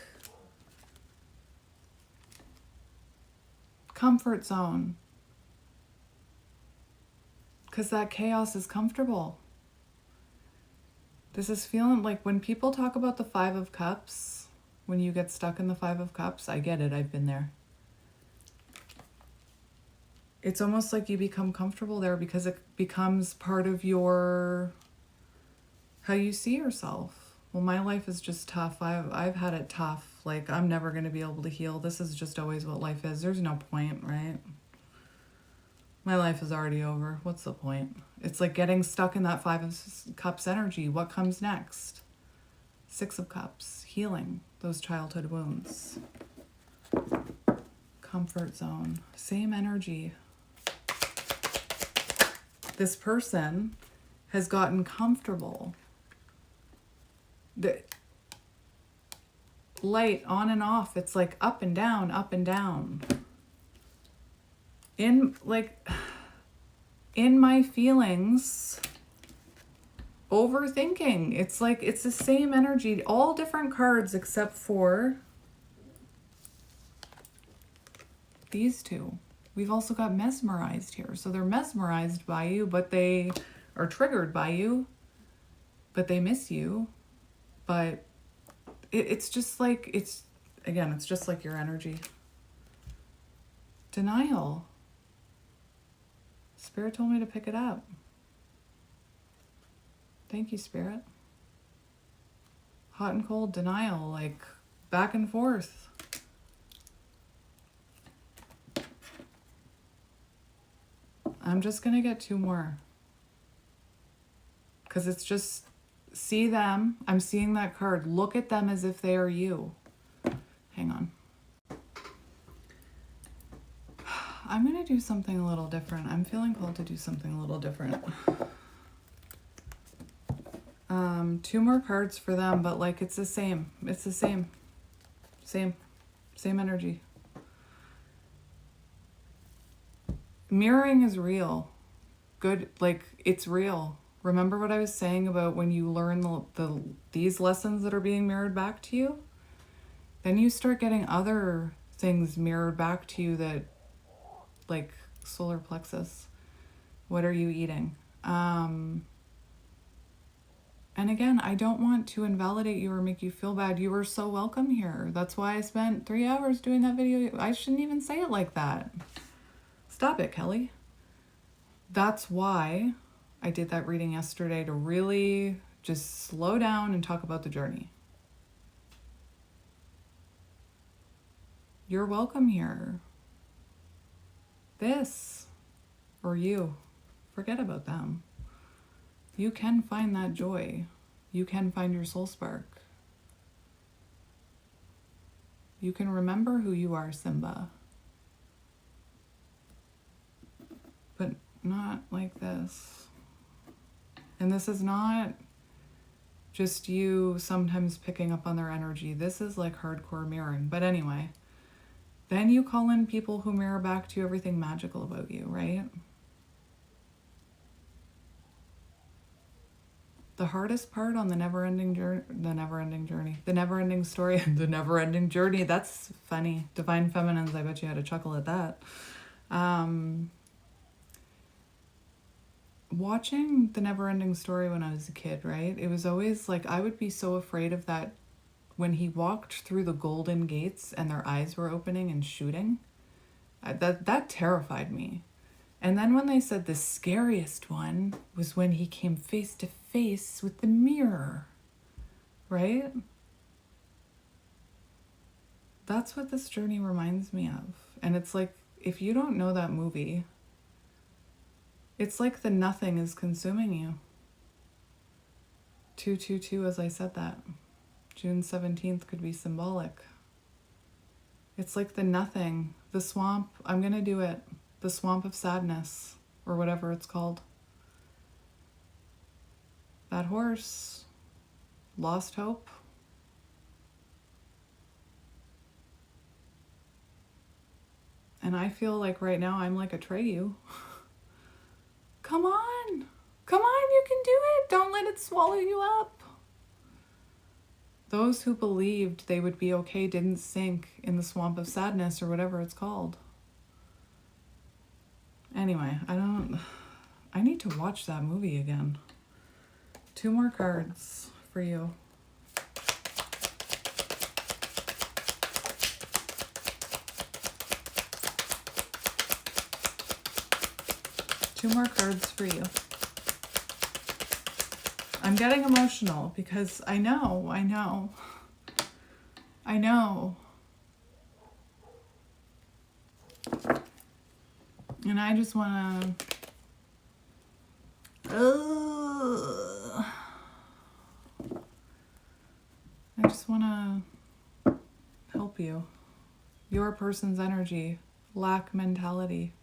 Comfort zone. Because that chaos is comfortable. This is feeling like when people talk about the Five of Cups, when you get stuck in the Five of Cups, I get it, I've been there. It's almost like you become comfortable there because it becomes part of your, how you see yourself. Well, my life is just tough. I've had it tough. Like, I'm never going to be able to heal. This is just always what life is. There's no point, right? My life is already over. What's the point? It's like getting stuck in that Five of Cups energy. What comes next? Six of Cups. Healing those childhood wounds. Comfort zone. Same energy. This person has gotten comfortable. The light on and off. It's like up and down, up and down. In my feelings, overthinking. It's like, it's the same energy, all different cards except for these two. We've also got mesmerized here. So they're mesmerized by you, but they are triggered by you, but they miss you. But it's just like, it's just like your energy. Denial. Spirit told me to pick it up. Thank you, Spirit. Hot and cold denial, like back and forth. I'm just going to get two more. Because it's just, see them. I'm seeing that card. Look at them as if they are you. Hang on. I'm going to do something a little different. I'm feeling called to do something a little different. 2 more cards for them, but like it's the same. It's the same. Same energy. Mirroring is real. Good, like it's real. Remember what I was saying about when you learn these lessons that are being mirrored back to you? Then you start getting other things mirrored back to you that, like solar plexus. What are you eating? And again, I don't want to invalidate you or make you feel bad. You are so welcome here. That's why I spent 3 hours doing that video. I shouldn't even say it like that. Stop it, Kelly. That's why I did that reading yesterday, to really just slow down and talk about the journey. You're welcome here. This, or you, forget about them. You can find that joy. You can find your soul spark. You can remember who you are, Simba. But not like this. And this is not just you sometimes picking up on their energy. This is like hardcore mirroring. But anyway, then you call in people who mirror back to you everything magical about you, right? The hardest part on the never-ending story, the never-ending journey. That's funny. Divine Feminines, I bet you had a chuckle at that. Watching the never-ending story when I was a kid, right? It was always like, I would be so afraid of that when he walked through the golden gates and their eyes were opening and shooting. That terrified me. And then when they said the scariest one was when he came face to face with the mirror, right? That's what this journey reminds me of. And it's like, if you don't know that movie, it's like the nothing is consuming you. 222, as I said that. June 17th could be symbolic. It's like the nothing, the swamp. I'm going to do it. The swamp of sadness, or whatever it's called. That horse lost hope. And I feel like right now I'm like Atreyu. Come on, you can do it. Don't let it swallow you up. Those who believed they would be okay didn't sink in the swamp of sadness, or whatever it's called. Anyway, I need to watch that movie again. 2 more cards for you. Two more cards for you. I'm getting emotional because I know. And I just want to... I just want to help you. Your person's energy, lack mentality.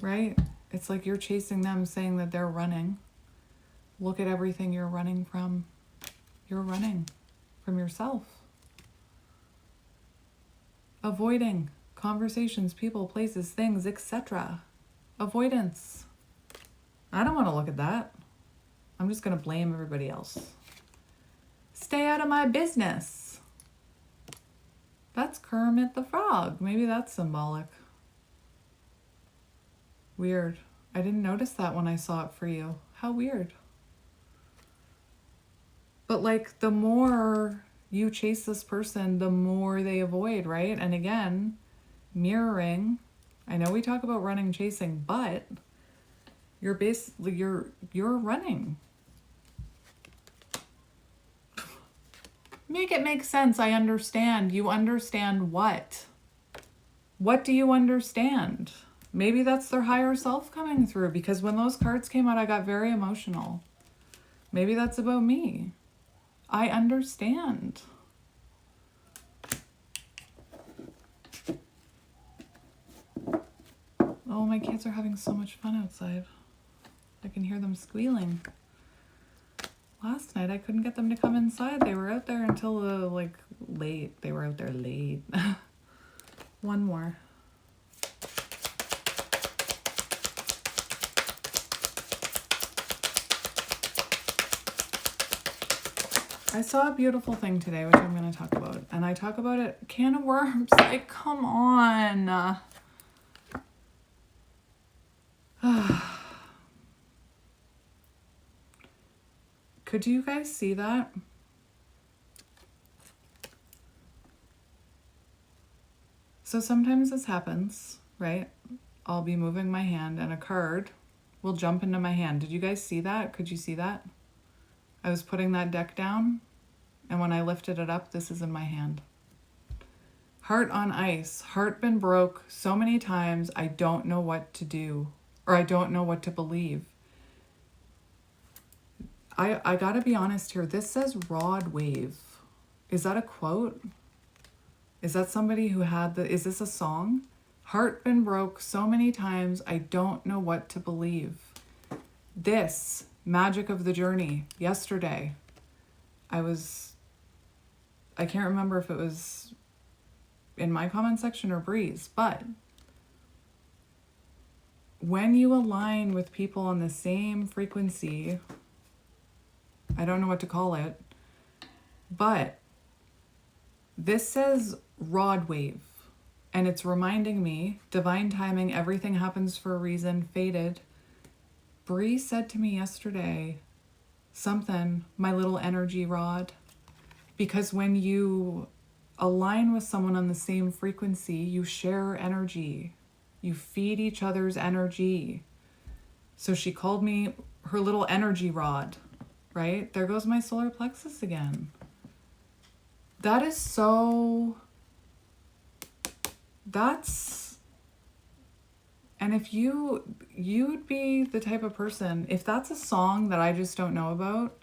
Right? It's like you're chasing them, saying that they're running. Look at everything you're running from. You're running from yourself. Avoiding conversations, people, places, things, etc. Avoidance. I don't want to look at that. I'm just going to blame everybody else. Stay out of my business. That's Kermit the Frog. Maybe that's symbolic. Weird. I didn't notice that when I saw it for you. How weird. But like, the more you chase this person, the more they avoid, right? And again, mirroring. I know we talk about running, chasing, but you're basically, you're running. Make it make sense. I understand. You understand what? What do you understand? Maybe that's their higher self coming through, because when those cards came out, I got very emotional. Maybe that's about me. I understand. Oh, my kids are having so much fun outside. I can hear them squealing. Last night, I couldn't get them to come inside. They were out there until late. They were out there late. One more. I saw a beautiful thing today, which I'm going to talk about. And I talk about it, can of worms. Like, come on. Could you guys see that? So sometimes this happens, right? I'll be moving my hand and a card will jump into my hand. Did you guys see that? Could you see that? I was putting that deck down, and when I lifted it up, this is in my hand. Heart on ice. Heart been broke so many times, I don't know what to do, or I don't know what to believe. I gotta be honest here. This says rod wave. Is that a quote? Is that somebody who had is this a song? Heart been broke so many times, I don't know what to believe. This magic of the journey. Yesterday, I can't remember if it was in my comment section or Bree's, but when you align with people on the same frequency, I don't know what to call it, but this says rod wave, and it's reminding me, divine timing, everything happens for a reason, fated. Bree said to me yesterday, something, my little energy rod, because when you align with someone on the same frequency, you share energy, you feed each other's energy. So she called me her little energy rod, right? There goes my solar plexus again. That is so, and if you'd be the type of person, if that's a song that I just don't know about,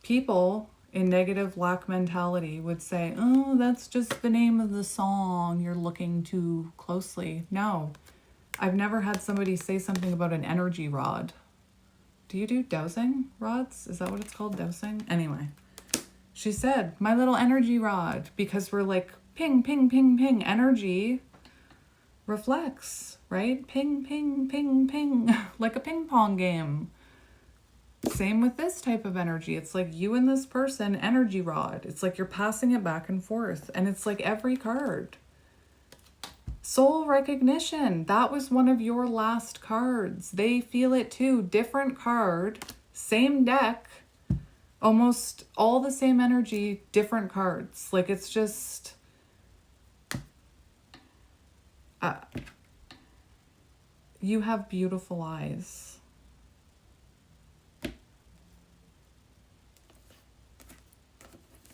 people in negative lack mentality would say, oh, that's just the name of the song, you're looking too closely. No, I've never had somebody say something about an energy rod. Do you do dowsing rods? Is that what it's called, dowsing? Anyway, she said, my little energy rod, because we're like, ping, ping, ping, ping. Energy reflects, right? Ping, ping, ping, ping, like a ping pong game. Same with this type of energy. It's like you and this person, energy rod. It's like you're passing it back and forth. And it's like every card. Soul recognition. That was one of your last cards. They feel it too. Different card, same deck, almost all the same energy, different cards. Like it's just... you have beautiful eyes.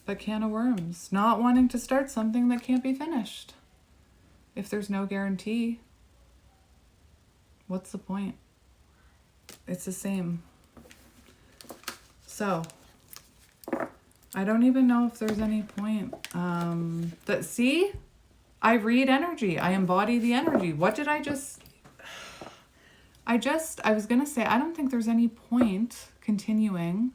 But can of worms. Not wanting to start something that can't be finished. If there's no guarantee, what's the point? It's the same. So, I don't even know if there's any point. See? I read energy. I embody the energy. What did I just... I was going to say, I don't think there's any point continuing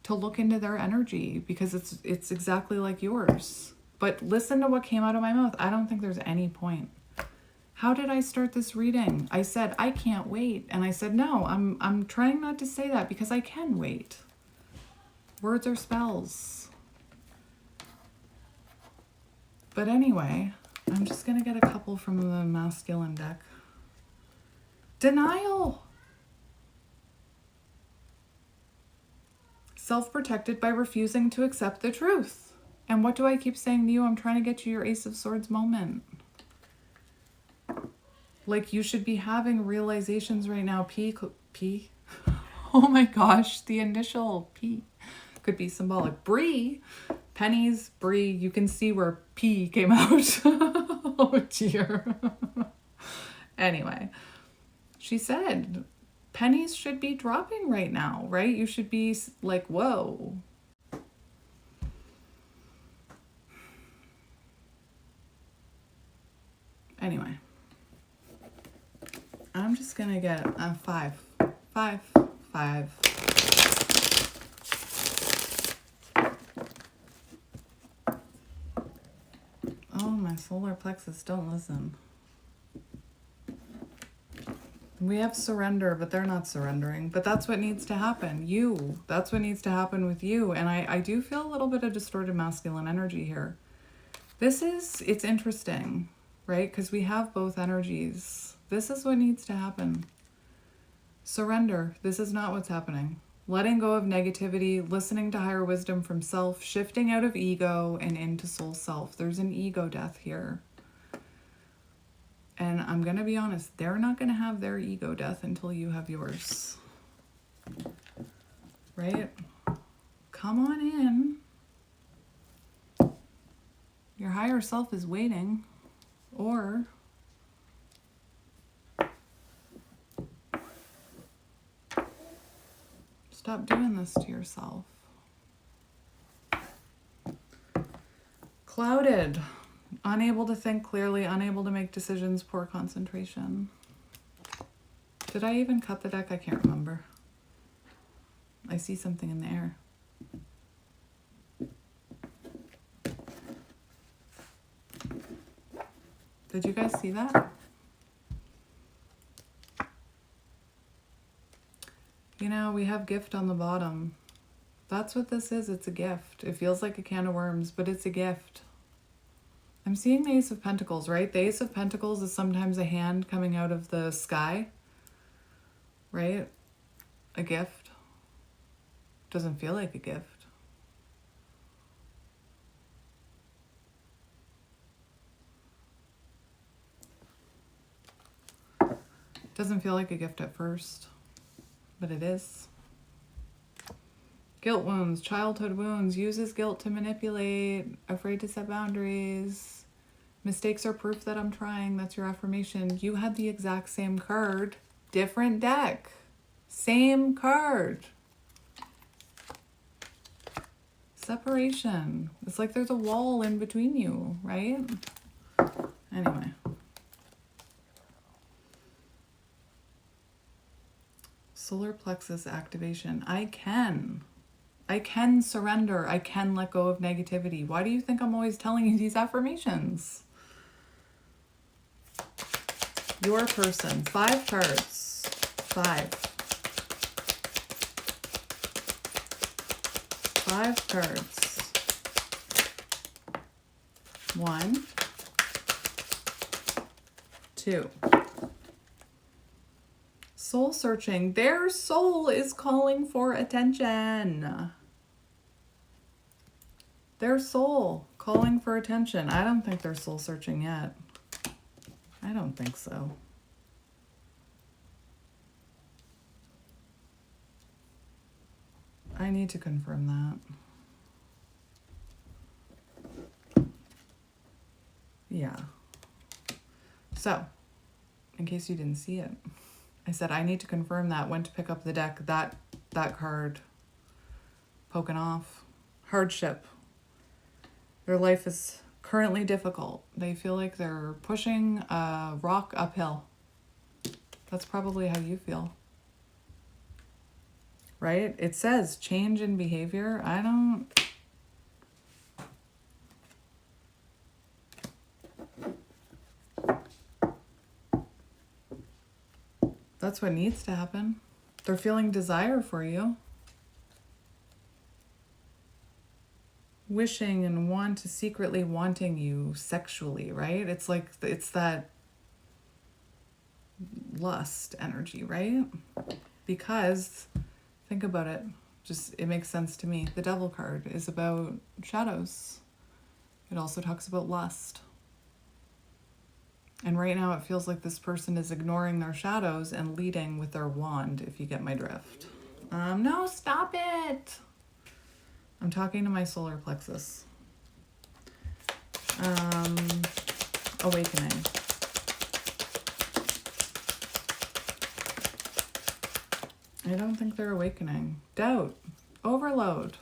to look into their energy because it's exactly like yours. But listen to what came out of my mouth. I don't think there's any point. How did I start this reading? I said, I can't wait. And I said, no, I'm trying not to say that because I can wait. Words are spells. But anyway, I'm just going to get a couple from the masculine deck. Denial. Self-protected by refusing to accept the truth. And what do I keep saying to you? I'm trying to get you your Ace of Swords moment. Like you should be having realizations right now. P. Oh my gosh, the initial P could be symbolic. Bree, pennies, Bree. You can see where P came out. Oh dear. Anyway, she said pennies should be dropping right now, right? You should be like, whoa. Anyway, I'm just gonna get a 5. 5. 5. Oh, my solar plexus, don't listen. We have surrender, but they're not surrendering. But that's what needs to happen. That's what needs to happen with you. And I do feel a little bit of distorted masculine energy here. It's interesting, right? Because we have both energies. This is what needs to happen. Surrender. This is not what's happening. Letting go of negativity, listening to higher wisdom from self, shifting out of ego and into soul self. There's an ego death here. And I'm going to be honest, they're not going to have their ego death until you have yours. Right? Come on in. Your higher self is waiting. Or stop doing this to yourself. Clouded. Unable to think clearly, unable to make decisions, poor concentration. Did I even cut the deck? I can't remember. I see something in the air. Did you guys see that? You know, we have gift on the bottom. That's what this is. It's a gift. It feels like a can of worms, but it's a gift. I'm seeing the Ace of Pentacles, right? The Ace of Pentacles is sometimes a hand coming out of the sky, right? A gift. Doesn't feel like a gift. Doesn't feel like a gift at first, but it is. Guilt wounds, childhood wounds, uses guilt to manipulate, afraid to set boundaries. Mistakes are proof that I'm trying. That's your affirmation. You had the exact same card, different deck, same card. Separation. It's like there's a wall in between you, right? Anyway. Solar plexus activation. I can surrender. I can let go of negativity. Why do you think I'm always telling you these affirmations? Your person. 5 cards. 5. 5 cards. 1, 2. Soul searching. Their soul is calling for attention. Their soul calling for attention. I don't think they're soul searching yet. I don't think so. I need to confirm that. Yeah. So, in case you didn't see it, I said I need to confirm that. Went to pick up the deck. That card poking off. Hardship. Their life is currently difficult. They feel like they're pushing a rock uphill. That's probably how you feel. Right? It says change in behavior. I don't... That's what needs to happen. They're feeling desire for you. Wishing and secretly wanting you sexually, right? It's like, it's that lust energy, right? Because, think about it. It makes sense to me. The Devil card is about shadows. It also talks about lust. And right now it feels like this person is ignoring their shadows and leading with their wand, if you get my drift. No, stop it! I'm talking to my solar plexus. awakening. I don't think they're awakening. Doubt, overload.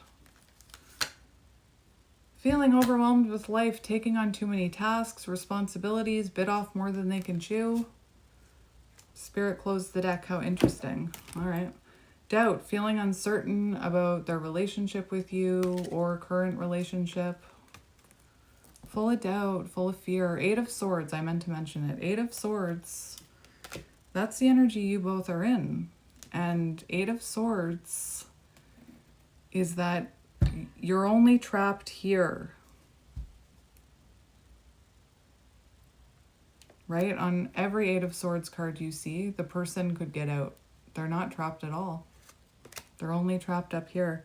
Feeling overwhelmed with life, taking on too many tasks, responsibilities, bit off more than they can chew. Spirit closed the deck. How interesting. All right. Doubt, feeling uncertain about their relationship with you or current relationship. Full of doubt, full of fear. 8 of Swords, I meant to mention it. 8 of Swords, that's the energy you both are in. And 8 of Swords is that you're only trapped here. Right? On every 8 of Swords card you see, the person could get out. They're not trapped at all. They're only trapped up here.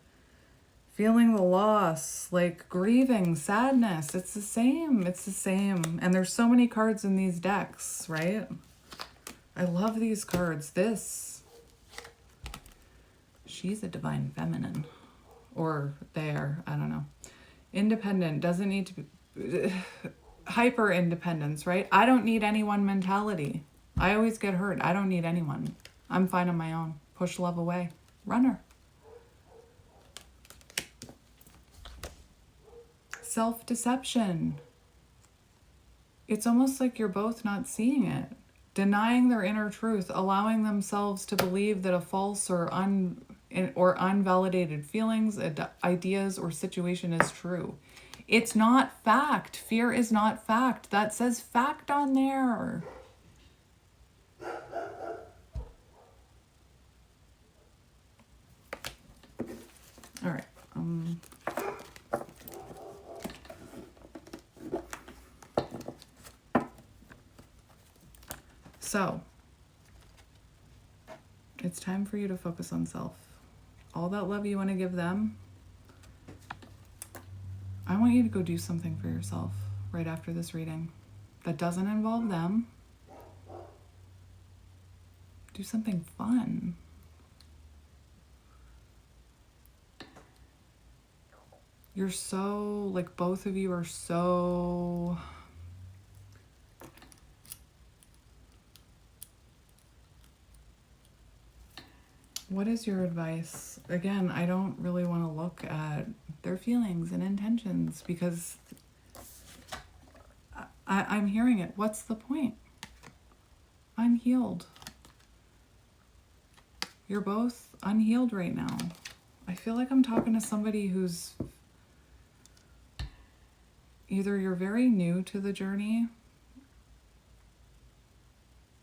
Feeling the loss, like grieving, sadness. It's the same. It's the same. And there's so many cards in these decks, right? I love these cards. This. She's a divine feminine. Or there. I don't know. Independent. Doesn't need to be... hyper independence, right? I don't need anyone mentality. I always get hurt. I don't need anyone. I'm fine on my own. Push love away. Runner. Self-deception. It's almost like you're both not seeing it. Denying their inner truth, allowing themselves to believe that a false or unvalidated feelings, ideas, or situation is true. It's not fact. Fear is not fact. That says fact on there. All right. So, it's time for you to focus on self. All that love you want to give them, I want you to go do something for yourself right after this reading that doesn't involve them. Do something fun. You're so, like, both of you are so... What is your advice? Again, I don't really want to look at their feelings and intentions because I'm hearing it. What's the point? I'm healed. You're both unhealed right now. I feel like I'm talking to somebody who's either you're very new to the journey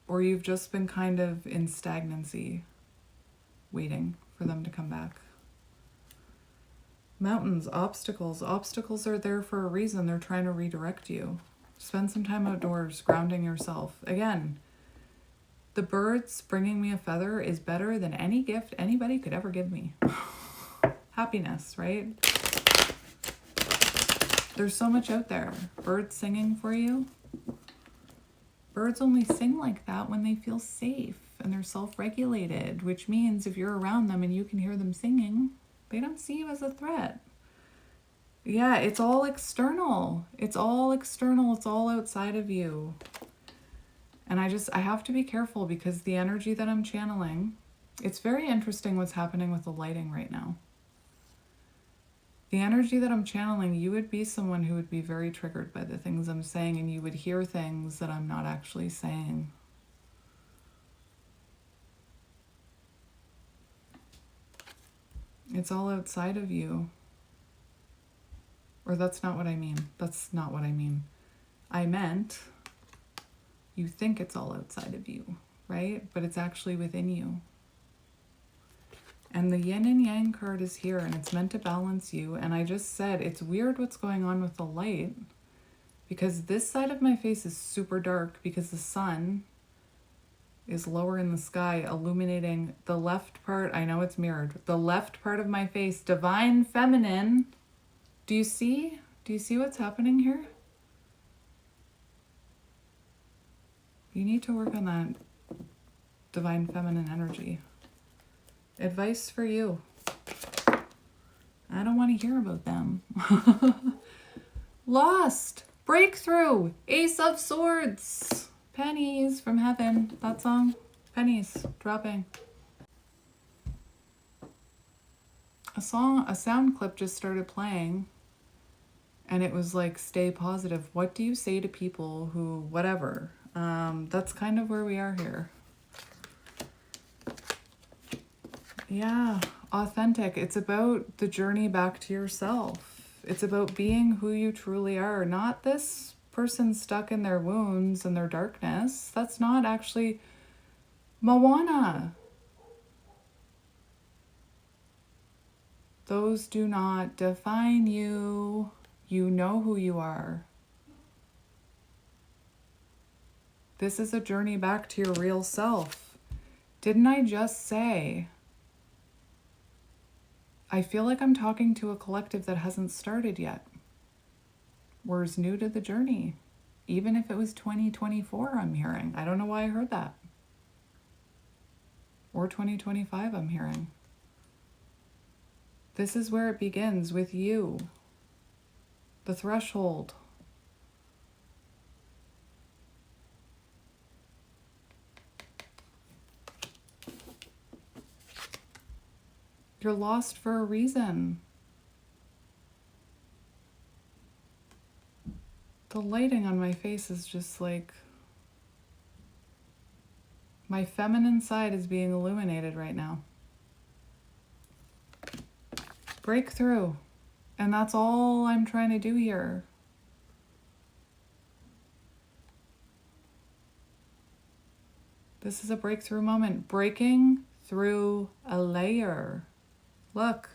or you've just been kind of in stagnancy, waiting for them to come back. Mountains, obstacles. Obstacles are there for a reason. They're trying to redirect you. Spend some time outdoors, grounding yourself. Again, the birds bringing me a feather is better than any gift anybody could ever give me. Happiness, right? There's so much out there. Birds singing for you. Birds only sing like that when they feel safe and they're self-regulated, which means if you're around them and you can hear them singing, they don't see you as a threat. Yeah, it's all external. It's all external. It's all outside of you. And I have to be careful because the energy that I'm channeling, it's very interesting what's happening with the lighting right now. The energy that I'm channeling, you would be someone who would be very triggered by the things I'm saying, and you would hear things that I'm not actually saying. It's all outside of you. Or that's not what I mean. That's not what I mean. I meant you think it's all outside of you, right? But it's actually within you. And the yin and yang card is here, and it's meant to balance you. And I just said, it's weird what's going on with the light, because this side of my face is super dark because the sun is lower in the sky, illuminating the left part. I know it's mirrored. The left part of my face, divine feminine. Do you see? Do you see what's happening here? You need to work on that divine feminine energy. Advice for you. I don't want to hear about them. Lost. Breakthrough, Ace of Swords, pennies from heaven. That song, pennies dropping. A sound clip just started playing, and it was like, stay positive. What do you say to people who, whatever? That's kind of where we are here. Yeah, authentic. It's about the journey back to yourself. It's about being who you truly are, not this person stuck in their wounds and their darkness. That's not actually Moana. Those do not define you. You know who you are. This is a journey back to your real self. Didn't I just say? I feel like I'm talking to a collective that hasn't started yet. Or is new to the journey. Even if it was 2024, I'm hearing. I don't know why I heard that. Or 2025, I'm hearing. This is where it begins with you. The threshold. You're lost for a reason. The lighting on my face is just like, my feminine side is being illuminated right now. Breakthrough. And that's all I'm trying to do here. This is a breakthrough moment. Breaking through a layer. Look.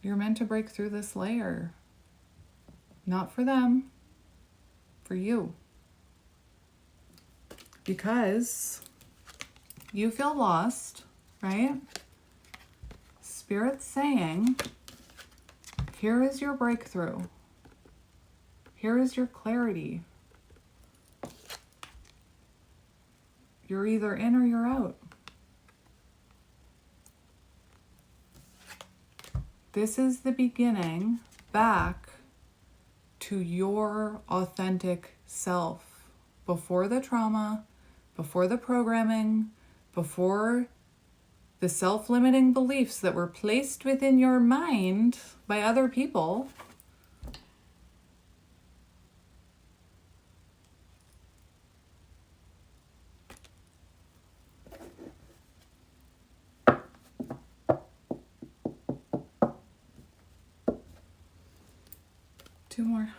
You're meant to break through this layer. Not for them. For you. Because you feel lost, right? Spirit's saying, here is your breakthrough. Here is your clarity. You're either in or you're out. This is the beginning back to your authentic self. Before the trauma, before the programming, before the self-limiting beliefs that were placed within your mind by other people. Two more.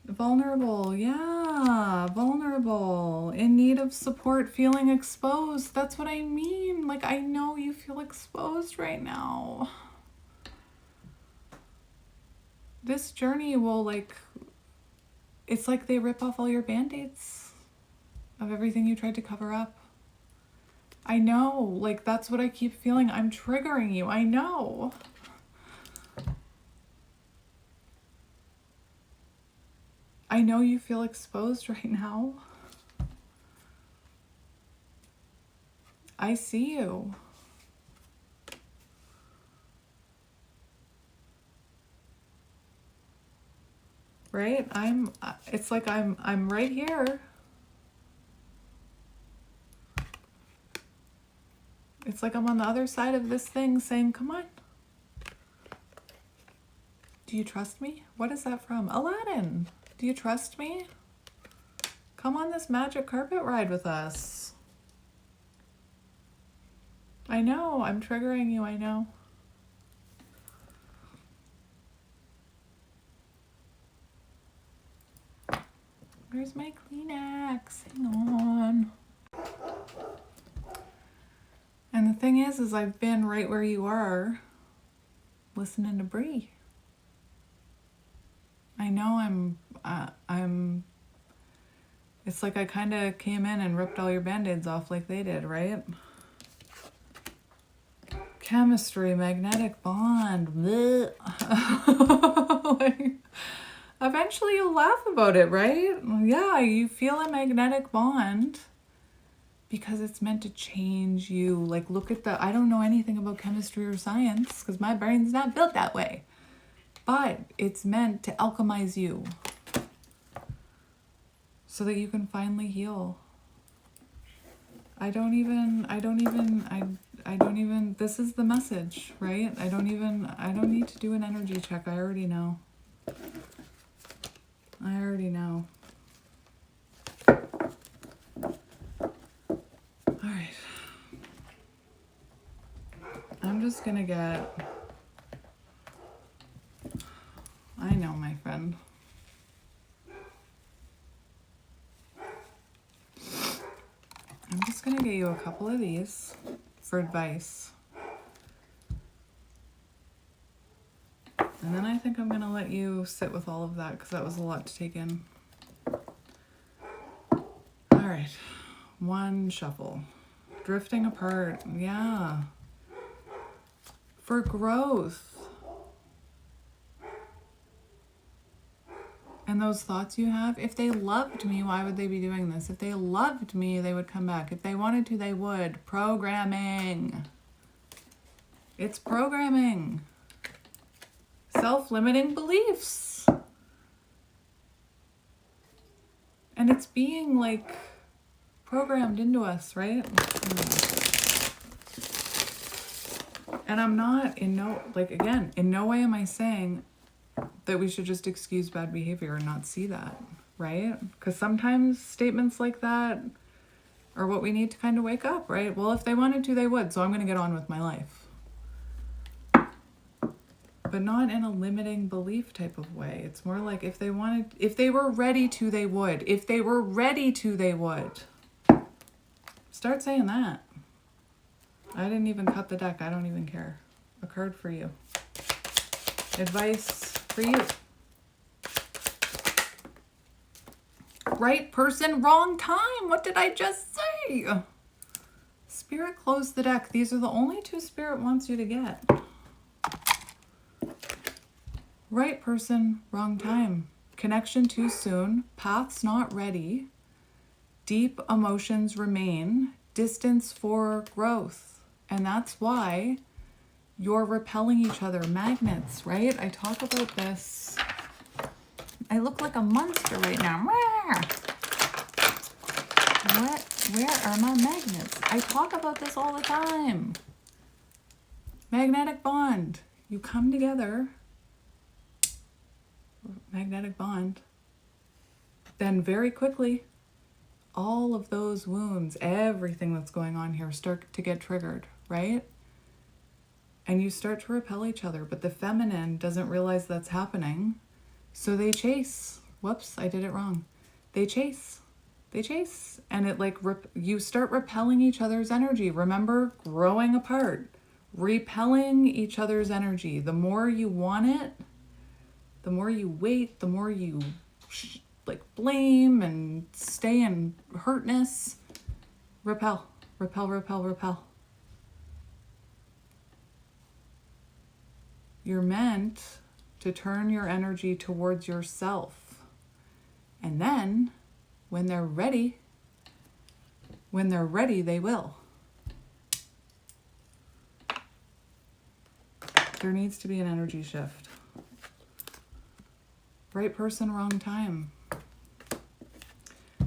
Vulnerable, yeah, vulnerable, in need of support, feeling exposed. That's what I mean. Like, I know you feel exposed right now. This journey will, it's like they rip off all your band-aids of everything you tried to cover up. I know, that's what I keep feeling. I'm triggering you, I know. I know you feel exposed right now. I see you. Right? It's like I'm right here. It's like I'm on the other side of this thing saying, come on. Do you trust me? What is that from? Aladdin. Do you trust me? Come on this magic carpet ride with us. I know, I'm triggering you, I know. Where's my Kleenex? Hang on. And the thing is I've been right where you are, listening to Brie. I know it's like I kind of came in and ripped all your band-aids off like they did, right? Chemistry, magnetic bond. Eventually you'll laugh about it, right? Yeah, you feel a magnetic bond. because it's meant to change you. Like, look at I don't know anything about chemistry or science because my brain's not built that way. But it's meant to alchemize you so that you can finally heal. I don't even, this is the message, right? I don't need to do an energy check. I already know. All right. I'm just gonna get, I know, my friend. I'm just gonna get you a couple of these for advice. And then I think I'm gonna let you sit with all of that because that was a lot to take in. All right, one shuffle. Drifting apart, yeah. For growth. And those thoughts you have, if they loved me, why would they be doing this? If they loved me, they would come back. If they wanted to, they would. Programming. It's programming. Self-limiting beliefs. And it's being like programmed into us, right? And I'm not in no way am I saying that we should just excuse bad behavior and not see that, right? Because sometimes statements like that are what we need to kind of wake up, right? Well, if they wanted to, they would, so I'm going to get on with my life. But not in a limiting belief type of way. It's more like if they were ready to, they would. If they were ready to, they would. Start saying that. I didn't even cut the deck. I don't even care. A card for you. Advice for you. Right person, wrong time. What did I just say? Spirit closed the deck. These are the only two Spirit wants you to get. Right person, wrong time. Connection too soon. Paths not ready. Deep emotions remain. Distance for growth. And that's why you're repelling each other. Magnets, right? I talk about this. I look like a monster right now. Where are my magnets? I talk about this all the time. Magnetic bond. You come together. Magnetic bond. Then very quickly, all of those wounds, everything that's going on here start to get triggered, right? And you start to repel each other, but the feminine doesn't realize that's happening. So they chase. Whoops, I did it wrong. They chase. And it you start repelling each other's energy. Remember, growing apart, repelling each other's energy. The more you want it, the more you wait, the more you blame and stay in hurtness. Repel. You're meant to turn your energy towards yourself. And then, when they're ready, they will. There needs to be an energy shift. Right person, wrong time.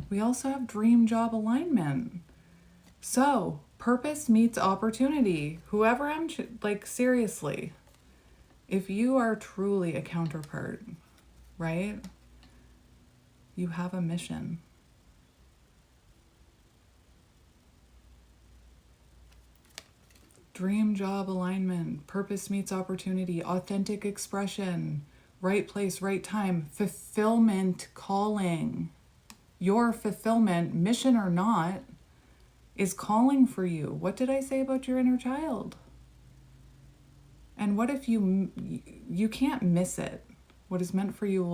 We also have dream job alignment. So, purpose meets opportunity. Whoever seriously, if you are truly a counterpart, right? You have a mission. Dream job alignment, purpose meets opportunity, authentic expression, right place, right time, fulfillment calling. Your fulfillment, mission or not, is calling for you. What did I say about your inner child? And what if you can't miss it? What is meant for you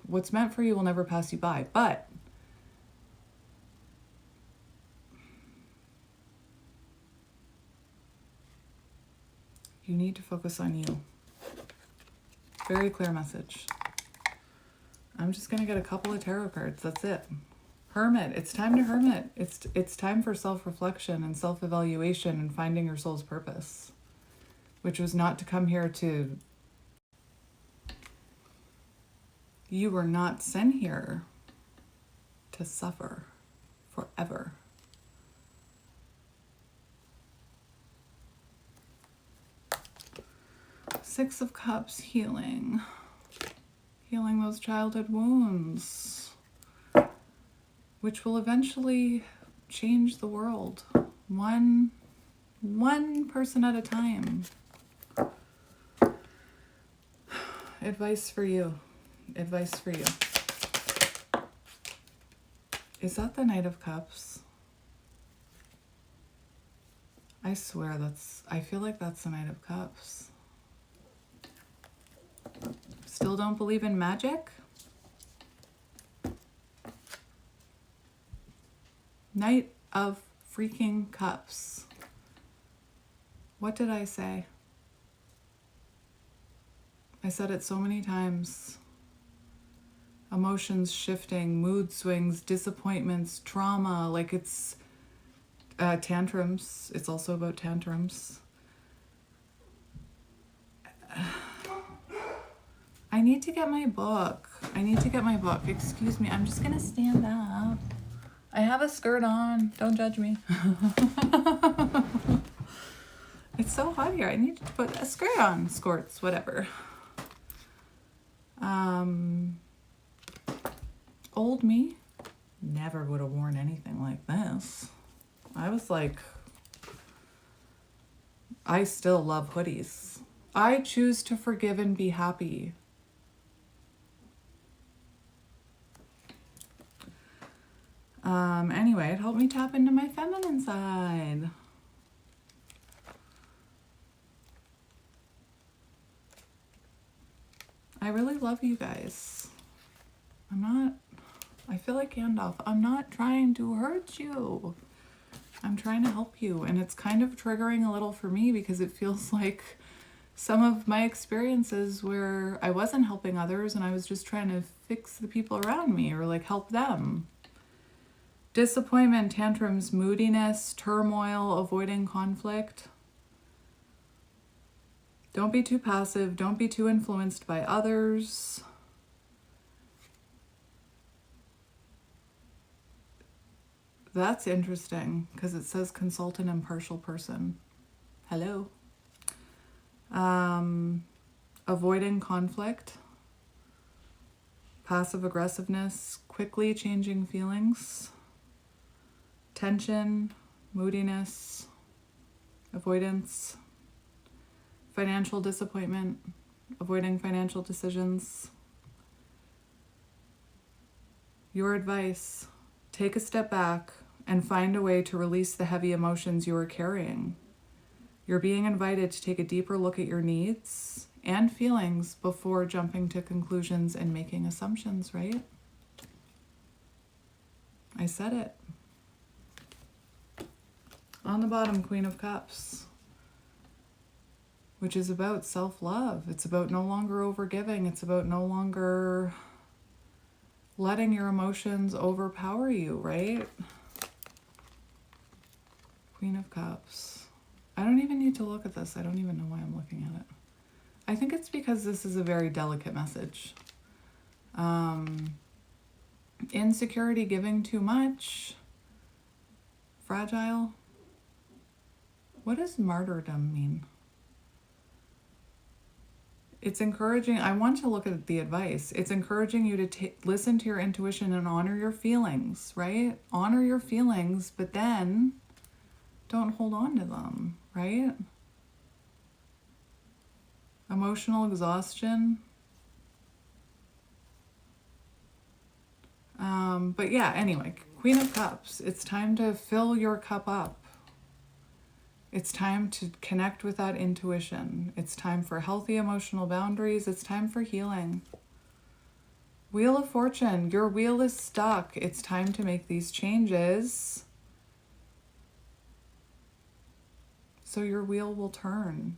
what's meant for you will never pass you by. But you need to focus on you. Very clear message. I'm just going to get a couple of tarot cards. That's it. Hermit. It's time to hermit. It's time for self-reflection and self-evaluation and finding your soul's purpose, which was not to come here to... You were not sent here to suffer forever. Six of Cups, healing. Healing those childhood wounds, which will eventually change the world. One person at a time. Advice for you. Advice for you. Is that the Knight of Cups? I swear I feel like that's the Knight of Cups. Still don't believe in magic? Knight of freaking Cups. What did I say? I said it so many times. Emotions shifting, mood swings, disappointments, trauma, like it's tantrums. It's also about tantrums. I need to get my book. Excuse me, I'm just gonna stand up. I have a skirt on. Don't judge me. It's so hot here. I need to put a skirt on. Skirts, whatever. Old me never would have worn anything like this. I was like, I still love hoodies. I choose to forgive and be happy. Anyway, it helped me tap into my feminine side. I really love you guys. I feel like Gandalf. I'm not trying to hurt you. I'm trying to help you. And it's kind of triggering a little for me because it feels like some of my experiences where I wasn't helping others and I was just trying to fix the people around me or like help them. Disappointment, tantrums, moodiness, turmoil, avoiding conflict. Don't be too passive. Don't be too influenced by others. That's interesting because it says consult an impartial person. Hello. Avoiding conflict. Passive aggressiveness. Quickly changing feelings. Tension. Moodiness. Avoidance. Financial disappointment. Avoiding financial decisions. Your advice: take a step back and find a way to release the heavy emotions you are carrying. You're being invited to take a deeper look at your needs and feelings before jumping to conclusions and making assumptions, right? I said it. On the bottom, Queen of Cups, which is about self-love. It's about no longer overgiving. It's about no longer letting your emotions overpower you, right? Queen of Cups. I don't even need to look at this. I don't even know why I'm looking at it. I think it's because this is a very delicate message. Insecurity, giving too much. Fragile. What does martyrdom mean? It's encouraging. I want to look at the advice. It's encouraging you to listen to your intuition and honor your feelings, right? Honor your feelings, but then don't hold on to them, right? Emotional exhaustion. But yeah, anyway, Queen of Cups. It's time to fill your cup up. It's time to connect with that intuition. It's time for healthy emotional boundaries. It's time for healing. Wheel of Fortune. Your wheel is stuck. It's time to make these changes so your wheel will turn.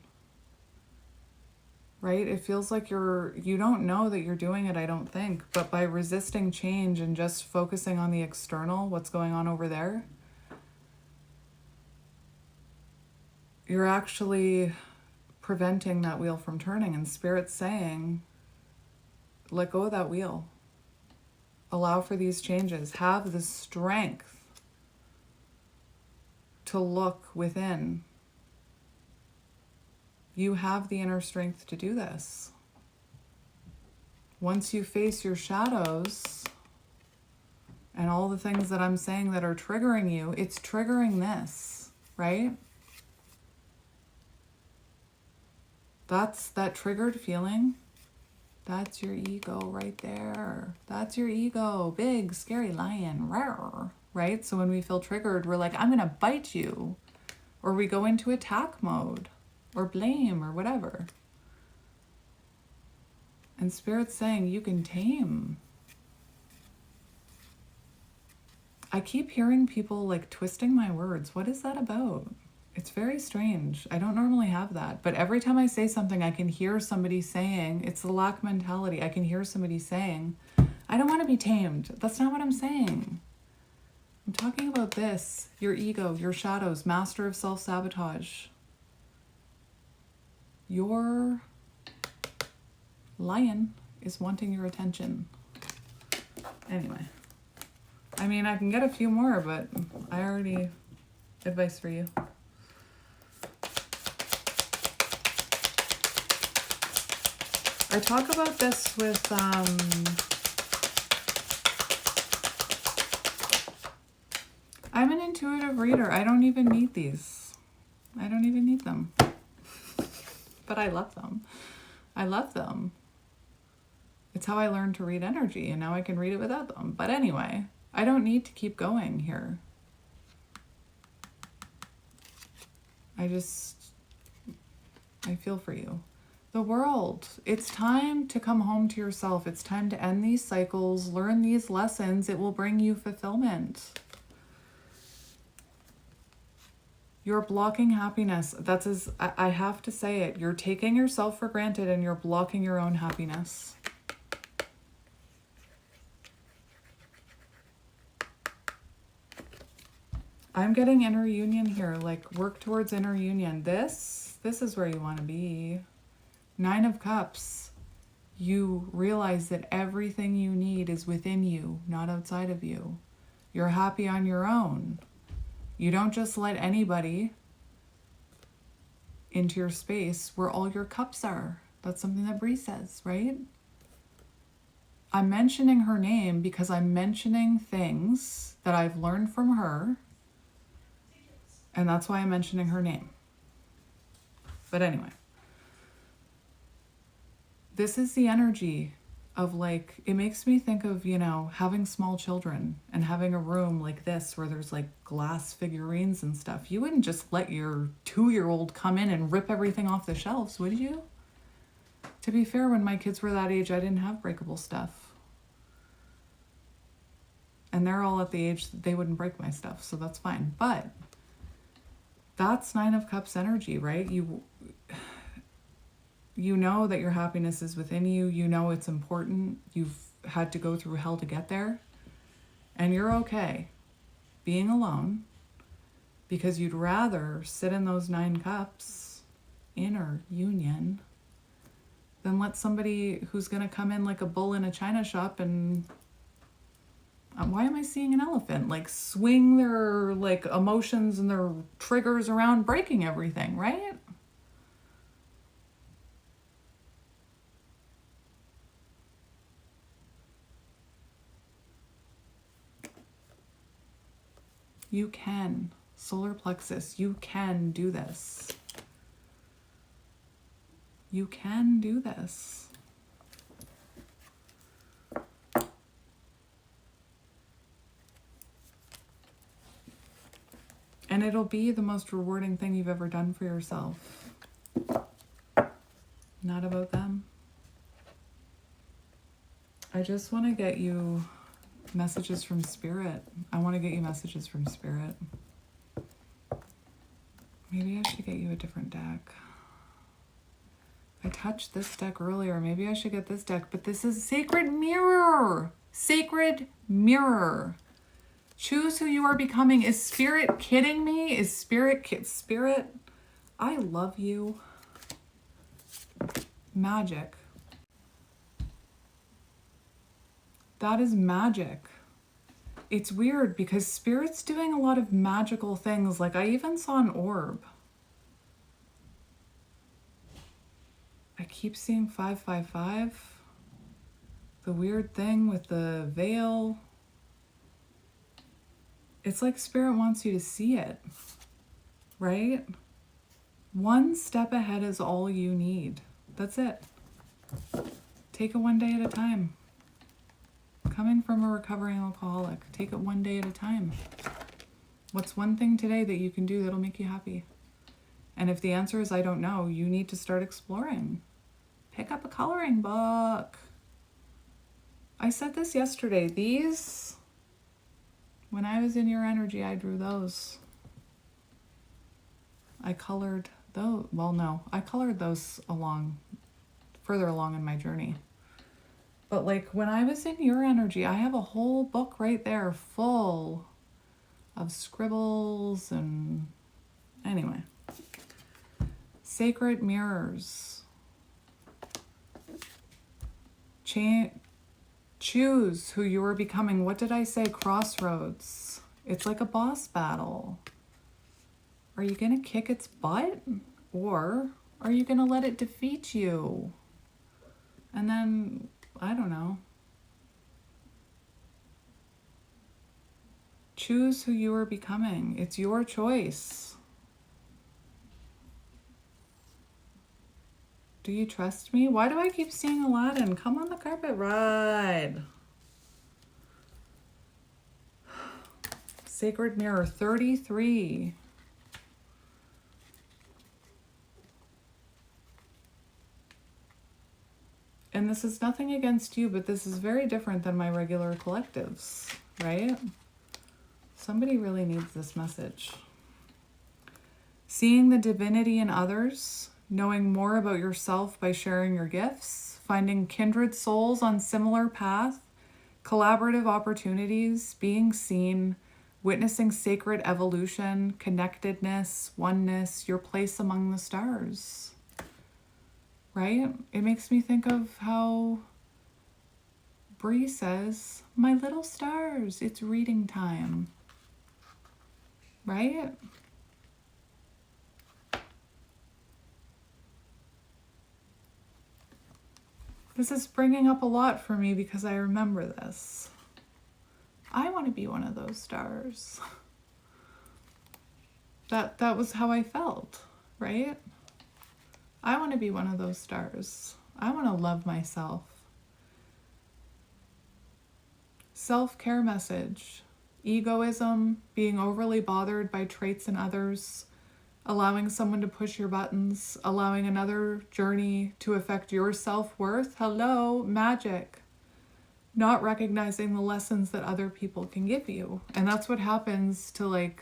right? It feels like you don't know that you're doing it, I don't think, but by resisting change and just focusing on the external, what's going on over there, you're actually preventing that wheel from turning. And Spirit's saying, let go of that wheel. Allow for these changes. Have the strength to look within. You have the inner strength to do this. Once you face your shadows and all the things that I'm saying that are triggering you, it's triggering this, right? That's that triggered feeling. That's your ego right there. That's your ego. Big, scary lion. Rawr, right? So when we feel triggered, we're like, I'm going to bite you. Or we go into attack mode or blame or whatever. And Spirit's saying you can tame. I keep hearing people like twisting my words. What is that about? It's very strange. I don't normally have that. But every time I say something, I can hear somebody saying, it's the lack mentality. I can hear somebody saying, I don't want to be tamed. That's not what I'm saying. I'm talking about this, your ego, your shadows, master of self-sabotage. Your lion is wanting your attention. Anyway, I mean, I can get a few more, but I already advice for you. I talk about this with I'm an intuitive reader. I don't even need these. I don't even need them. But I love them. I love them. It's how I learned to read energy, and now I can read it without them. But anyway, I don't need to keep going here. I feel for you. The world, it's time to come home to yourself. It's time to end these cycles, learn these lessons. It will bring you fulfillment. You're blocking happiness. I have to say it. You're taking yourself for granted and you're blocking your own happiness. I'm getting inner union here, like work towards inner union. This is where you want to be. 9 of Cups. You realize that everything you need is within you, not outside of you. You're happy on your own. You don't just let anybody into your space where all your cups are. That's something that Bree says, right? I'm mentioning her name because I'm mentioning things that I've learned from her. And that's why I'm mentioning her name. But anyway. This is the energy of like, it makes me think of, having small children and having a room like this where there's like glass figurines and stuff. You wouldn't just let your 2-year-old come in and rip everything off the shelves, would you? To be fair, when my kids were that age, I didn't have breakable stuff. And they're all at the age that they wouldn't break my stuff, so that's fine. But that's 9 of Cups energy, right? You know that your happiness is within you. You know it's important. You've had to go through hell to get there. And you're okay being alone because you'd rather sit in those 9 cups, inner union, than let somebody who's going to come in like a bull in a china shop and why am I seeing an elephant? Like swing their like emotions and their triggers around, breaking everything, right? You can. Solar plexus, you can do this. You can do this. And it'll be the most rewarding thing you've ever done for yourself. Not about them. I just want to get you messages from Spirit. I want to get you messages from Spirit. Maybe I should get you a different deck. I touched this deck earlier. Maybe I should get this deck, but this is Sacred Mirror. Sacred Mirror. Choose who you are becoming. Is Spirit kidding me? Is Spirit, I love you. Magic. That is magic. It's weird because Spirit's doing a lot of magical things. Like I even saw an orb. I keep seeing 555. The weird thing with the veil. It's like Spirit wants you to see it, right? One step ahead is all you need. That's it. Take it one day at a time. Coming from a recovering alcoholic, take it one day at a time. What's one thing today that you can do that'll make you happy? And if the answer is I don't know, you need to start exploring. Pick up a coloring book. I said this yesterday. These, when I was in your energy, I drew those. I colored those. Well, no, I colored those further along in my journey. But like when I was in your energy, I have a whole book right there full of scribbles and anyway. Sacred mirrors. Choose who you are becoming. What did I say? Crossroads. It's like a boss battle. Are you going to kick its butt? Or are you going to let it defeat you? And then, I don't know. Choose who you are becoming. It's your choice. Do you trust me? Why do I keep seeing Aladdin? Come on the carpet ride. Sacred Mirror 33. And this is nothing against you, but this is very different than my regular collectives, right? Somebody really needs this message. Seeing the divinity in others, knowing more about yourself by sharing your gifts, finding kindred souls on similar path, collaborative opportunities, being seen, witnessing sacred evolution, connectedness, oneness, your place among the stars. Right? It makes me think of how Bree says, my little stars, it's reading time. Right? This is bringing up a lot for me because I remember this. I want to be one of those stars. That was how I felt, right? I want to be one of those stars. I want to love myself. Self-care message. Egoism, being overly bothered by traits in others, allowing someone to push your buttons, allowing another journey to affect your self-worth. Hello, magic. Not recognizing the lessons that other people can give you. And that's what happens to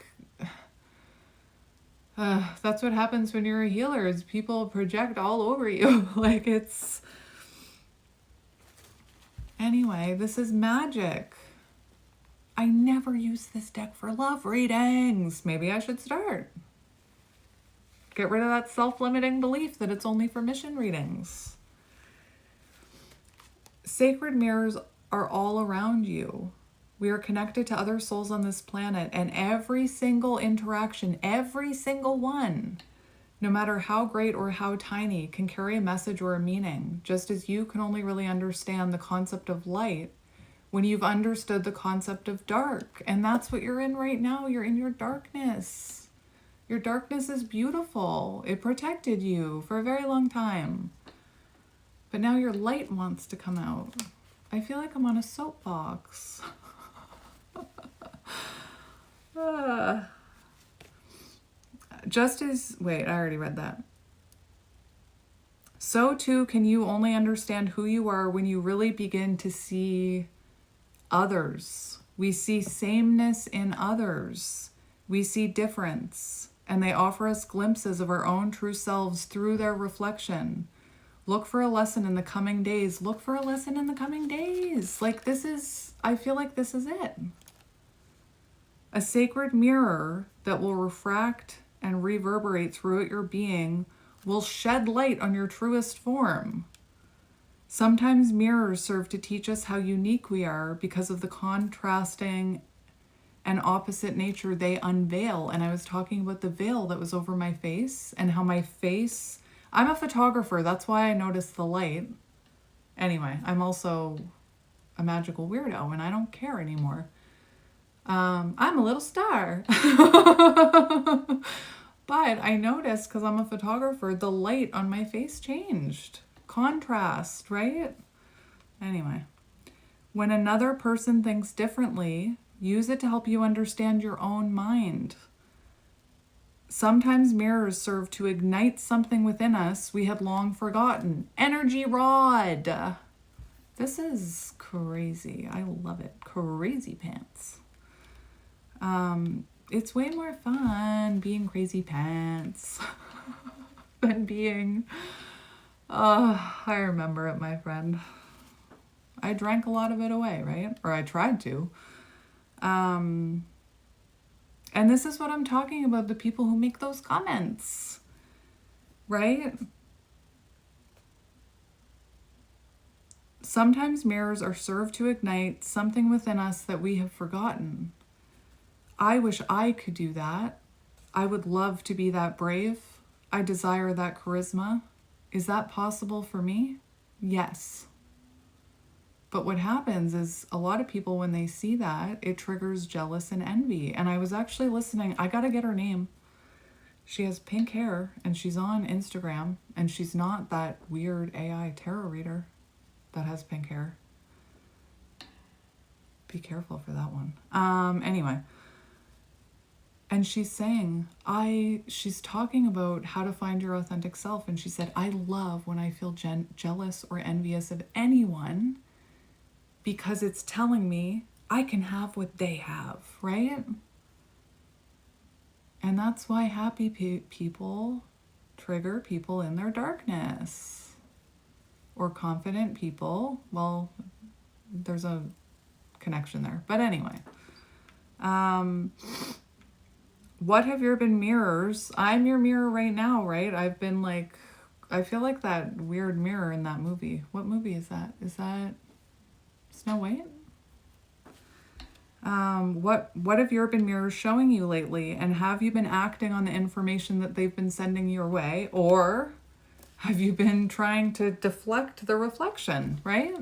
that's what happens when you're a healer, is people project all over you. Like it's... Anyway, this is magic. I never use this deck for love readings. Maybe I should start. Get rid of that self-limiting belief that it's only for mission readings. Sacred mirrors are all around you. We are connected to other souls on this planet, and every single interaction, every single one, no matter how great or how tiny, can carry a message or a meaning, just as you can only really understand the concept of light when you've understood the concept of dark. And that's what you're in right now. You're in your darkness. Your darkness is beautiful. It protected you for a very long time. But now your light wants to come out. I feel like I'm on a soapbox. Wait, I already read that. So too can you only understand who you are when you really begin to see others. We see sameness in others. We see difference, and they offer us glimpses of our own true selves through their reflection. Look for a lesson in the coming days. Look for a lesson in the coming days. Like I feel like this is it. A sacred mirror that will refract and reverberate throughout your being will shed light on your truest form. Sometimes mirrors serve to teach us how unique we are because of the contrasting and opposite nature they unveil. And I was talking about the veil that was over my face and how my face, I'm a photographer, that's why I noticed the light. Anyway, I'm also a magical weirdo and I don't care anymore. I'm a little star. But I noticed, because I'm a photographer, the light on my face changed. Contrast, right? Anyway, when another person thinks differently, use it to help you understand your own mind. Sometimes mirrors serve to ignite something within us we had long forgotten. Energy rod. This is crazy. I love it. Crazy pants. It's way more fun being crazy pants than being... I remember it, my friend. I drank a lot of it away, right? Or I tried to. And this is what I'm talking about, the people who make those comments, right? Sometimes mirrors are served to ignite something within us that we have forgotten. I wish I could do that. I would love to be that brave. I desire that charisma. Is that possible for me? Yes. But what happens is a lot of people, when they see that, it triggers jealous and envy. And I was actually listening. I got to get her name. She has pink hair and she's on Instagram, and she's not that weird AI tarot reader that has pink hair. Be careful for that one. Anyway. And she's saying, she's talking about how to find your authentic self. And she said, I love when I feel jealous or envious of anyone, because it's telling me I can have what they have, right? And that's why happy people trigger people in their darkness. Or confident people, well, there's a connection there. But anyway, what have your been mirrors? I'm your mirror right now, right? I've been like, I feel like that weird mirror in that movie. What movie is that? Is that Snow White? What have your been mirrors showing you lately? And have you been acting on the information that they've been sending your way? Or have you been trying to deflect the reflection, right?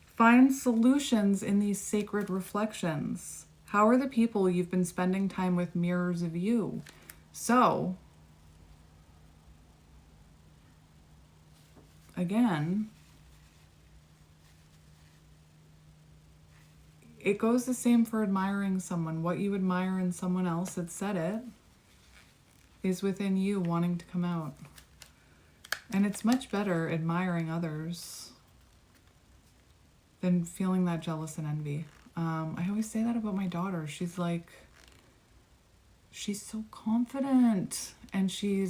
Find solutions in these sacred reflections. How are the people you've been spending time with mirrors of you? So, again, it goes the same for admiring someone. What you admire in someone else, it said it, is within you wanting to come out. And it's much better admiring others than feeling that jealous and envy. I always say that about my daughter. She's so confident, and she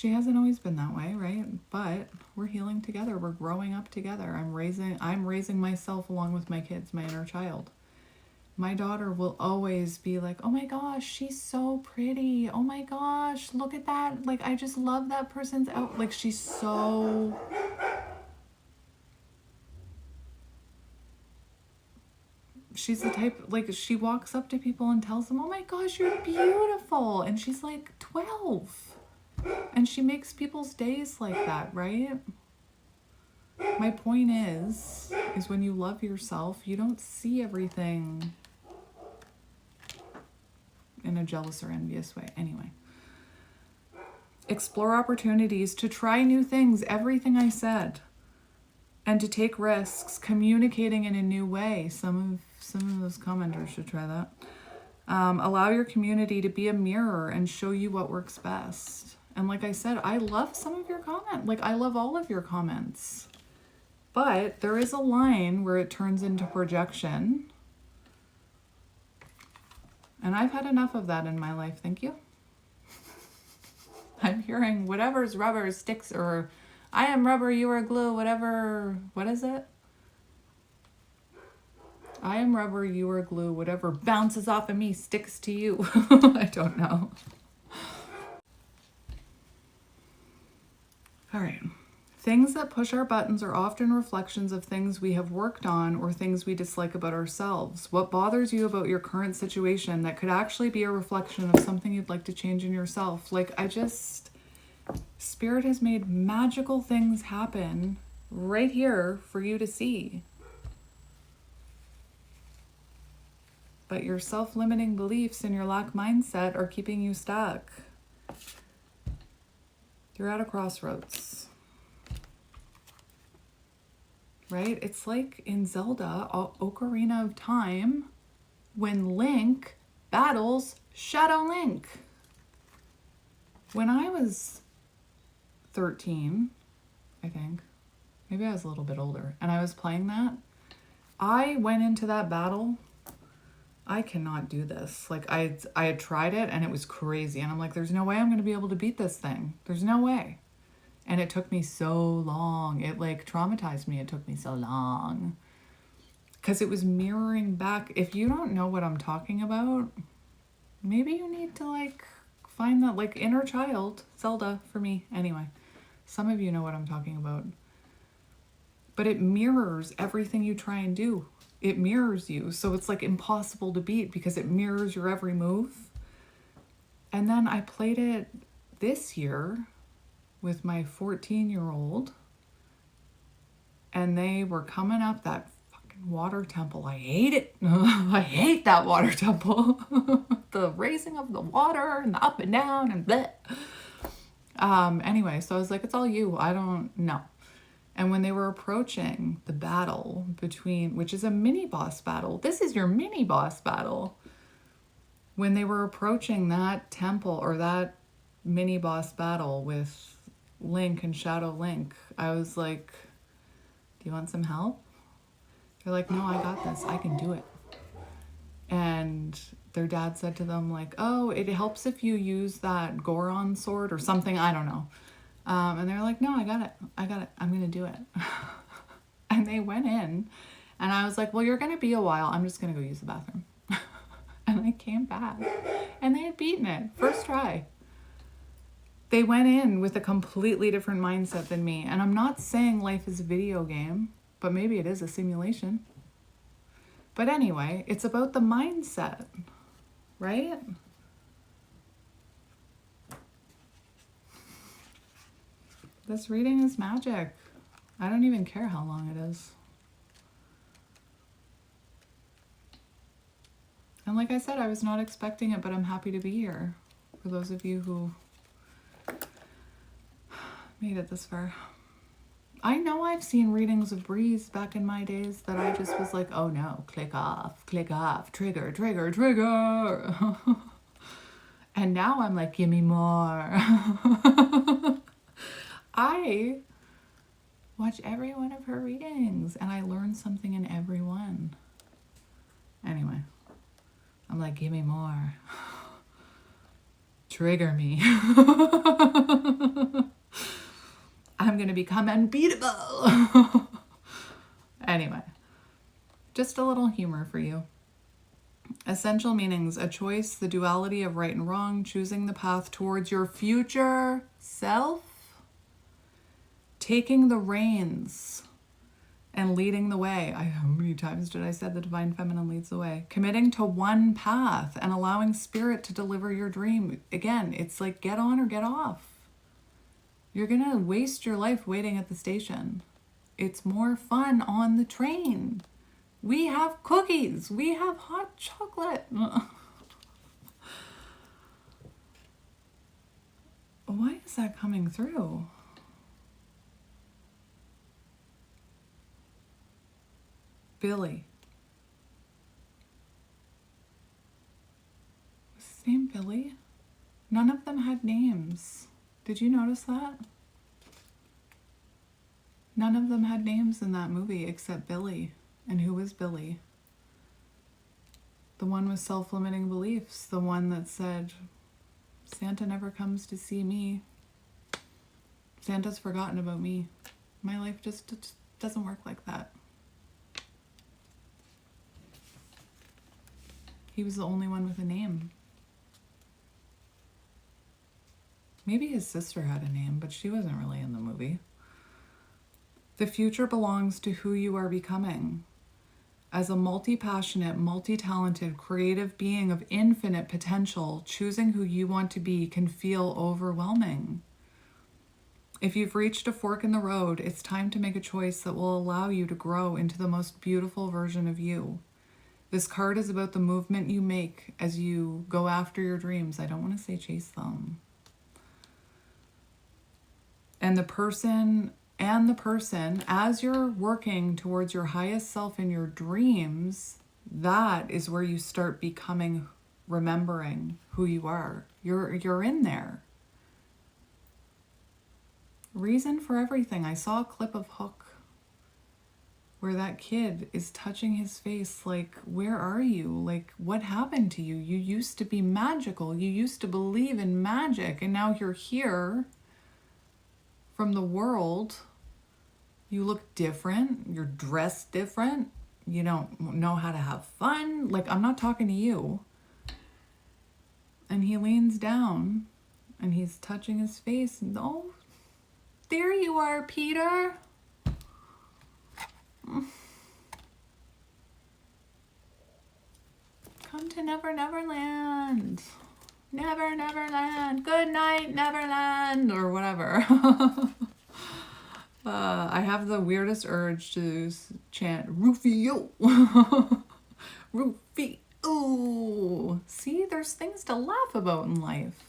hasn't always been that way, right? But we're healing together. We're growing up together. I'm raising myself along with my kids, my inner child. My daughter will always be like, oh my gosh, she's so pretty. Oh my gosh, look at that. Like, I just love that person's out. Like, she's so... She's the type, like, she walks up to people and tells them, oh my gosh, you're beautiful. And she's like 12. And she makes people's days like that, right? My point is when you love yourself, you don't see everything in a jealous or envious way. Anyway. Explore opportunities to try new things, everything I said. And to take risks, communicating in a new way. Some of those commenters should try that. Allow your community to be a mirror and show you what works best. And like I said, I love some of your comments. Like, I love all of your comments. But there is a line where it turns into projection. And I've had enough of that in my life. Thank you. I'm hearing whatever's rubber sticks, or I am rubber, you are glue, whatever. What is it? I am rubber, you are glue, whatever bounces off of me sticks to you. I don't know. All right. Things that push our buttons are often reflections of things we have worked on or things we dislike about ourselves. What bothers you about your current situation that could actually be a reflection of something you'd like to change in yourself? Like, Spirit has made magical things happen right here for you to see. But your self-limiting beliefs and your lack mindset are keeping you stuck. You're at a crossroads. Right? It's like in Zelda, Ocarina of Time, when Link battles Shadow Link. When I was 13, I think, maybe I was a little bit older, and I was playing that, I went into that battle. I cannot do this. Like, I had tried it and it was crazy. And I'm like, there's no way I'm going to be able to beat this thing. There's no way. And it took me so long. It like traumatized me. It took me so long. Because it was mirroring back. If you don't know what I'm talking about, maybe you need to like find that like inner child. Zelda for me. Anyway, some of you know what I'm talking about. But it mirrors everything you try and do. It mirrors you. So it's like impossible to beat because it mirrors your every move. And then I played it this year with my 14-year-old. And they were coming up that fucking water temple. I hate it. I hate that water temple. The raising of the water and the up and down and bleh. Anyway, so I was like, it's all you. I don't know. And when they were approaching the battle between, which is a mini boss battle, this is your mini boss battle. When they were approaching that temple or that mini boss battle with Link and Shadow Link, I was like, do you want some help? They're like, no, I got this. I can do it. And their dad said to them like, oh, it helps if you use that Goron sword or something. I don't know. And they're like, no, I got it. I'm going to do it. And they went in and I was like, well, you're going to be a while. I'm just going to go use the bathroom. And I came back and they had beaten it. First try. They went in with a completely different mindset than me. And I'm not saying life is a video game, but maybe it is a simulation. But anyway, it's about the mindset, right? This reading is magic. I don't even care how long it is. And like I said, I was not expecting it, but I'm happy to be here. For those of you who made it this far. I know I've seen readings of Breeze back in my days that I just was like, oh no, click off, trigger, trigger, trigger. And now I'm like, give me more. I watch every one of her readings and I learn something in every one. Anyway, I'm like, give me more. Trigger me. I'm going to become unbeatable. Anyway, just a little humor for you. Essential meanings: a choice, the duality of right and wrong, choosing the path towards your future self, taking the reins and leading the way. How many times did I say the divine feminine leads the way? Committing to one path and allowing spirit to deliver your dream. Again, it's like get on or get off. You're going to waste your life waiting at the station. It's more fun on the train. We have cookies. We have hot chocolate. Why is that coming through? Billy. Was his name Billy? None of them had names. Did you notice that? None of them had names in that movie except Billy. And who was Billy? The one with self-limiting beliefs. The one that said, Santa never comes to see me. Santa's forgotten about me. My life just doesn't work like that. He was the only one with a name. Maybe his sister had a name, but she wasn't really in the movie. The future belongs to who you are becoming. As a multi-passionate, multi-talented, creative being of infinite potential, choosing who you want to be can feel overwhelming. If you've reached a fork in the road, it's time to make a choice that will allow you to grow into the most beautiful version of you. This card is about the movement you make as you go after your dreams. I don't want to say chase them. And the person, as you're working towards your highest self in your dreams, that is where you start becoming, remembering who you are. You're in there. Reason for everything. I saw a clip of Hook where that kid is touching his face like, where are you? Like, what happened to you? You used to be magical. You used to believe in magic, and now you're here from the world. You look different. You're dressed different. You don't know how to have fun. Like, I'm not talking to you. And he leans down and he's touching his face. And, oh, there you are, Peter. Come to Never Neverland. Never Neverland. Good night, Neverland. Or whatever. I have the weirdest urge to chant Rufio. Rufio. See, there's things to laugh about in life.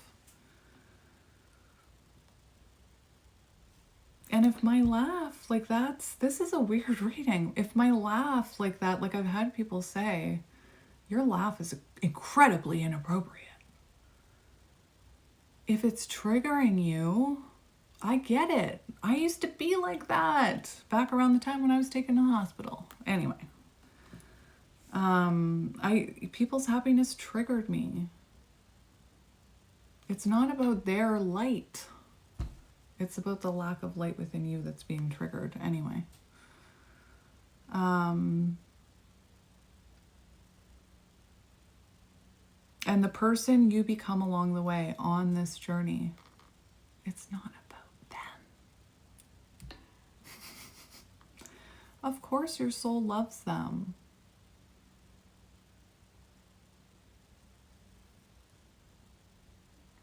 And if my laugh, like this is a weird reading. If my laugh like that, like I've had people say, your laugh is incredibly inappropriate. If it's triggering you, I get it. I used to be like that back around the time when I was taken to the hospital. Anyway, people's happiness triggered me. It's not about their light. It's about the lack of light within you that's being triggered. Anyway. And the person you become along the way on this journey, it's not about them. Of course your soul loves them.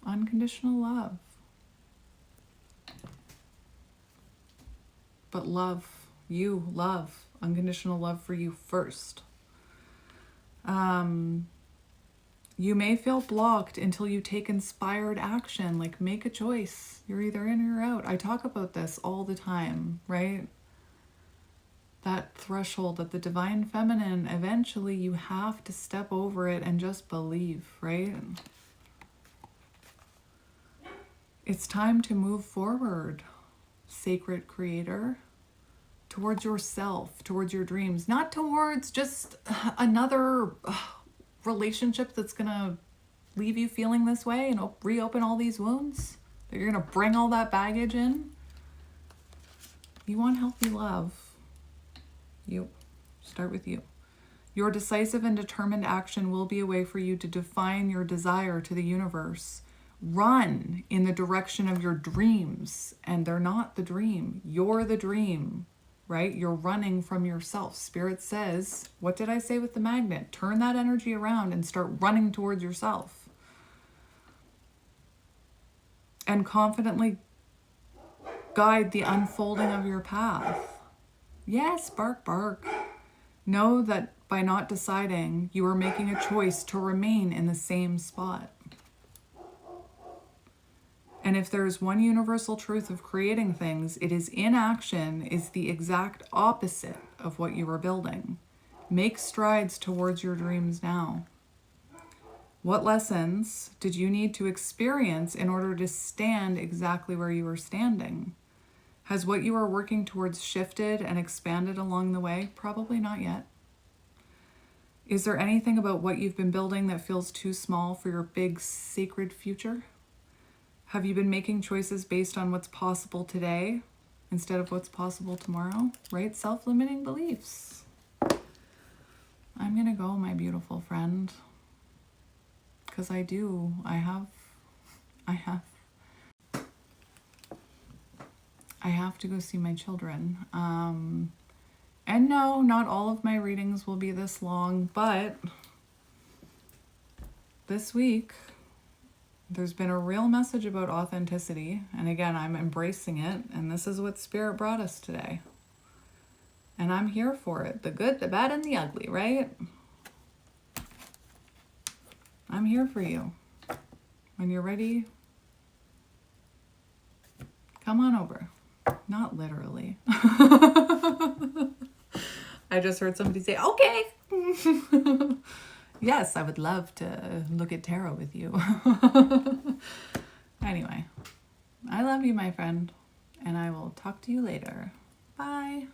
Unconditional love. But love, unconditional love for you first. You may feel blocked until you take inspired action, like make a choice. You're either in or you're out. I talk about this all the time, right? That threshold at the divine feminine, eventually you have to step over it and just believe, right? It's time to move forward, sacred creator, towards yourself, towards your dreams, not towards just another relationship that's gonna leave you feeling this way and reopen all these wounds, that you're gonna bring all that baggage in. You want healthy love. You start with you. Your decisive and determined action will be a way for you to define your desire to the universe. Run in the direction of your dreams, and they're not the dream. You're the dream, right? You're running from yourself. Spirit says, what did I say with the magnet? Turn that energy around and start running towards yourself. And confidently guide the unfolding of your path. Yes, bark, bark. Know that by not deciding, you are making a choice to remain in the same spot. And if there is one universal truth of creating things, it is inaction is the exact opposite of what you are building. Make strides towards your dreams now. What lessons did you need to experience in order to stand exactly where you are standing? Has what you are working towards shifted and expanded along the way? Probably not yet. Is there anything about what you've been building that feels too small for your big sacred future? Have you been making choices based on what's possible today instead of what's possible tomorrow? Right? Self-limiting beliefs. I'm gonna go, my beautiful friend. Because I do. I have to go see my children. And no, not all of my readings will be this long, but this week there's been a real message about authenticity. And again, I'm embracing it. And this is what Spirit brought us today. And I'm here for it. The good, the bad, and the ugly, right? I'm here for you. When you're ready, come on over. Not literally. I just heard somebody say, okay. Yes, I would love to look at tarot with you. Anyway, I love you, my friend, and I will talk to you later. Bye.